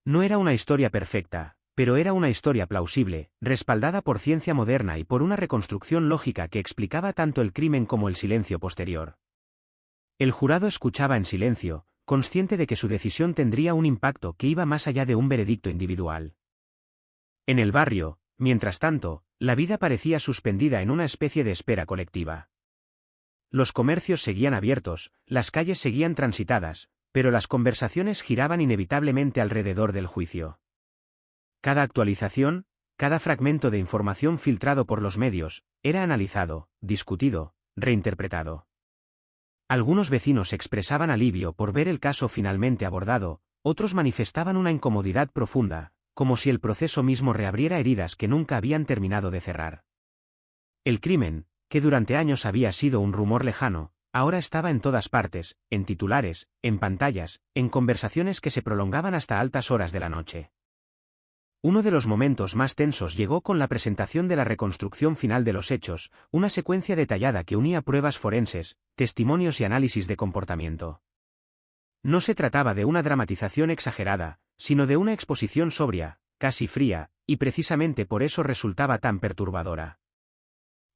Speaker 12: No era una historia perfecta, pero era una historia plausible, respaldada por ciencia moderna y por una reconstrucción lógica que explicaba tanto el crimen como el silencio posterior. El jurado escuchaba en silencio, consciente de que su decisión tendría un impacto que iba más allá de un veredicto individual. En el barrio, mientras tanto, la vida parecía suspendida en una especie de espera colectiva. Los comercios seguían abiertos, las calles seguían transitadas, pero las conversaciones giraban inevitablemente alrededor del juicio. Cada actualización, cada fragmento de información filtrado por los medios, era analizado, discutido, reinterpretado. Algunos vecinos expresaban alivio por ver el caso finalmente abordado, otros manifestaban una incomodidad profunda, como si el proceso mismo reabriera heridas que nunca habían terminado de cerrar. El crimen, que durante años había sido un rumor lejano, ahora estaba en todas partes, en titulares, en pantallas, en conversaciones que se prolongaban hasta altas horas de la noche. Uno de los momentos más tensos llegó con la presentación de la reconstrucción final de los hechos, una secuencia detallada que unía pruebas forenses, testimonios y análisis de comportamiento. No se trataba de una dramatización exagerada, sino de una exposición sobria, casi fría, y precisamente por eso resultaba tan perturbadora.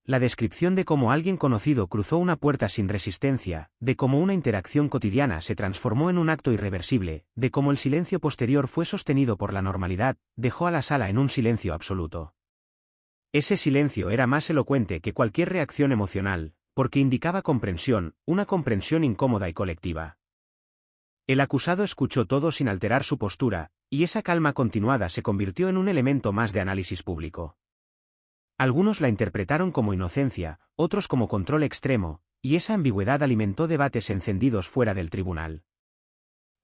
Speaker 12: La descripción de cómo alguien conocido cruzó una puerta sin resistencia, de cómo una interacción cotidiana se transformó en un acto irreversible, de cómo el silencio posterior fue sostenido por la normalidad, dejó a la sala en un silencio absoluto. Ese silencio era más elocuente que cualquier reacción emocional, porque indicaba comprensión, una comprensión incómoda y colectiva. El acusado escuchó todo sin alterar su postura, y esa calma continuada se convirtió en un elemento más de análisis público. Algunos la interpretaron como inocencia, otros como control extremo, y esa ambigüedad alimentó debates encendidos fuera del tribunal.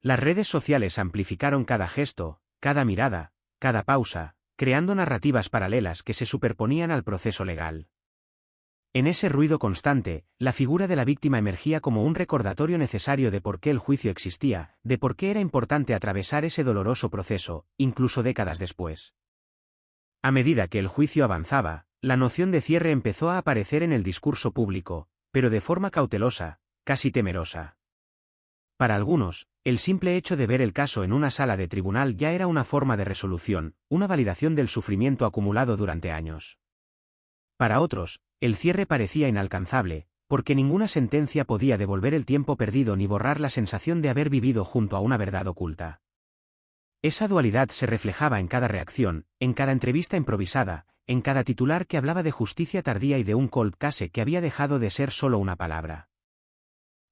Speaker 12: Las redes sociales amplificaron cada gesto, cada mirada, cada pausa, creando narrativas paralelas que se superponían al proceso legal. En ese ruido constante, la figura de la víctima emergía como un recordatorio necesario de por qué el juicio existía, de por qué era importante atravesar ese doloroso proceso, incluso décadas después. A medida que el juicio avanzaba, la noción de cierre empezó a aparecer en el discurso público, pero de forma cautelosa, casi temerosa. Para algunos, el simple hecho de ver el caso en una sala de tribunal ya era una forma de resolución, una validación del sufrimiento acumulado durante años. Para otros, el cierre parecía inalcanzable, porque ninguna sentencia podía devolver el tiempo perdido ni borrar la sensación de haber vivido junto a una verdad oculta. Esa dualidad se reflejaba en cada reacción, en cada entrevista improvisada, en cada titular que hablaba de justicia tardía y de un cold case que había dejado de ser solo una palabra.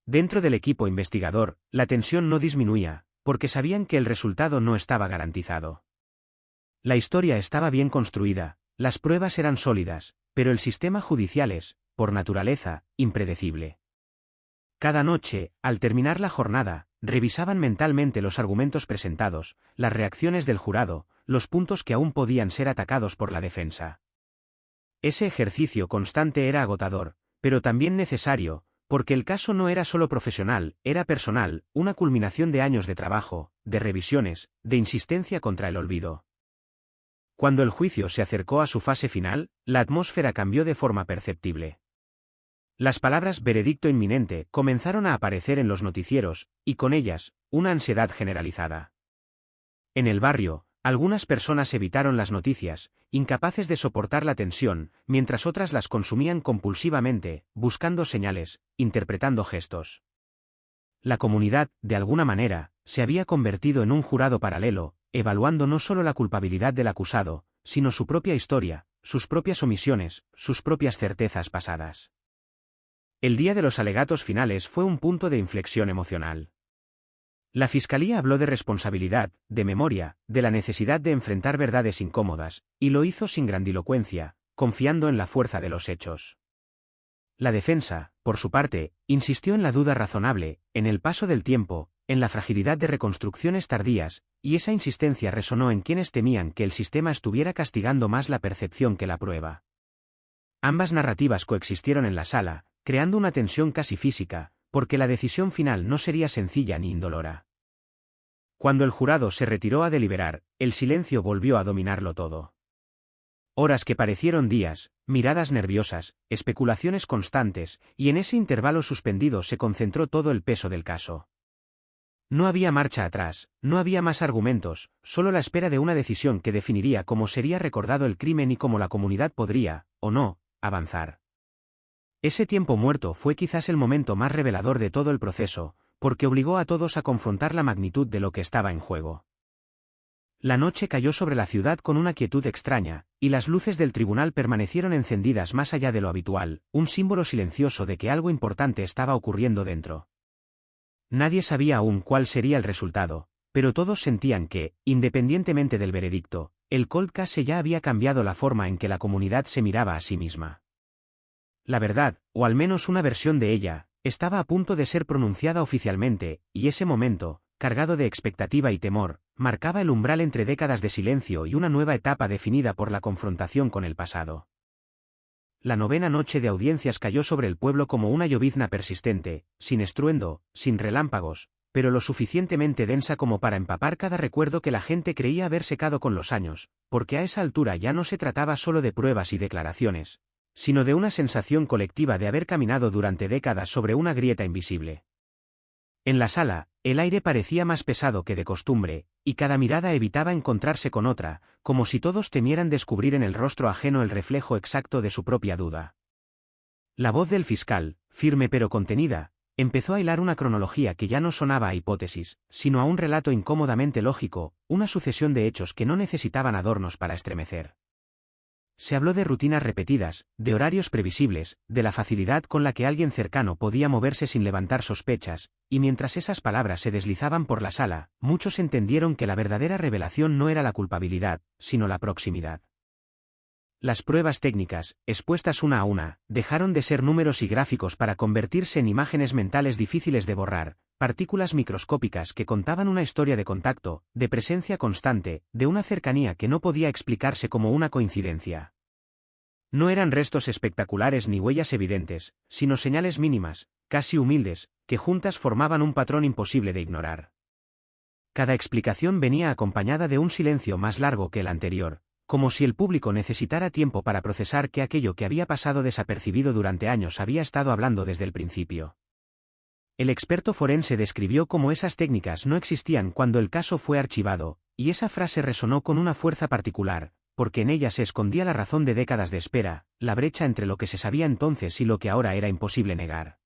Speaker 12: Dentro del equipo investigador, la tensión no disminuía, porque sabían que el resultado no estaba garantizado. La historia estaba bien construida, las pruebas eran sólidas, pero el sistema judicial es, por naturaleza, impredecible. Cada noche, al terminar la jornada, revisaban mentalmente los argumentos presentados, las reacciones del jurado, los puntos que aún podían ser atacados por la defensa. Ese ejercicio constante era agotador, pero también necesario, porque el caso no era solo profesional, era personal, una culminación de años de trabajo, de revisiones, de insistencia contra el olvido. Cuando el juicio se acercó a su fase final, la atmósfera cambió de forma perceptible. Las palabras «veredicto inminente» comenzaron a aparecer en los noticieros, y con ellas, una ansiedad generalizada. En el barrio, algunas personas evitaron las noticias, incapaces de soportar la tensión, mientras otras las consumían compulsivamente, buscando señales, interpretando gestos. La comunidad, de alguna manera, se había convertido en un jurado paralelo, evaluando no solo la culpabilidad del acusado, sino su propia historia, sus propias omisiones, sus propias certezas pasadas. El día de los alegatos finales fue un punto de inflexión emocional. La fiscalía habló de responsabilidad, de memoria, de la necesidad de enfrentar verdades incómodas, y lo hizo sin grandilocuencia, confiando en la fuerza de los hechos. La defensa, por su parte, insistió en la duda razonable, en el paso del tiempo, en la fragilidad de reconstrucciones tardías, y esa insistencia resonó en quienes temían que el sistema estuviera castigando más la percepción que la prueba. Ambas narrativas coexistieron en la sala, creando una tensión casi física, porque la decisión final no sería sencilla ni indolora. Cuando el jurado se retiró a deliberar, el silencio volvió a dominarlo todo. Horas que parecieron días, miradas nerviosas, especulaciones constantes, y en ese intervalo suspendido se concentró todo el peso del caso. No había marcha atrás, no había más argumentos, solo la espera de una decisión que definiría cómo sería recordado el crimen y cómo la comunidad podría, o no, avanzar. Ese tiempo muerto fue quizás el momento más revelador de todo el proceso, porque obligó a todos a confrontar la magnitud de lo que estaba en juego. La noche cayó sobre la ciudad con una quietud extraña, y las luces del tribunal permanecieron encendidas más allá de lo habitual, un símbolo silencioso de que algo importante estaba ocurriendo dentro. Nadie sabía aún cuál sería el resultado, pero todos sentían que, independientemente del veredicto, el cold case ya había cambiado la forma en que la comunidad se miraba a sí misma. La verdad, o al menos una versión de ella, estaba a punto de ser pronunciada oficialmente, y ese momento, cargado de expectativa y temor, marcaba el umbral entre décadas de silencio y una nueva etapa definida por la confrontación con el pasado. La novena noche de audiencias cayó sobre el pueblo como una llovizna persistente, sin estruendo, sin relámpagos, pero lo suficientemente densa como para empapar cada recuerdo que la gente creía haber secado con los años, porque a esa altura ya no se trataba solo de pruebas y declaraciones, sino de una sensación colectiva de haber caminado durante décadas sobre una grieta invisible. En la sala, el aire parecía más pesado que de costumbre, y cada mirada evitaba encontrarse con otra, como si todos temieran descubrir en el rostro ajeno el reflejo exacto de su propia duda. La voz del fiscal, firme pero contenida, empezó a hilar una cronología que ya no sonaba a hipótesis, sino a un relato incómodamente lógico, una sucesión de hechos que no necesitaban adornos para estremecer. Se habló de rutinas repetidas, de horarios previsibles, de la facilidad con la que alguien cercano podía moverse sin levantar sospechas, y mientras esas palabras se deslizaban por la sala, muchos entendieron que la verdadera revelación no era la culpabilidad, sino la proximidad. Las pruebas técnicas, expuestas una a una, dejaron de ser números y gráficos para convertirse en imágenes mentales difíciles de borrar, partículas microscópicas que contaban una historia de contacto, de presencia constante, de una cercanía que no podía explicarse como una coincidencia. No eran restos espectaculares ni huellas evidentes, sino señales mínimas, casi humildes, que juntas formaban un patrón imposible de ignorar. Cada explicación venía acompañada de un silencio más largo que el anterior, como si el público necesitara tiempo para procesar que aquello que había pasado desapercibido durante años había estado hablando desde el principio. El experto forense describió cómo esas técnicas no existían cuando el caso fue archivado, y esa frase resonó con una fuerza particular, porque en ella se escondía la razón de décadas de espera, la brecha entre lo que se sabía entonces y lo que ahora era imposible negar.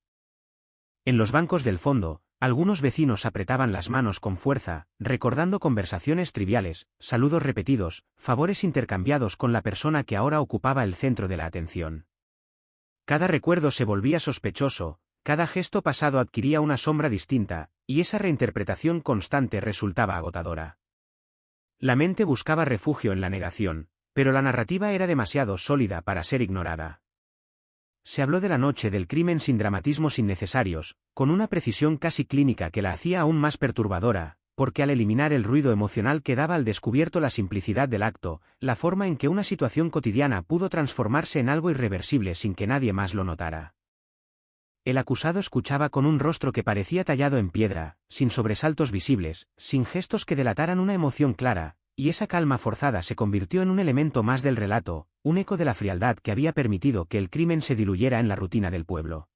Speaker 12: En los bancos del fondo, algunos vecinos apretaban las manos con fuerza, recordando conversaciones triviales, saludos repetidos, favores intercambiados con la persona que ahora ocupaba el centro de la atención. Cada recuerdo se volvía sospechoso, cada gesto pasado adquiría una sombra distinta, y esa reinterpretación constante resultaba agotadora. La mente buscaba refugio en la negación, pero la narrativa era demasiado sólida para ser ignorada. Se habló de la noche del crimen sin dramatismos innecesarios, con una precisión casi clínica que la hacía aún más perturbadora, porque al eliminar el ruido emocional quedaba al descubierto la simplicidad del acto, la forma en que una situación cotidiana pudo transformarse en algo irreversible sin que nadie más lo notara. El acusado escuchaba con un rostro que parecía tallado en piedra, sin sobresaltos visibles, sin gestos que delataran una emoción clara, y esa calma forzada se convirtió en un elemento más del relato, un eco de la frialdad que había permitido que el crimen se diluyera en la rutina del pueblo.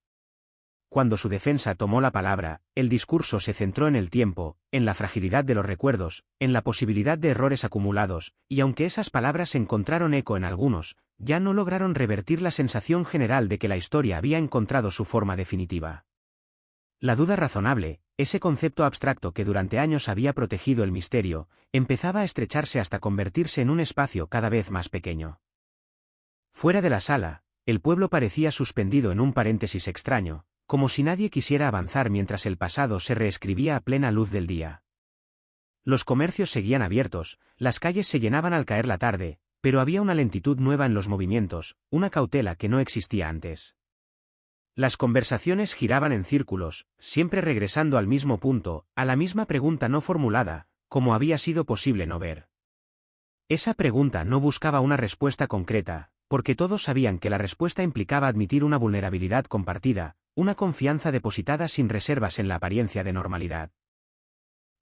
Speaker 12: Cuando su defensa tomó la palabra, el discurso se centró en el tiempo, en la fragilidad de los recuerdos, en la posibilidad de errores acumulados, y aunque esas palabras encontraron eco en algunos, ya no lograron revertir la sensación general de que la historia había encontrado su forma definitiva. La duda razonable, ese concepto abstracto que durante años había protegido el misterio, empezaba a estrecharse hasta convertirse en un espacio cada vez más pequeño. Fuera de la sala, el pueblo parecía suspendido en un paréntesis extraño, como si nadie quisiera avanzar mientras el pasado se reescribía a plena luz del día. Los comercios seguían abiertos, las calles se llenaban al caer la tarde, pero había una lentitud nueva en los movimientos, una cautela que no existía antes. Las conversaciones giraban en círculos, siempre regresando al mismo punto, a la misma pregunta no formulada, como había sido posible no ver. Esa pregunta no buscaba una respuesta concreta, porque todos sabían que la respuesta implicaba admitir una vulnerabilidad compartida, una confianza depositada sin reservas en la apariencia de normalidad.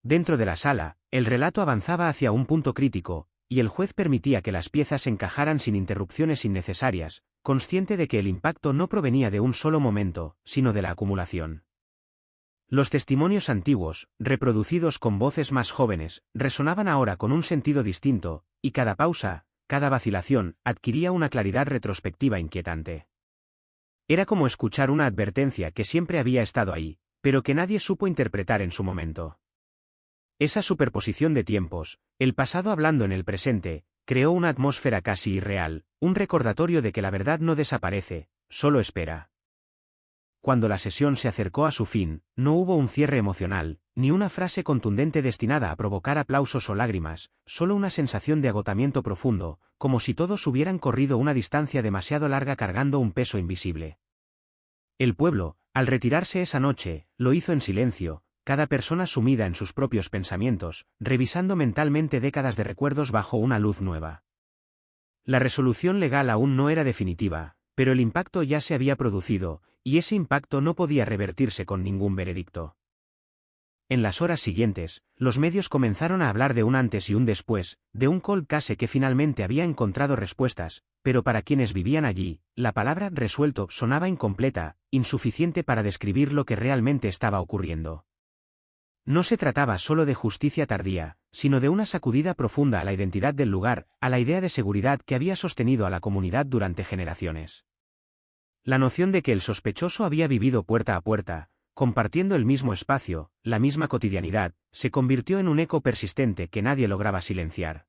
Speaker 12: Dentro de la sala, el relato avanzaba hacia un punto crítico, y el juez permitía que las piezas encajaran sin interrupciones innecesarias, consciente de que el impacto no provenía de un solo momento, sino de la acumulación. Los testimonios antiguos, reproducidos con voces más jóvenes, resonaban ahora con un sentido distinto, y cada pausa, cada vacilación, adquiría una claridad retrospectiva inquietante. Era como escuchar una advertencia que siempre había estado ahí, pero que nadie supo interpretar en su momento. Esa superposición de tiempos, el pasado hablando en el presente, creó una atmósfera casi irreal, un recordatorio de que la verdad no desaparece, solo espera. Cuando la sesión se acercó a su fin, no hubo un cierre emocional, ni una frase contundente destinada a provocar aplausos o lágrimas, solo una sensación de agotamiento profundo, como si todos hubieran corrido una distancia demasiado larga cargando un peso invisible. El pueblo, al retirarse esa noche, lo hizo en silencio, cada persona sumida en sus propios pensamientos, revisando mentalmente décadas de recuerdos bajo una luz nueva. La resolución legal aún no era definitiva, pero el impacto ya se había producido, y ese impacto no podía revertirse con ningún veredicto. En las horas siguientes, los medios comenzaron a hablar de un antes y un después, de un cold case que finalmente había encontrado respuestas, pero para quienes vivían allí, la palabra resuelto sonaba incompleta, insuficiente para describir lo que realmente estaba ocurriendo. No se trataba solo de justicia tardía, sino de una sacudida profunda a la identidad del lugar, a la idea de seguridad que había sostenido a la comunidad durante generaciones. La noción de que el sospechoso había vivido puerta a puerta, compartiendo el mismo espacio, la misma cotidianidad, se convirtió en un eco persistente que nadie lograba silenciar.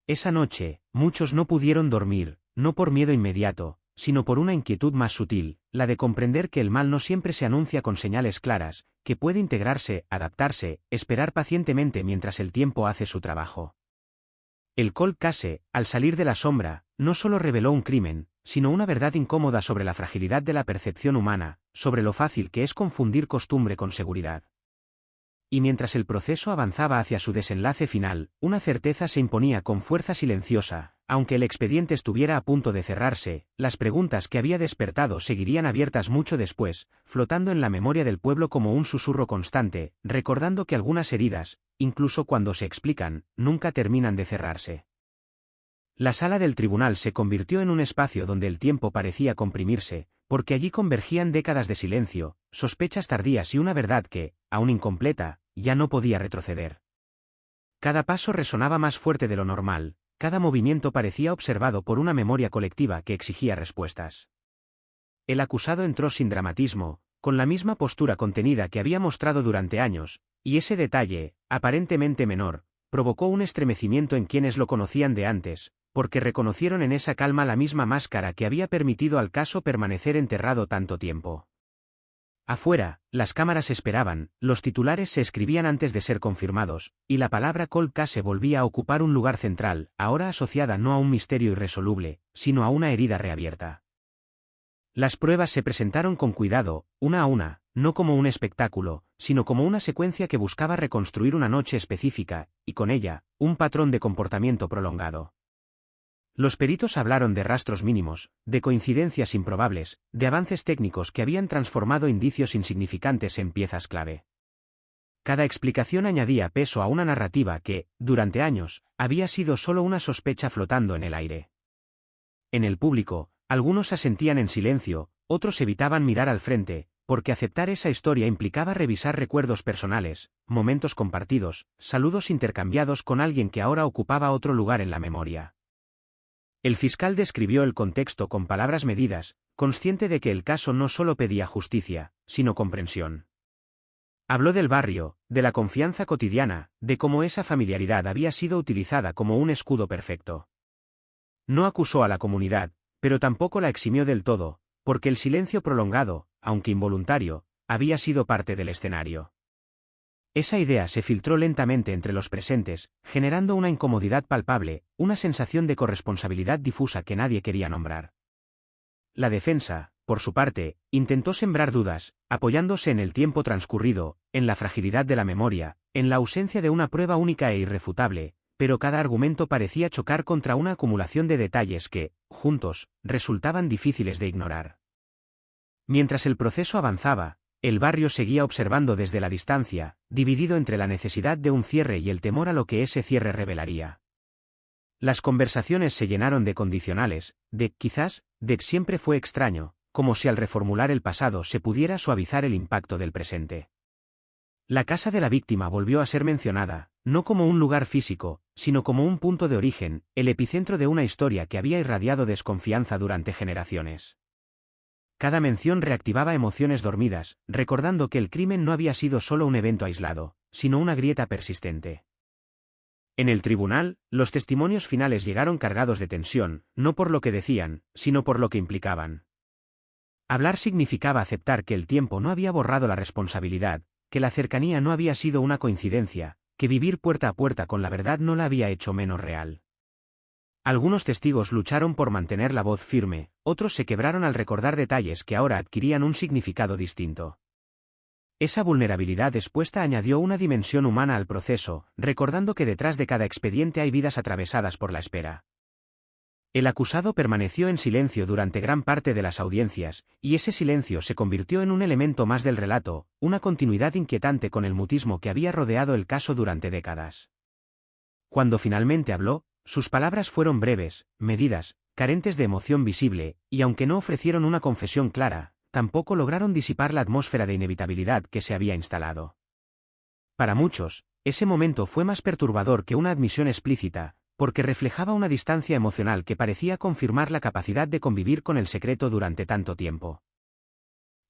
Speaker 12: Esa noche, muchos no pudieron dormir, no por miedo inmediato, sino por una inquietud más sutil, la de comprender que el mal no siempre se anuncia con señales claras, que puede integrarse, adaptarse, esperar pacientemente mientras el tiempo hace su trabajo. El cold case, al salir de la sombra, no solo reveló un crimen, sino una verdad incómoda sobre la fragilidad de la percepción humana, sobre lo fácil que es confundir costumbre con seguridad. Y mientras el proceso avanzaba hacia su desenlace final, una certeza se imponía con fuerza silenciosa. Aunque el expediente estuviera a punto de cerrarse, las preguntas que había despertado seguirían abiertas mucho después, flotando en la memoria del pueblo como un susurro constante, recordando que algunas heridas, incluso cuando se explican, nunca terminan de cerrarse. La sala del tribunal se convirtió en un espacio donde el tiempo parecía comprimirse, porque allí convergían décadas de silencio, sospechas tardías y una verdad que, aún incompleta, ya no podía retroceder. Cada paso resonaba más fuerte de lo normal, cada movimiento parecía observado por una memoria colectiva que exigía respuestas. El acusado entró sin dramatismo, con la misma postura contenida que había mostrado durante años, y ese detalle, aparentemente menor, provocó un estremecimiento en quienes lo conocían de antes, porque reconocieron en esa calma la misma máscara que había permitido al caso permanecer enterrado tanto tiempo. Afuera, las cámaras esperaban, los titulares se escribían antes de ser confirmados, y la palabra cold case volvía a ocupar un lugar central, ahora asociada no a un misterio irresoluble, sino a una herida reabierta. Las pruebas se presentaron con cuidado, una a una, no como un espectáculo, sino como una secuencia que buscaba reconstruir una noche específica, y con ella, un patrón de comportamiento prolongado. Los peritos hablaron de rastros mínimos, de coincidencias improbables, de avances técnicos que habían transformado indicios insignificantes en piezas clave. Cada explicación añadía peso a una narrativa que, durante años, había sido solo una sospecha flotando en el aire. En el público, algunos asentían en silencio, otros evitaban mirar al frente, porque aceptar esa historia implicaba revisar recuerdos personales, momentos compartidos, saludos intercambiados con alguien que ahora ocupaba otro lugar en la memoria. El fiscal describió el contexto con palabras medidas, consciente de que el caso no solo pedía justicia, sino comprensión. Habló del barrio, de la confianza cotidiana, de cómo esa familiaridad había sido utilizada como un escudo perfecto. No acusó a la comunidad, pero tampoco la eximió del todo, porque el silencio prolongado, aunque involuntario, había sido parte del escenario. Esa idea se filtró lentamente entre los presentes, generando una incomodidad palpable, una sensación de corresponsabilidad difusa que nadie quería nombrar. La defensa, por su parte, intentó sembrar dudas, apoyándose en el tiempo transcurrido, en la fragilidad de la memoria, en la ausencia de una prueba única e irrefutable, pero cada argumento parecía chocar contra una acumulación de detalles que, juntos, resultaban difíciles de ignorar. Mientras el proceso avanzaba, el barrio seguía observando desde la distancia, dividido entre la necesidad de un cierre y el temor a lo que ese cierre revelaría. Las conversaciones se llenaron de condicionales, de quizás, de siempre fue extraño, como si al reformular el pasado se pudiera suavizar el impacto del presente. La casa de la víctima volvió a ser mencionada, no como un lugar físico, sino como un punto de origen, el epicentro de una historia que había irradiado desconfianza durante generaciones. Cada mención reactivaba emociones dormidas, recordando que el crimen no había sido solo un evento aislado, sino una grieta persistente. En el tribunal, los testimonios finales llegaron cargados de tensión, no por lo que decían, sino por lo que implicaban. Hablar significaba aceptar que el tiempo no había borrado la responsabilidad, que la cercanía no había sido una coincidencia, que vivir puerta a puerta con la verdad no la había hecho menos real. Algunos testigos lucharon por mantener la voz firme, otros se quebraron al recordar detalles que ahora adquirían un significado distinto. Esa vulnerabilidad expuesta añadió una dimensión humana al proceso, recordando que detrás de cada expediente hay vidas atravesadas por la espera. El acusado permaneció en silencio durante gran parte de las audiencias, y ese silencio se convirtió en un elemento más del relato, una continuidad inquietante con el mutismo que había rodeado el caso durante décadas. Cuando finalmente habló, sus palabras fueron breves, medidas, carentes de emoción visible, y aunque no ofrecieron una confesión clara, tampoco lograron disipar la atmósfera de inevitabilidad que se había instalado. Para muchos, ese momento fue más perturbador que una admisión explícita, porque reflejaba una distancia emocional que parecía confirmar la capacidad de convivir con el secreto durante tanto tiempo.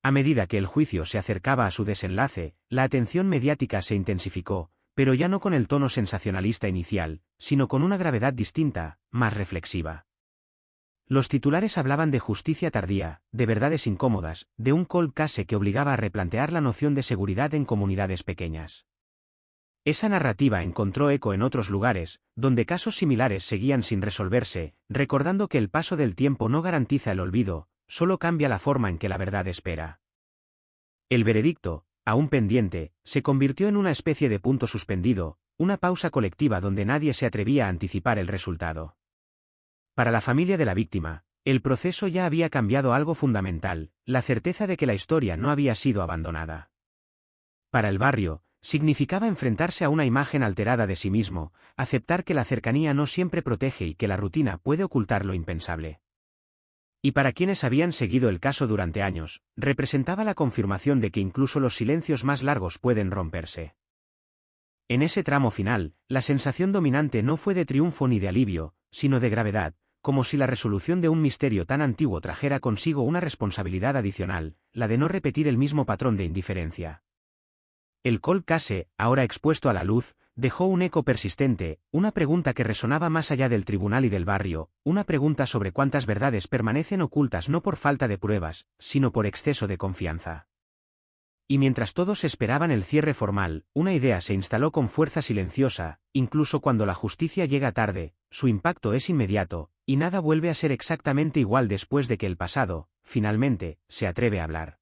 Speaker 12: A medida que el juicio se acercaba a su desenlace, la atención mediática se intensificó, pero ya no con el tono sensacionalista inicial, sino con una gravedad distinta, más reflexiva. Los titulares hablaban de justicia tardía, de verdades incómodas, de un cold case que obligaba a replantear la noción de seguridad en comunidades pequeñas. Esa narrativa encontró eco en otros lugares, donde casos similares seguían sin resolverse, recordando que el paso del tiempo no garantiza el olvido, solo cambia la forma en que la verdad espera. El veredicto, aún pendiente, se convirtió en una especie de punto suspendido, una pausa colectiva donde nadie se atrevía a anticipar el resultado. Para la familia de la víctima, el proceso ya había cambiado algo fundamental, la certeza de que la historia no había sido abandonada. Para el barrio, significaba enfrentarse a una imagen alterada de sí mismo, aceptar que la cercanía no siempre protege y que la rutina puede ocultar lo impensable. Y para quienes habían seguido el caso durante años, representaba la confirmación de que incluso los silencios más largos pueden romperse. En ese tramo final, la sensación dominante no fue de triunfo ni de alivio, sino de gravedad, como si la resolución de un misterio tan antiguo trajera consigo una responsabilidad adicional, la de no repetir el mismo patrón de indiferencia. El cold case, ahora expuesto a la luz, dejó un eco persistente, una pregunta que resonaba más allá del tribunal y del barrio, una pregunta sobre cuántas verdades permanecen ocultas no por falta de pruebas, sino por exceso de confianza. Y mientras todos esperaban el cierre formal, una idea se instaló con fuerza silenciosa, incluso cuando la justicia llega tarde, su impacto es inmediato, y nada vuelve a ser exactamente igual después de que el pasado, finalmente, se atreve a hablar.